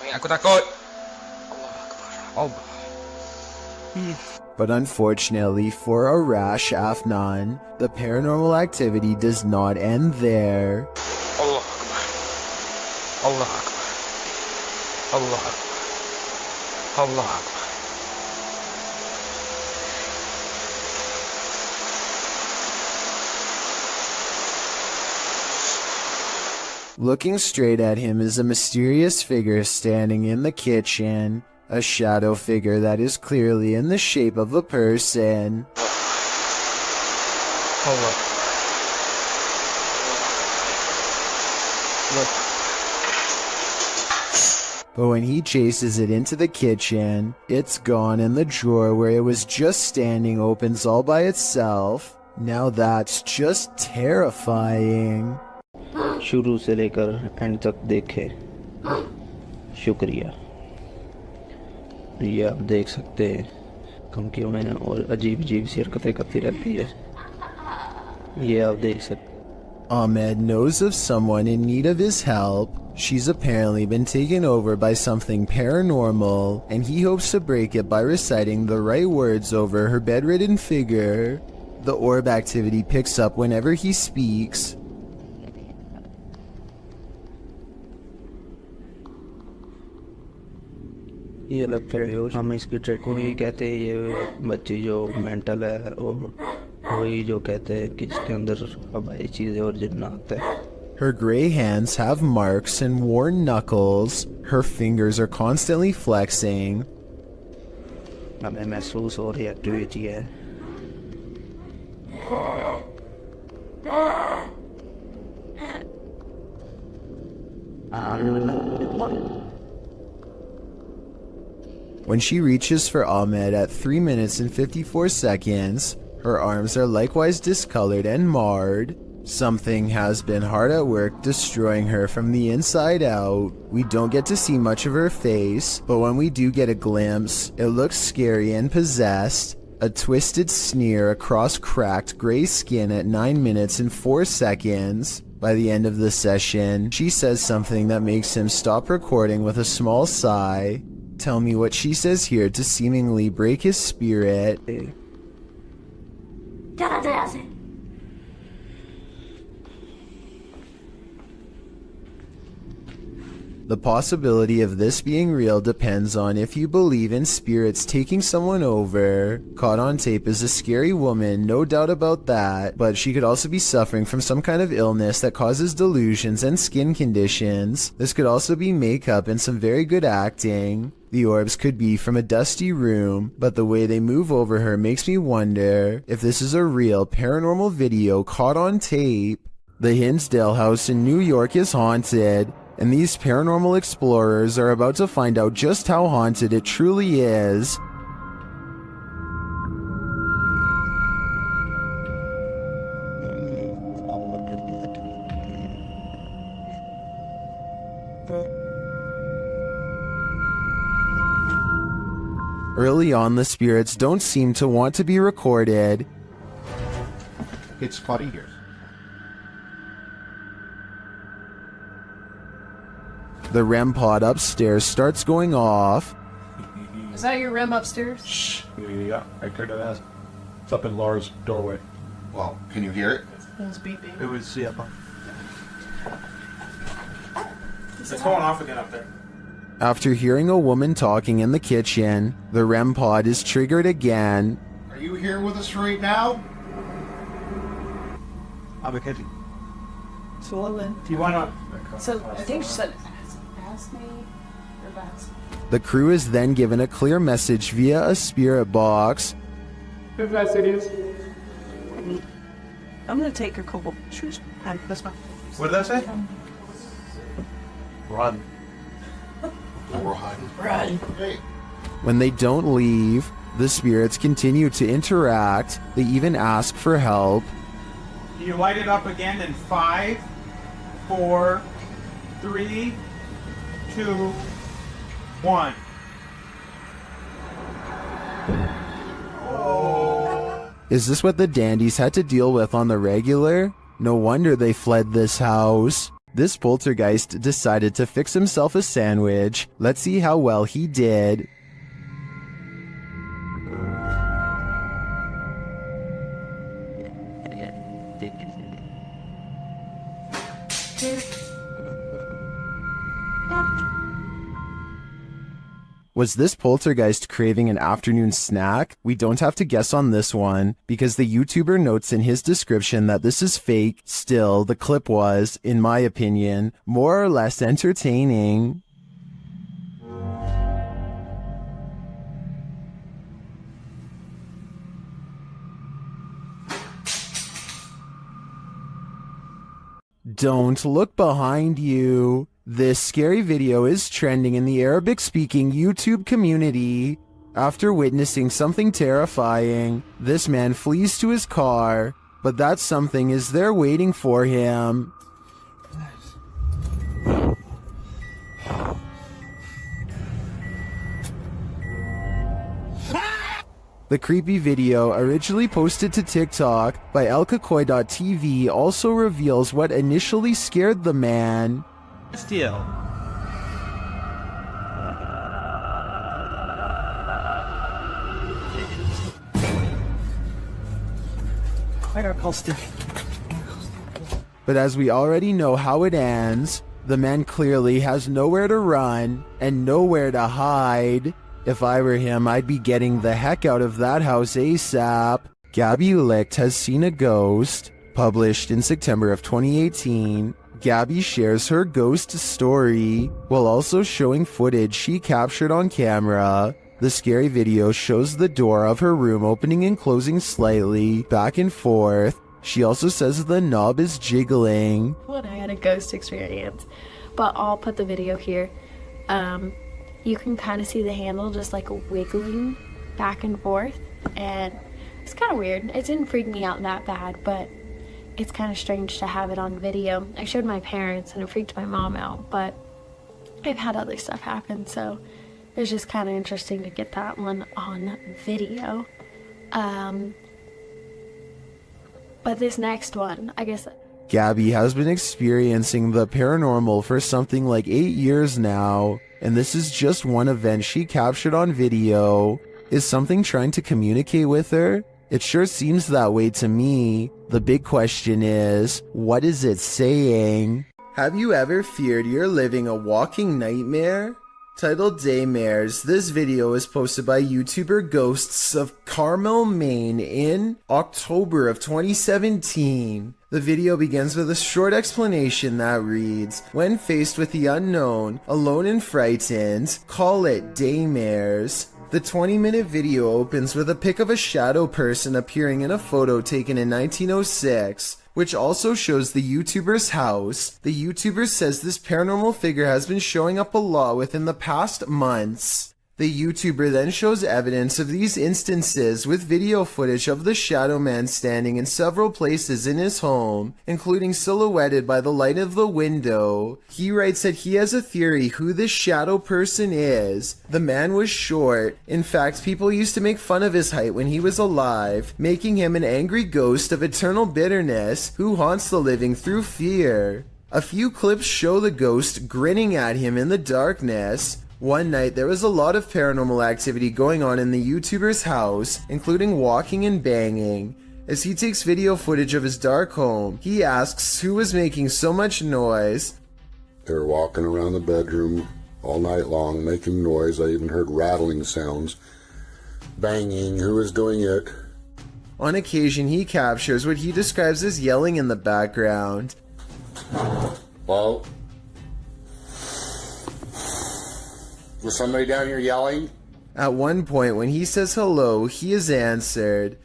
Speaker 2: yang aku takut. Allah Akbar, Allah.
Speaker 1: But unfortunately for Arash Afnan, the paranormal activity does not end there.
Speaker 2: Allah Akbar. Allah Akbar. Allah Akbar. Allah Akbar.
Speaker 1: Looking straight at him is a mysterious figure standing in the kitchen. A shadow figure that is clearly in the shape of a person.
Speaker 2: Hold up. Look.
Speaker 1: But when he chases it into the kitchen, it's gone and the drawer where it was just standing opens all by itself. Now that's just terrifying.
Speaker 9: शुरू से लेकर and तक देखे शुक्रिया। ये आप देख सकते हैं धमकियों में और अजीब अजीब सी हरकतें करती रहती है। ये आप देख सकते।
Speaker 1: Ahmed knows of someone in need of his help. She's apparently been taken over by something paranormal, and he hopes to break it by reciting the right words over her bedridden figure. The orb activity picks up whenever he speaks.
Speaker 9: ये अलग है, हम इसकी कोई कहते हैं ये बच्ची जो मेंटल है और कोई जो कहते हैं कि इसके अंदर हवाई चीज़ें और जिन्नात है।
Speaker 1: Her gray hands have marks and worn knuckles. Her fingers are constantly flexing.
Speaker 9: हमें महसूस हो रही एक्टिविटी है।
Speaker 1: When she reaches for Ahmed at 3 minutes and 54 seconds, her arms are likewise discolored and marred. Something has been hard at work destroying her from the inside out. We don't get to see much of her face, but when we do get a glimpse, it looks scary and possessed. a twisted sneer across cracked gray skin at 9 minutes and 4 seconds. By the end of the session, she says something that makes him stop recording with a small sigh. Tell me what she says here to seemingly break his spirit. The possibility of this being real depends on if you believe in spirits taking someone over. Caught on tape is a scary woman, no doubt about that, but she could also be suffering from some kind of illness that causes delusions and skin conditions. This could also be makeup and some very good acting. The orbs could be from a dusty room, but the way they move over her makes me wonder if this is a real paranormal video caught on tape. The Hinsdale house in New York is haunted, and these paranormal explorers are about to find out just how haunted it truly is. Early on, the spirits don't seem to want to be recorded.
Speaker 14: It's Scotty here.
Speaker 1: The REM pod upstairs starts going off.
Speaker 16: Is that your REM upstairs?
Speaker 18: Shh. Yeah, I could have asked. It's up in Laura's doorway.
Speaker 14: Well, can you hear it?
Speaker 16: It was beeping.
Speaker 18: It was, yeah.
Speaker 8: It's going off again up there.
Speaker 1: After hearing a woman talking in the kitchen, the REM pod is triggered again.
Speaker 14: Are you here with us right now?
Speaker 18: I'm a kitty.
Speaker 16: Swollen.
Speaker 8: Do you want to...
Speaker 16: So I think she said, ask me or that's.
Speaker 1: The crew is then given a clear message via a spirit box.
Speaker 8: Who that it is?
Speaker 12: I'm gonna take her couple pictures. And this one.
Speaker 8: What did I say?
Speaker 18: Run.
Speaker 12: Run.
Speaker 14: Hey.
Speaker 1: When they don't leave, the spirits continue to interact. They even ask for help.
Speaker 8: Can you light it up again in 5, 4, 3, 2, 1.
Speaker 1: Is this what the dandies had to deal with on the regular? No wonder they fled this house. This poltergeist decided to fix himself a sandwich. Let's see how well he did. Was this poltergeist craving an afternoon snack? We don't have to guess on this one, because the YouTuber notes in his description that this is fake. Still, the clip was, in my opinion, more or less entertaining. Don't look behind you. This scary video is trending in the Arabic-speaking YouTube community. After witnessing something terrifying, this man flees to his car, but that something is there waiting for him. The creepy video, originally posted to TikTok by elkakoi.tv, also reveals what initially scared the man.
Speaker 10: Steal.
Speaker 11: I got called Steve.
Speaker 1: But as we already know how it ends, the man clearly has nowhere to run and nowhere to hide. If I were him, I'd be getting the heck out of that house ASAP. Gabby Licht has seen a ghost. Published in September of 2018, Gabby shares her ghost story while also showing footage she captured on camera. The scary video shows the door of her room opening and closing slightly, back and forth. She also says the knob is jiggling.
Speaker 20: When I had a ghost experience, but I'll put the video here. You can kind of see the handle just like wiggling back and forth, and it's kind of weird. It didn't freak me out that bad, but it's kind of strange to have it on video. I showed my parents and it freaked my mom out, but I've had other stuff happen, so it's just kind of interesting to get that one on video. But this next one, I guess.
Speaker 1: Gabby has been experiencing the paranormal for something like 8 years now, and this is just one event she captured on video. Is something trying to communicate with her? It sure seems that way to me. The big question is, what is it saying? Have you ever feared you're living a walking nightmare? Titled Daymares, this video was posted by YouTuber Ghosts of Carmel, Maine in October of 2017. The video begins with a short explanation that reads, "When faced with the unknown, alone and frightened, call it Daymares." The 20-minute video opens with a pic of a shadow person appearing in a photo taken in 1906, which also shows the YouTuber's house. The YouTuber says this paranormal figure has been showing up a lot within the past months. The YouTuber then shows evidence of these instances with video footage of the shadow man standing in several places in his home, including silhouetted by the light of the window. He writes that he has a theory who this shadow person is. The man was short. In fact, people used to make fun of his height when he was alive, making him an angry ghost of eternal bitterness who haunts the living through fear. A few clips show the ghost grinning at him in the darkness. One night, there was a lot of paranormal activity going on in the YouTuber's house, including walking and banging. As he takes video footage of his dark home, he asks who was making so much noise.
Speaker 4: They were walking around the bedroom all night long, making noise. I even heard rattling sounds. Banging. Who was doing it?
Speaker 1: On occasion, he captures what he describes as yelling in the background.
Speaker 4: Well, was somebody down here yelling?
Speaker 1: At one point, when he says hello, he is answered.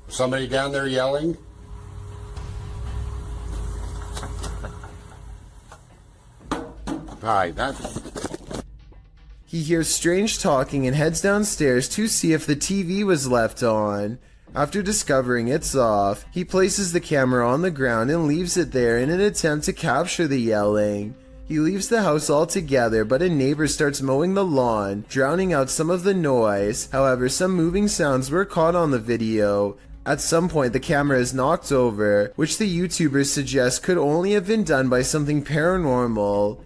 Speaker 4: Somebody down there yelling? Hi,
Speaker 1: He hears strange talking and heads downstairs to see if the TV was left on. After discovering it's off, he places the camera on the ground and leaves it there in an attempt to capture the yelling. He leaves the house altogether, but a neighbor starts mowing the lawn, drowning out some of the noise. However, some moving sounds were caught on the video. At some point, the camera is knocked over, which the YouTuber suggests could only have been done by something paranormal.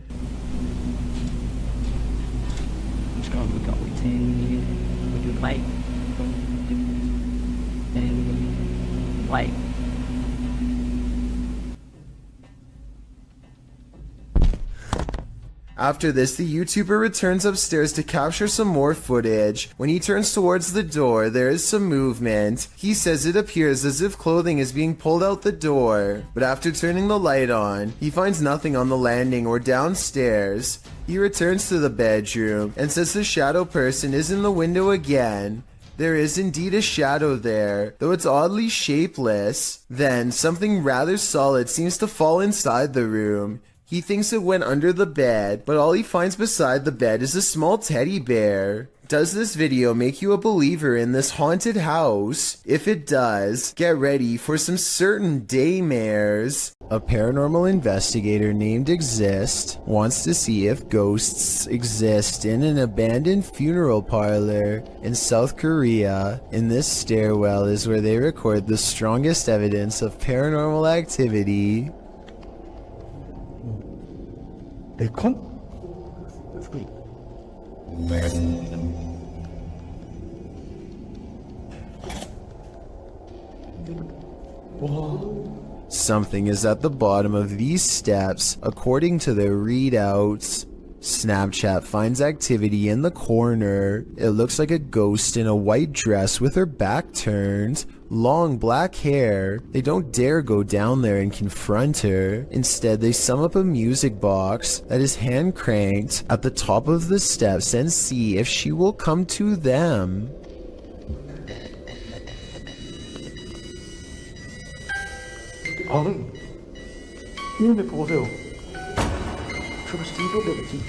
Speaker 1: After this, the YouTuber returns upstairs to capture some more footage. When he turns towards the door, there is some movement. He says it appears as if clothing is being pulled out the door. But after turning the light on, he finds nothing on the landing or downstairs. He returns to the bedroom and says the shadow person is in the window again. There is indeed a shadow there, though it's oddly shapeless. Then, something rather solid seems to fall inside the room. He thinks it went under the bed, but all he finds beside the bed is a small teddy bear. Does this video make you a believer in this haunted house? If it does, get ready for some certain daymares. A paranormal investigator named Exist wants to see if ghosts exist in an abandoned funeral parlor in South Korea. In this stairwell is where they record the strongest evidence of paranormal activity. Something is at the bottom of these steps, according to their readouts. Snapchat finds activity in the corner. It looks like a ghost in a white dress with her back turned, long black hair. They don't dare go down there and confront her. Instead, they sum up a music box that is hand cranked at the top of the steps and see if she will come to them.
Speaker 8: 이놈의 보세요. 저거 이거 되겠지.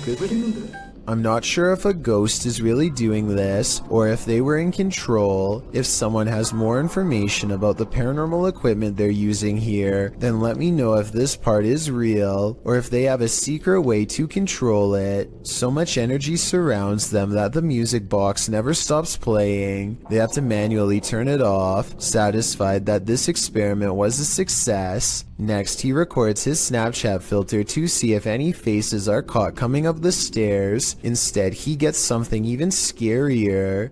Speaker 8: 왜 있는데?
Speaker 1: I'm not sure if a ghost is really doing this or if they were in control. If someone has more information about the paranormal equipment they're using here, then let me know if this part is real or if they have a secret way to control it. So much energy surrounds them that the music box never stops playing. They have to manually turn it off, satisfied that this experiment was a success. Next, he records his Snapchat filter to see if any faces are caught coming up the stairs. Instead, he gets something even scarier.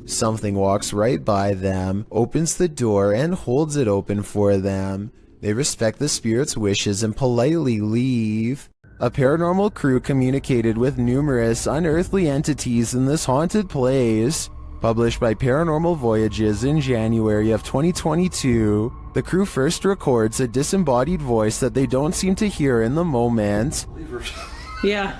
Speaker 1: Something walks right by them, opens the door, and holds it open for them. They respect the spirit's wishes and politely leave. A paranormal crew communicated with numerous unearthly entities in this haunted place. Published by Paranormal Voyages in January of 2022, the crew first records a disembodied voice that they don't seem to hear in the moment.
Speaker 16: Yeah.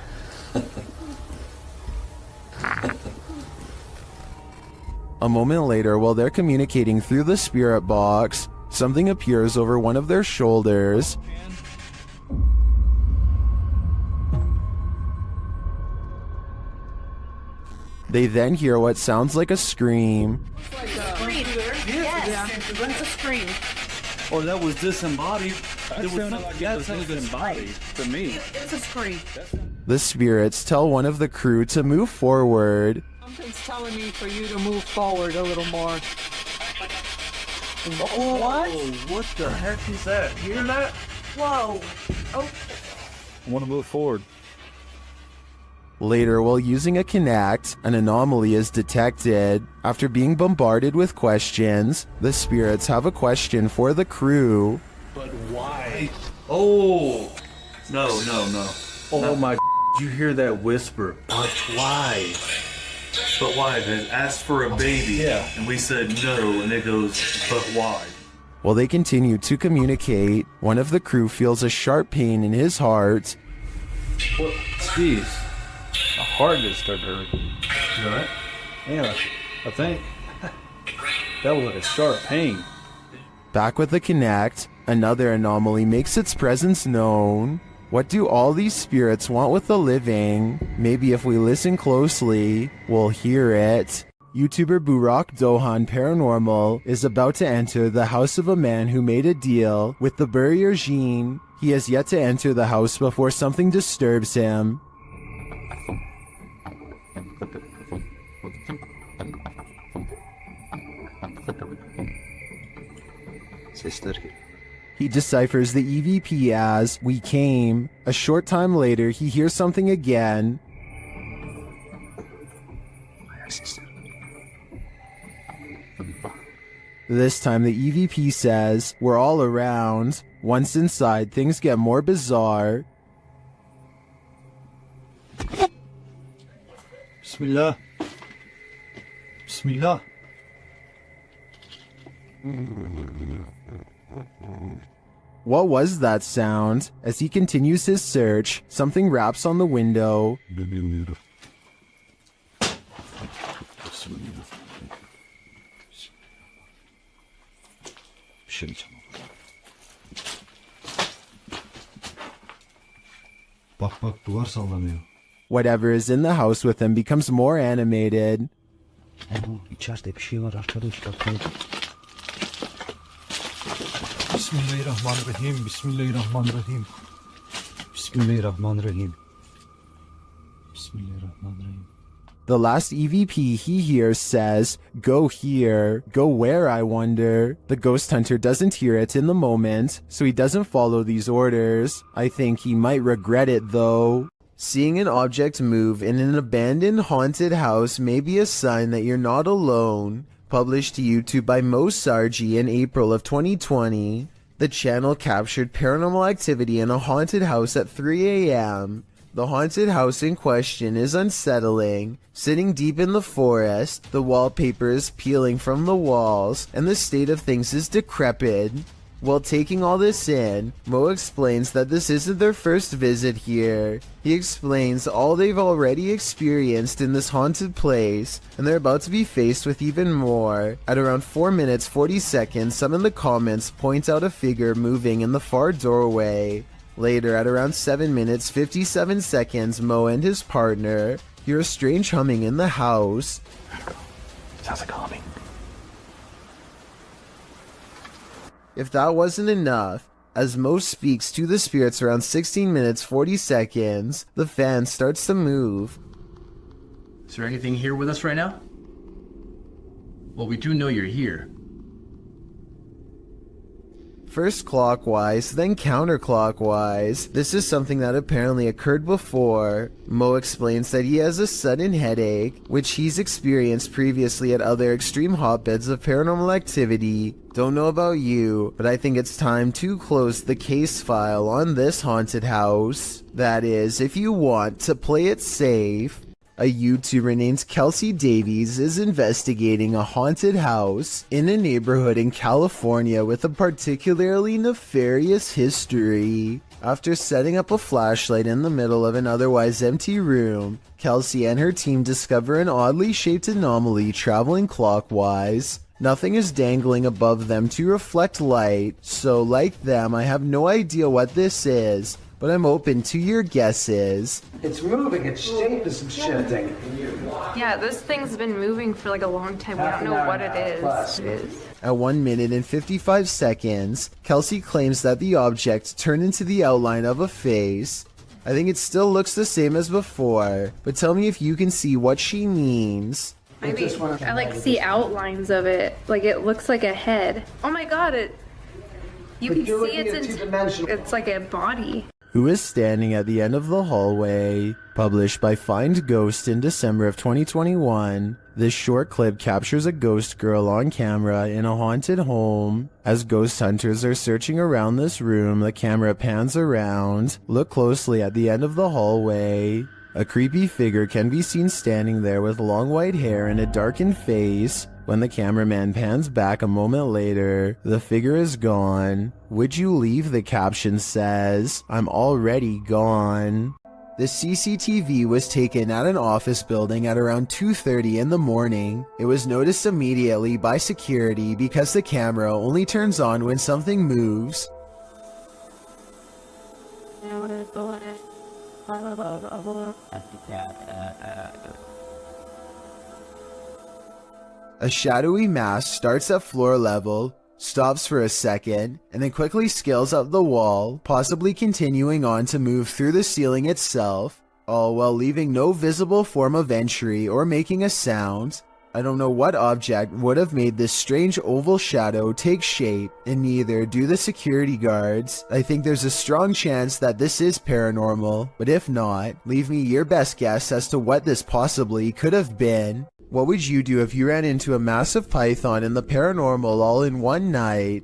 Speaker 1: A moment later, while they're communicating through the spirit box, something appears over one of their shoulders. They then hear what sounds like a scream.
Speaker 15: Yes, it's a scream.
Speaker 13: Oh, that was disembodied. That sounded disembodied to me.
Speaker 15: It's a scream.
Speaker 1: The spirits tell one of the crew to move forward.
Speaker 16: Something's telling me for you to move forward a little more.
Speaker 13: What? What the heck is that? Hear that?
Speaker 15: Whoa. Oh.
Speaker 13: I want to move forward.
Speaker 1: Later, while using a Kinect, an anomaly is detected. After being bombarded with questions, the spirits have a question for the crew.
Speaker 13: But why? Oh! No. Oh my, did you hear that whisper? But why? But why? They asked for a baby. Yeah. And we said no, and it goes, but why?
Speaker 1: While they continue to communicate, one of the crew feels a sharp pain in his heart.
Speaker 13: What? Jeez. My heart just started hurting. You alright? Yeah, I think that was like a sharp pain.
Speaker 1: Back with the Kinect, another anomaly makes its presence known. What do all these spirits want with the living? Maybe if we listen closely, we'll hear it. YouTuber Burak Dohan Paranormal is about to enter the house of a man who made a deal with the Burrier Jean. He has yet to enter the house before something disturbs him. He deciphers the EVP as "we came." A short time later, he hears something again. This time the EVP says, "we're all around." Once inside, things get more bizarre.
Speaker 13: Bismillah. Bismillah.
Speaker 1: What was that sound? As he continues his search, something raps on the window.
Speaker 13: Bak duvar sallanıyor.
Speaker 1: Whatever is in the house with him becomes more animated.
Speaker 9: İçeride bir şey var arkadaşlar.
Speaker 13: Bismillahirrahmanirrahim. Bismillahirrahmanirrahim. Bismillahirrahmanirrahim. Bismillahirrahmanirrahim.
Speaker 1: The last EVP he hears says, "Go here." Go where, I wonder? The ghost hunter doesn't hear it in the moment, so he doesn't follow these orders. I think he might regret it though. Seeing an object move in an abandoned haunted house may be a sign that you're not alone. Published to YouTube by Mo Sargi in April of 2020, the channel captured paranormal activity in a haunted house at 3 a.m. The haunted house in question is unsettling. Sitting deep in the forest, the wallpaper is peeling from the walls, and the state of things is decrepit. While taking all this in, Mo explains that this isn't their first visit here. He explains all they've already experienced in this haunted place, and they're about to be faced with even more. At around 4 minutes 40 seconds, some in the comments point out a figure moving in the far doorway. Later, at around 7 minutes 57 seconds, Mo and his partner hear a strange humming in the house.
Speaker 21: Sounds like humming.
Speaker 1: If that wasn't enough, as Mo speaks to the spirits around 16 minutes 40 seconds, the fan starts to move.
Speaker 5: Is there anything here with us right now? Well, we do know you're here.
Speaker 1: First clockwise, then counterclockwise. This is something that apparently occurred before. Mo explains that he has a sudden headache, which he's experienced previously at other extreme hotbeds of paranormal activity. Don't know about you, but I think it's time to close the case file on this haunted house. That is, if you want to play it safe. A YouTuber named Kelsey Davies is investigating a haunted house in a neighborhood in California with a particularly nefarious history. After setting up a flashlight in the middle of an otherwise empty room, Kelsey and her team discover an oddly shaped anomaly traveling clockwise. Nothing is dangling above them to reflect light, so like them, I have no idea what this is, but I'm open to your guesses.
Speaker 21: It's moving, it's shaping some shit.
Speaker 20: Yeah, this thing's been moving for like a long time. We don't know what it is.
Speaker 1: At 1 minute and 55 seconds, Kelsey claims that the object turned into the outline of a face. I think it still looks the same as before, but tell me if you can see what she means.
Speaker 20: Maybe I like see outlines of it. Like it looks like a head. Oh my god, you can see it's like a body.
Speaker 1: Who is standing at the end of the hallway? Published by Find Ghost in December of 2021, this short clip captures a ghost girl on camera in a haunted home. As ghost hunters are searching around this room, the camera pans around. Look closely at the end of the hallway. A creepy figure can be seen standing there with long white hair and a darkened face. When the cameraman pans back a moment later, the figure is gone. Would you leave? The caption says, I'm already gone. The CCTV was taken at an office building at around 2:30 in the morning. It was noticed immediately by security because the camera only turns on when something moves. A shadowy mass starts at floor level, stops for a second, and then quickly scales up the wall, possibly continuing on to move through the ceiling itself, all while leaving no visible form of entry or making a sound. I don't know what object would have made this strange oval shadow take shape, and neither do the security guards. I think there's a strong chance that this is paranormal, but if not, leave me your best guess as to what this possibly could have been. What would you do if you ran into a massive python in the paranormal all in one night?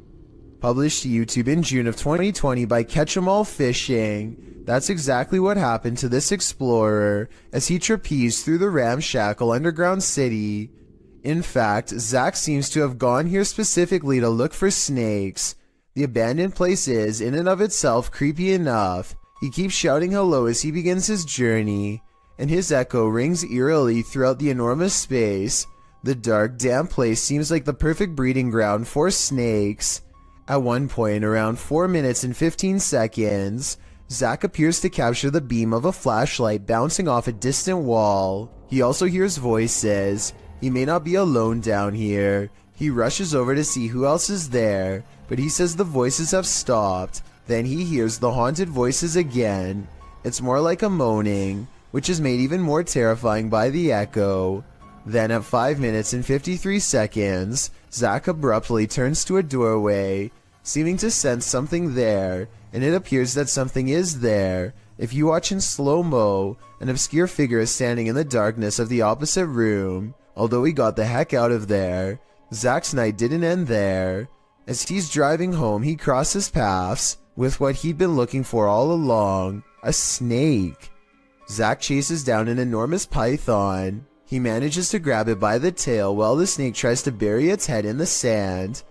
Speaker 1: Published to YouTube in June of 2020 by Catch 'em All Fishing. That's exactly what happened to this explorer as he trapezed through the ramshackle underground city. In fact, Zach seems to have gone here specifically to look for snakes. The abandoned place is, in and of itself, creepy enough. He keeps shouting hello as he begins his journey, and his echo rings eerily throughout the enormous space. The dark, damp place seems like the perfect breeding ground for snakes. At one point, around 4 minutes and 15 seconds, Zach appears to capture the beam of a flashlight bouncing off a distant wall. He also hears voices. He may not be alone down here. He rushes over to see who else is there, but he says the voices have stopped. Then he hears the haunted voices again. It's more like a moaning, which is made even more terrifying by the echo. Then at 5 minutes and 53 seconds, Zach abruptly turns to a doorway, seeming to sense something there, and it appears that something is there. If you watch in slow-mo, an obscure figure is standing in the darkness of the opposite room. Although he got the heck out of there, Zach's night didn't end there. As he's driving home, he crosses paths with what he'd been looking for all along, a snake. Zach chases down an enormous python. He manages to grab it by the tail while the snake tries to bury its head in the sand.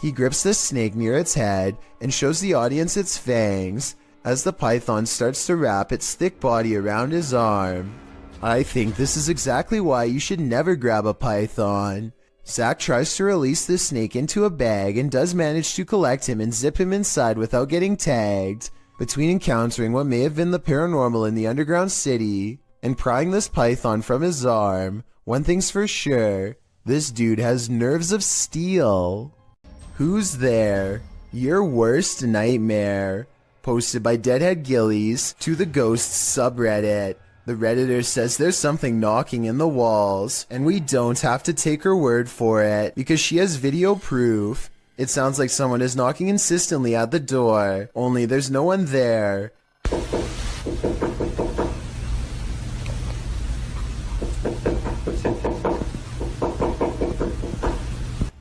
Speaker 1: He grips the snake near its head and shows the audience its fangs as the python starts to wrap its thick body around his arm. I think this is exactly why you should never grab a python. Zach tries to release the snake into a bag and does manage to collect him and zip him inside without getting tagged. Between encountering what may have been the paranormal in the underground city and prying this python from his arm, one thing's for sure, this dude has nerves of steel. Who's there? Your worst nightmare. Posted by Deadhead Gillies to the Ghosts subreddit. The Redditor says there's something knocking in the walls, and we don't have to take her word for it because she has video proof. It sounds like someone is knocking insistently at the door, only there's no one there.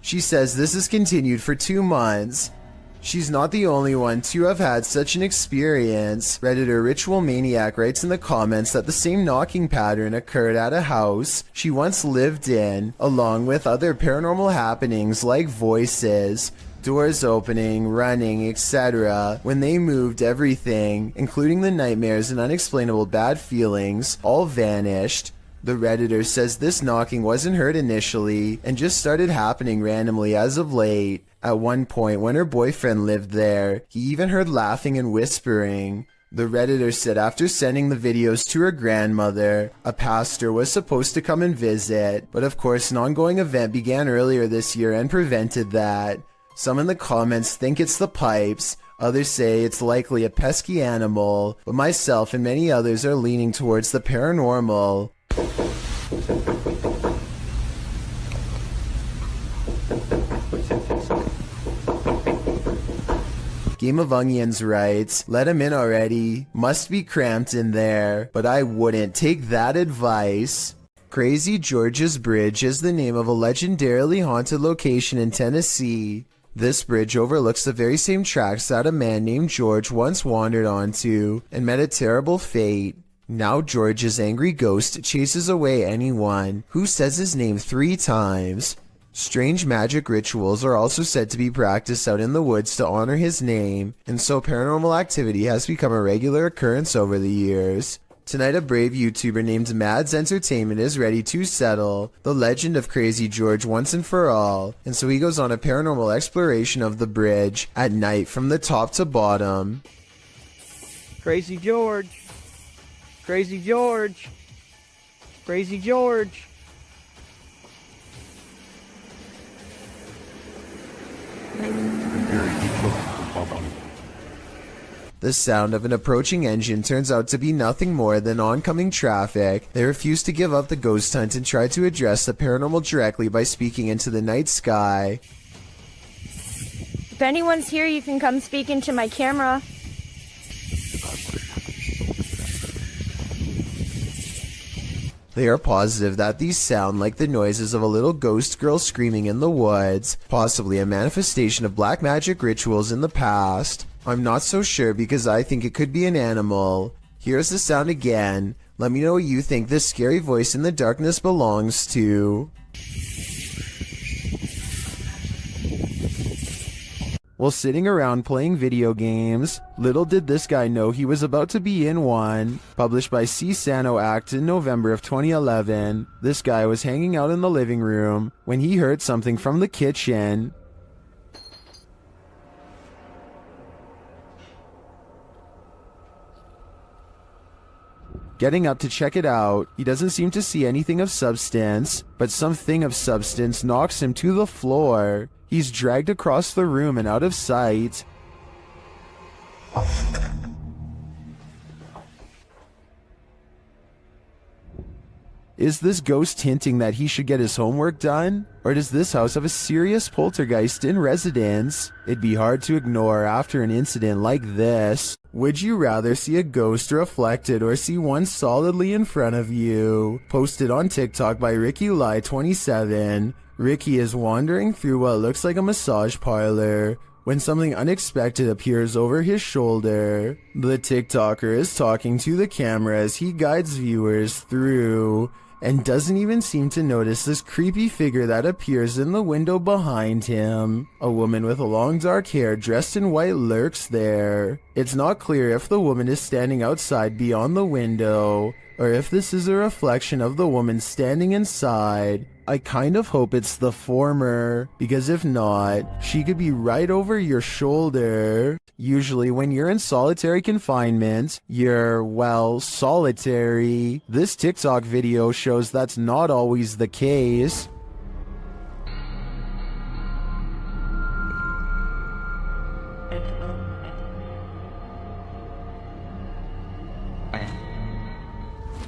Speaker 1: She says this has continued for 2 months. She's not the only one to have had such an experience. Redditor Ritual Maniac writes in the comments that the same knocking pattern occurred at a house she once lived in, along with other paranormal happenings like voices, doors opening, running, etc. When they moved, everything, including the nightmares and unexplainable bad feelings, all vanished. The Redditor says this knocking wasn't heard initially and just started happening randomly as of late. At one point when her boyfriend lived there, he even heard laughing and whispering. The Redditor said after sending the videos to her grandmother, a pastor was supposed to come and visit, but of course an ongoing event began earlier this year and prevented that. Some in the comments think it's the pipes, others say it's likely a pesky animal, but myself and many others are leaning towards the paranormal. Game of Onions writes, let him in already. Must be cramped in there, but I wouldn't take that advice. Crazy George's Bridge is the name of a legendarily haunted location in Tennessee. This bridge overlooks the very same tracks that a man named George once wandered onto and met a terrible fate. Now George's angry ghost chases away anyone who says his name 3 times. Strange magic rituals are also said to be practiced out in the woods to honor his name, and so paranormal activity has become a regular occurrence over the years. Tonight a brave YouTuber named Mads Entertainment is ready to settle the legend of Crazy George once and for all, and so he goes on a paranormal exploration of the bridge at night from the top to bottom.
Speaker 11: Crazy George. Crazy George. Crazy George.
Speaker 1: The sound of an approaching engine turns out to be nothing more than oncoming traffic. They refuse to give up the ghost hunt and try to address the paranormal directly by speaking into the night sky.
Speaker 15: If anyone's here, you can come speak into my camera.
Speaker 1: They are positive that these sound like the noises of a little ghost girl screaming in the woods, possibly a manifestation of black magic rituals in the past. I'm not so sure because I think it could be an animal. Here's the sound again. Let me know what you think this scary voice in the darkness belongs to. While sitting around playing video games, little did this guy know he was about to be in one. Published by C. Sano Act in November of 2011, this guy was hanging out in the living room when he heard something from the kitchen. Getting up to check it out, he doesn't seem to see anything of substance, but something of substance knocks him to the floor. He's dragged across the room and out of sight. Is this ghost hinting that he should get his homework done? Or does this house have a serious poltergeist in residence? It'd be hard to ignore after an incident like this. Would you rather see a ghost reflected or see one solidly in front of you? Posted on TikTok by RickyLie27. Ricky is wandering through what looks like a massage parlor when something unexpected appears over his shoulder. The TikToker is talking to the camera as he guides viewers through and doesn't even seem to notice this creepy figure that appears in the window behind him. A woman with long dark hair dressed in white lurks there. It's not clear if the woman is standing outside beyond the window, or if this is a reflection of the woman standing inside. I kind of hope it's the former, because if not, she could be right over your shoulder. Usually when you're in solitary confinement, you're, well, solitary. This TikTok video shows that's not always the case.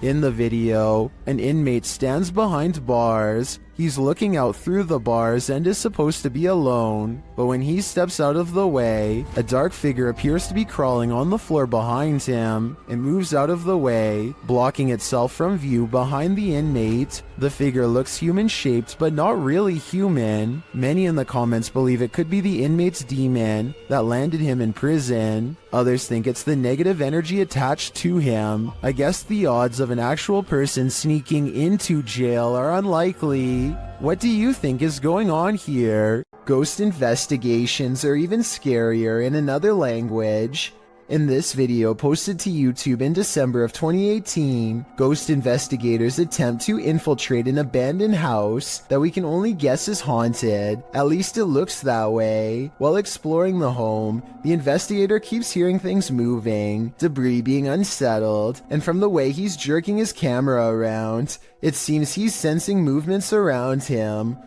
Speaker 1: In the video, an inmate stands behind bars. He's looking out through the bars and is supposed to be alone, but when he steps out of the way, a dark figure appears to be crawling on the floor behind him. It moves out of the way, blocking itself from view behind the inmate. The figure looks human-shaped, but not really human. Many in the comments believe it could be the inmate's demon that landed him in prison. Others think it's the negative energy attached to him. I guess the odds of an actual person sneaking into jail are unlikely. What do you think is going on here? Ghost investigations are even scarier in another language. In this video posted to YouTube in December of 2018, ghost investigators attempt to infiltrate an abandoned house that we can only guess is haunted. At least it looks that way. While exploring the home, the investigator keeps hearing things moving, debris being unsettled, and from the way he's jerking his camera around, it seems he's sensing movements around him.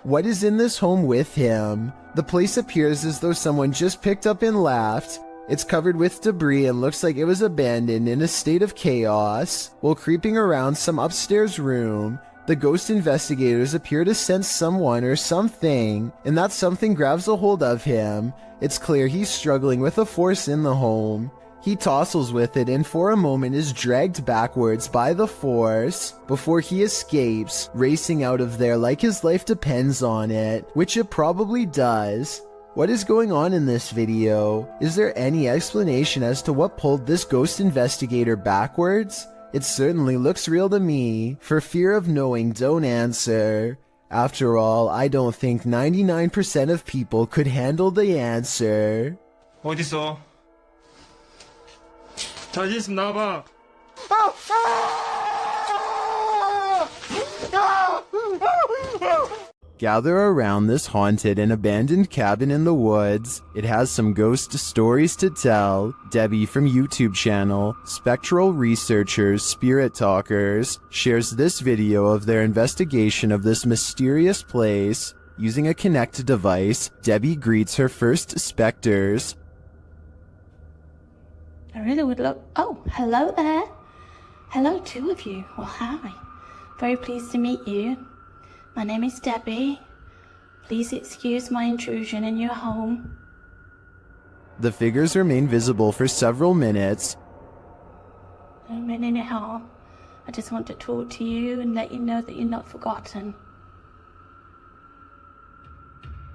Speaker 1: What is in this home with him? The place appears as though someone just picked up and left. It's covered with debris and looks like it was abandoned in a state of chaos. While creeping around some upstairs room, the ghost investigators appear to sense someone or something, and that something grabs a hold of him. It's clear he's struggling with a force in the home. He tussles with it and for a moment is dragged backwards by the force before he escapes, racing out of there like his life depends on it, which it probably does. What is going on in this video? Is there any explanation as to what pulled this ghost investigator backwards? It certainly looks real to me. For fear of knowing, don't answer. After all, I don't think 99% of people could handle the answer.
Speaker 8: 어딨어? 자기 있으면 나와봐.
Speaker 1: Gather around this haunted and abandoned cabin in the woods. It has some ghost stories to tell. Debbie from YouTube channel Spectral Researchers Spirit Talkers shares this video of their investigation of this mysterious place. Using a Kinect device, Debbie greets her first specters.
Speaker 23: I really would love... Oh, hello there. Hello, two of you. Well, hi. Very pleased to meet you. My name is Debbie. Please excuse my intrusion in your home.
Speaker 1: The figures remain visible for several minutes.
Speaker 23: I don't mean any harm. I just want to talk to you and let you know that you're not forgotten.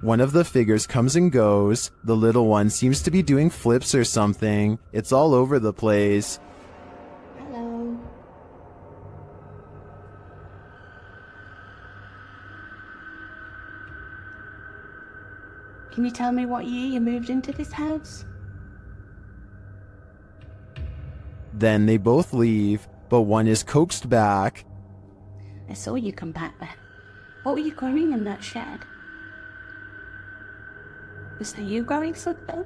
Speaker 1: One of the figures comes and goes. The little one seems to be doing flips or something. It's all over the place.
Speaker 23: Hello. Can you tell me what year you moved into this house?
Speaker 1: Then they both leave, but one is coaxed back.
Speaker 23: I saw you come back then. What were you growing in that shed? Was that you growing something?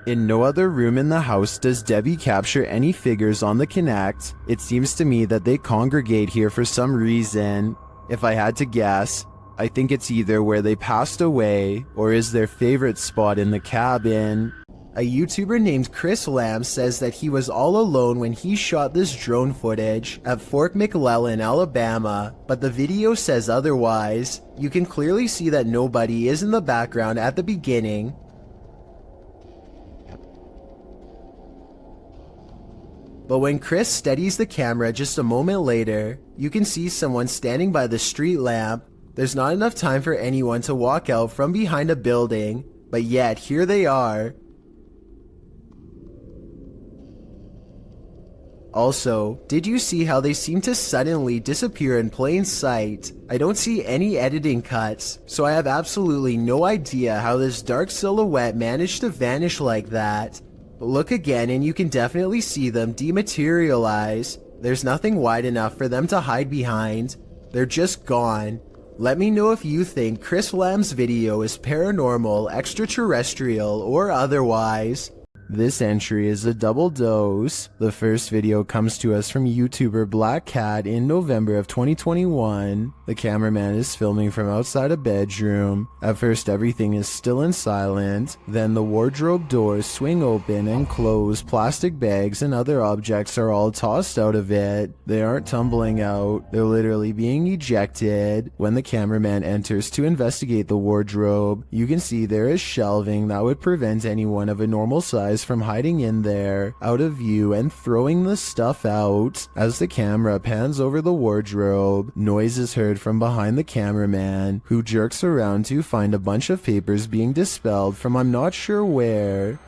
Speaker 1: In no other room in the house does Debbie capture any figures on the Kinect. It seems to me that they congregate here for some reason. If I had to guess, I think it's either where they passed away or is their favorite spot in the cabin. A YouTuber named Chris Lamb says that he was all alone when he shot this drone footage at Fort McClellan, Alabama, but the video says otherwise. You can clearly see that nobody is in the background at the beginning. But when Chris steadies the camera just a moment later, you can see someone standing by the street lamp. There's not enough time for anyone to walk out from behind a building, but yet here they are. Also, did you see how they seem to suddenly disappear in plain sight? I don't see any editing cuts, so I have absolutely no idea how this dark silhouette managed to vanish like that. But look again and you can definitely see them dematerialize. There's nothing wide enough for them to hide behind. They're just gone. Let me know if you think Chris Lamb's video is paranormal, extraterrestrial, or otherwise. This entry is a double dose. The first video comes to us from YouTuber Black Cat in November of 2021. The cameraman is filming from outside a bedroom. At first everything is still and silent. Then the wardrobe doors swing open and close. Plastic bags and other objects are all tossed out of it. They aren't tumbling out. They're literally being ejected. When the cameraman enters to investigate the wardrobe, you can see there is shelving that would prevent anyone of a normal size from hiding in there, out of view, and throwing the stuff out. As the camera pans over the wardrobe, noise is heard from behind the cameraman, who jerks around to find a bunch of papers being dispelled from I'm not sure where.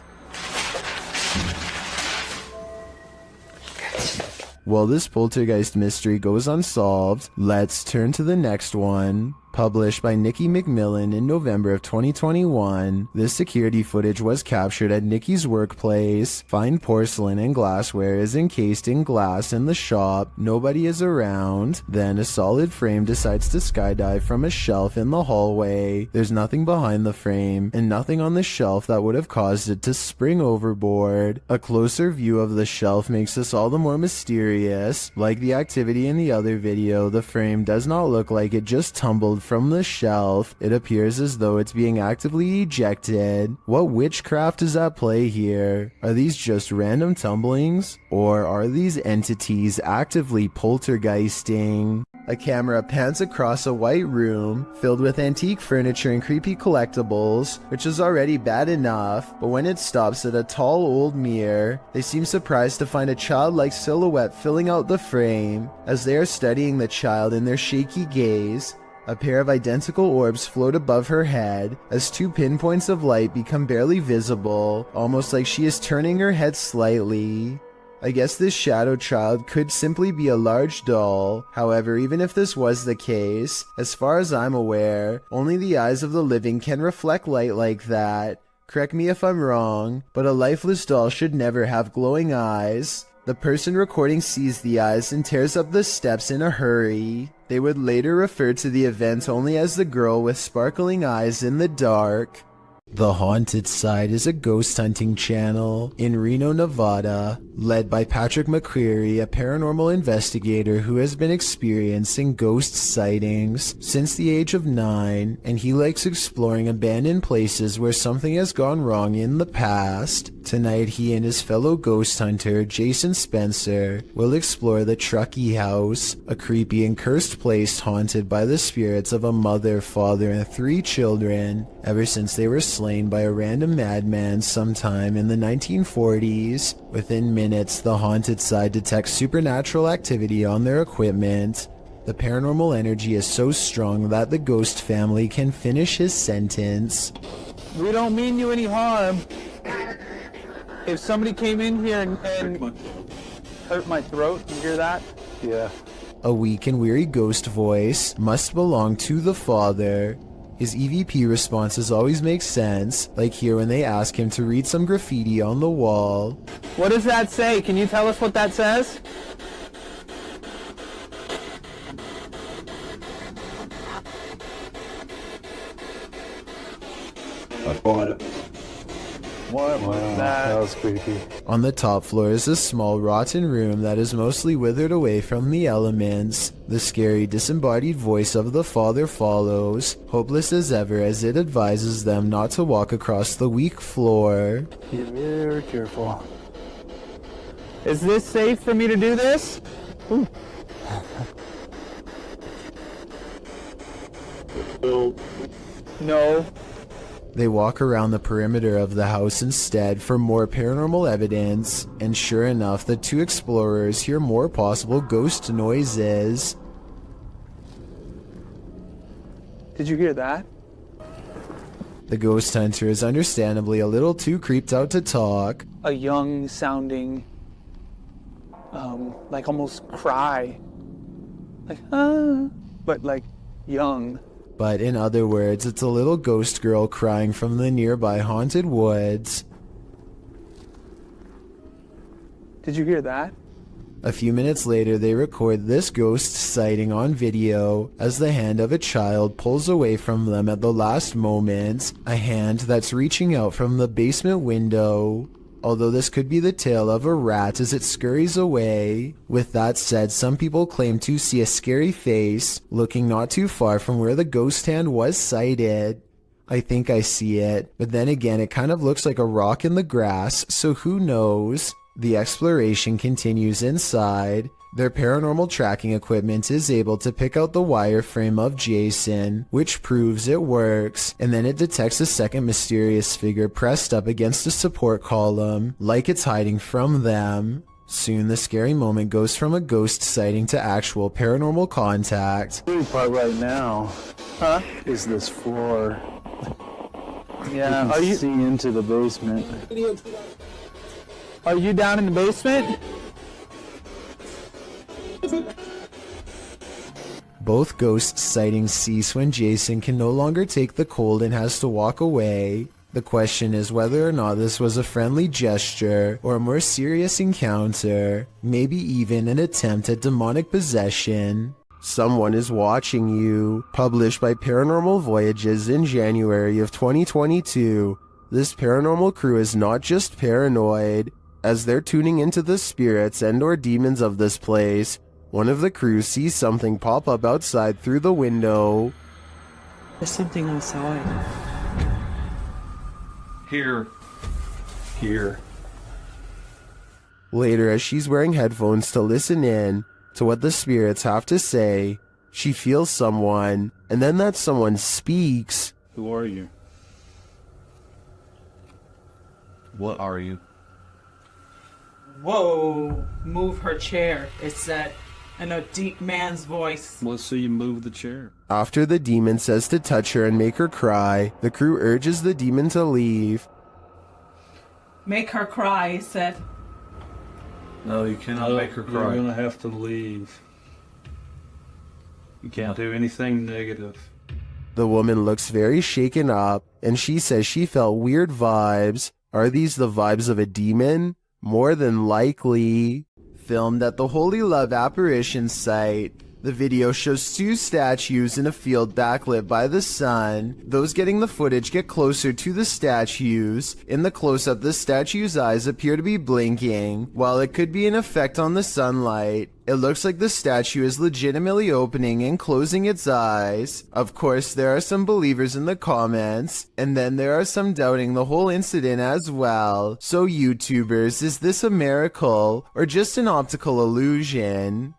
Speaker 1: While this poltergeist mystery goes unsolved, let's turn to the next one. Published by Nikki McMillan in November of 2021, this security footage was captured at Nikki's workplace. Fine porcelain and glassware is encased in glass in the shop. Nobody is around. Then a solid frame decides to skydive from a shelf in the hallway. There's nothing behind the frame, and nothing on the shelf that would have caused it to spring overboard. A closer view of the shelf makes this all the more mysterious. Like the activity in the other video, the frame does not look like it just tumbled from the shelf. It appears as though it's being actively ejected. What witchcraft is at play here? Are these just random tumblings? Or are these entities actively poltergeisting? A camera pans across a white room filled with antique furniture and creepy collectibles, which is already bad enough, but when it stops at a tall old mirror, they seem surprised to find a childlike silhouette filling out the frame. As they are studying the child in their shaky gaze, a pair of identical orbs float above her head as two pinpoints of light become barely visible, almost like she is turning her head slightly. I guess this shadow child could simply be a large doll. However, even if this was the case, as far as I'm aware, only the eyes of the living can reflect light like that. Correct me if I'm wrong, but a lifeless doll should never have glowing eyes. The person recording sees the eyes and tears up the steps in a hurry. They would later refer to the event only as the girl with sparkling eyes in the dark. The Haunted Side is a ghost hunting channel in Reno, Nevada, led by Patrick McCreary, a paranormal investigator who has been experiencing ghost sightings since the age of 9, and he likes exploring abandoned places where something has gone wrong in the past. Tonight, he and his fellow ghost hunter, Jason Spencer, will explore the Truckee House, a creepy and cursed place haunted by the spirits of a mother, father, and 3 children, ever since they were slain by a random madman sometime in the 1940s. Within minutes, the Haunted Side detects supernatural activity on their equipment. The paranormal energy is so strong that the ghost family can finish his sentence.
Speaker 18: We don't mean you any harm. If somebody came in here and hurt my throat, you hear that? Yeah.
Speaker 1: A weak and weary ghost voice must belong to the father. His EVP responses always make sense, like here when they ask him to read some graffiti on the wall.
Speaker 18: What does that say? Can you tell us what that says? What was that? That was creepy.
Speaker 1: On the top floor is a small rotten room that is mostly withered away from the elements. The scary disembodied voice of the father follows, hopeless as ever as it advises them not to walk across the weak floor.
Speaker 18: Be very careful. Is this safe for me to do this? Ooh. No.
Speaker 1: They walk around the perimeter of the house instead for more paranormal evidence, and sure enough, the 2 explorers hear more possible ghost noises.
Speaker 18: Did you hear that?
Speaker 1: The ghost hunter is understandably a little too creeped out to talk.
Speaker 18: A young sounding, like almost cry. Like, but like young.
Speaker 1: But in other words, it's a little ghost girl crying from the nearby haunted woods.
Speaker 18: Did you hear that?
Speaker 1: A few minutes later, they record this ghost sighting on video as the hand of a child pulls away from them at the last moment, a hand that's reaching out from the basement window. Although this could be the tail of a rat as it scurries away. With that said, some people claim to see a scary face looking not too far from where the ghost hand was sighted. I think I see it, but then again it kind of looks like a rock in the grass, so who knows? The exploration continues inside. Their paranormal tracking equipment is able to pick out the wireframe of Jason, which proves it works, and then it detects a second mysterious figure pressed up against a support column, like it's hiding from them. Soon the scary moment goes from a ghost sighting to actual paranormal contact.
Speaker 18: The part right now, is this floor. Yeah, are you see into the basement? Are you down in the basement?
Speaker 1: Both ghost sightings cease when Jason can no longer take the cold and has to walk away. The question is whether or not this was a friendly gesture or a more serious encounter, maybe even an attempt at demonic possession. Someone is Watching You, published by Paranormal Voyages in January of 2022. This paranormal crew is not just paranoid. As they're tuning into the spirits and or demons of this place, one of the crew sees something pop up outside through the window.
Speaker 16: There's something outside.
Speaker 13: Here.
Speaker 1: Later, as she's wearing headphones to listen in to what the spirits have to say, she feels someone, and then that someone speaks.
Speaker 13: Who are you? What are you?
Speaker 16: Whoa! Move her chair. It said in a deep man's voice.
Speaker 13: Well, so you move the chair.
Speaker 1: After the demon says to touch her and make her cry, the crew urges the demon to leave.
Speaker 16: Make her cry, he said.
Speaker 13: No, you cannot make her cry.
Speaker 3: You're gonna have to leave. You can't do anything negative.
Speaker 1: The woman looks very shaken up, and she says she felt weird vibes. Are these the vibes of a demon? More than likely. Filmed at the Holy Love Apparition site. The video shows two statues in a field backlit by the sun. Those getting the footage get closer to the statues. In the close-up, the statue's eyes appear to be blinking. While it could be an effect on the sunlight, it looks like the statue is legitimately opening and closing its eyes. Of course, there are some believers in the comments, and then there are some doubting the whole incident as well. So YouTubers, is this a miracle or just an optical illusion?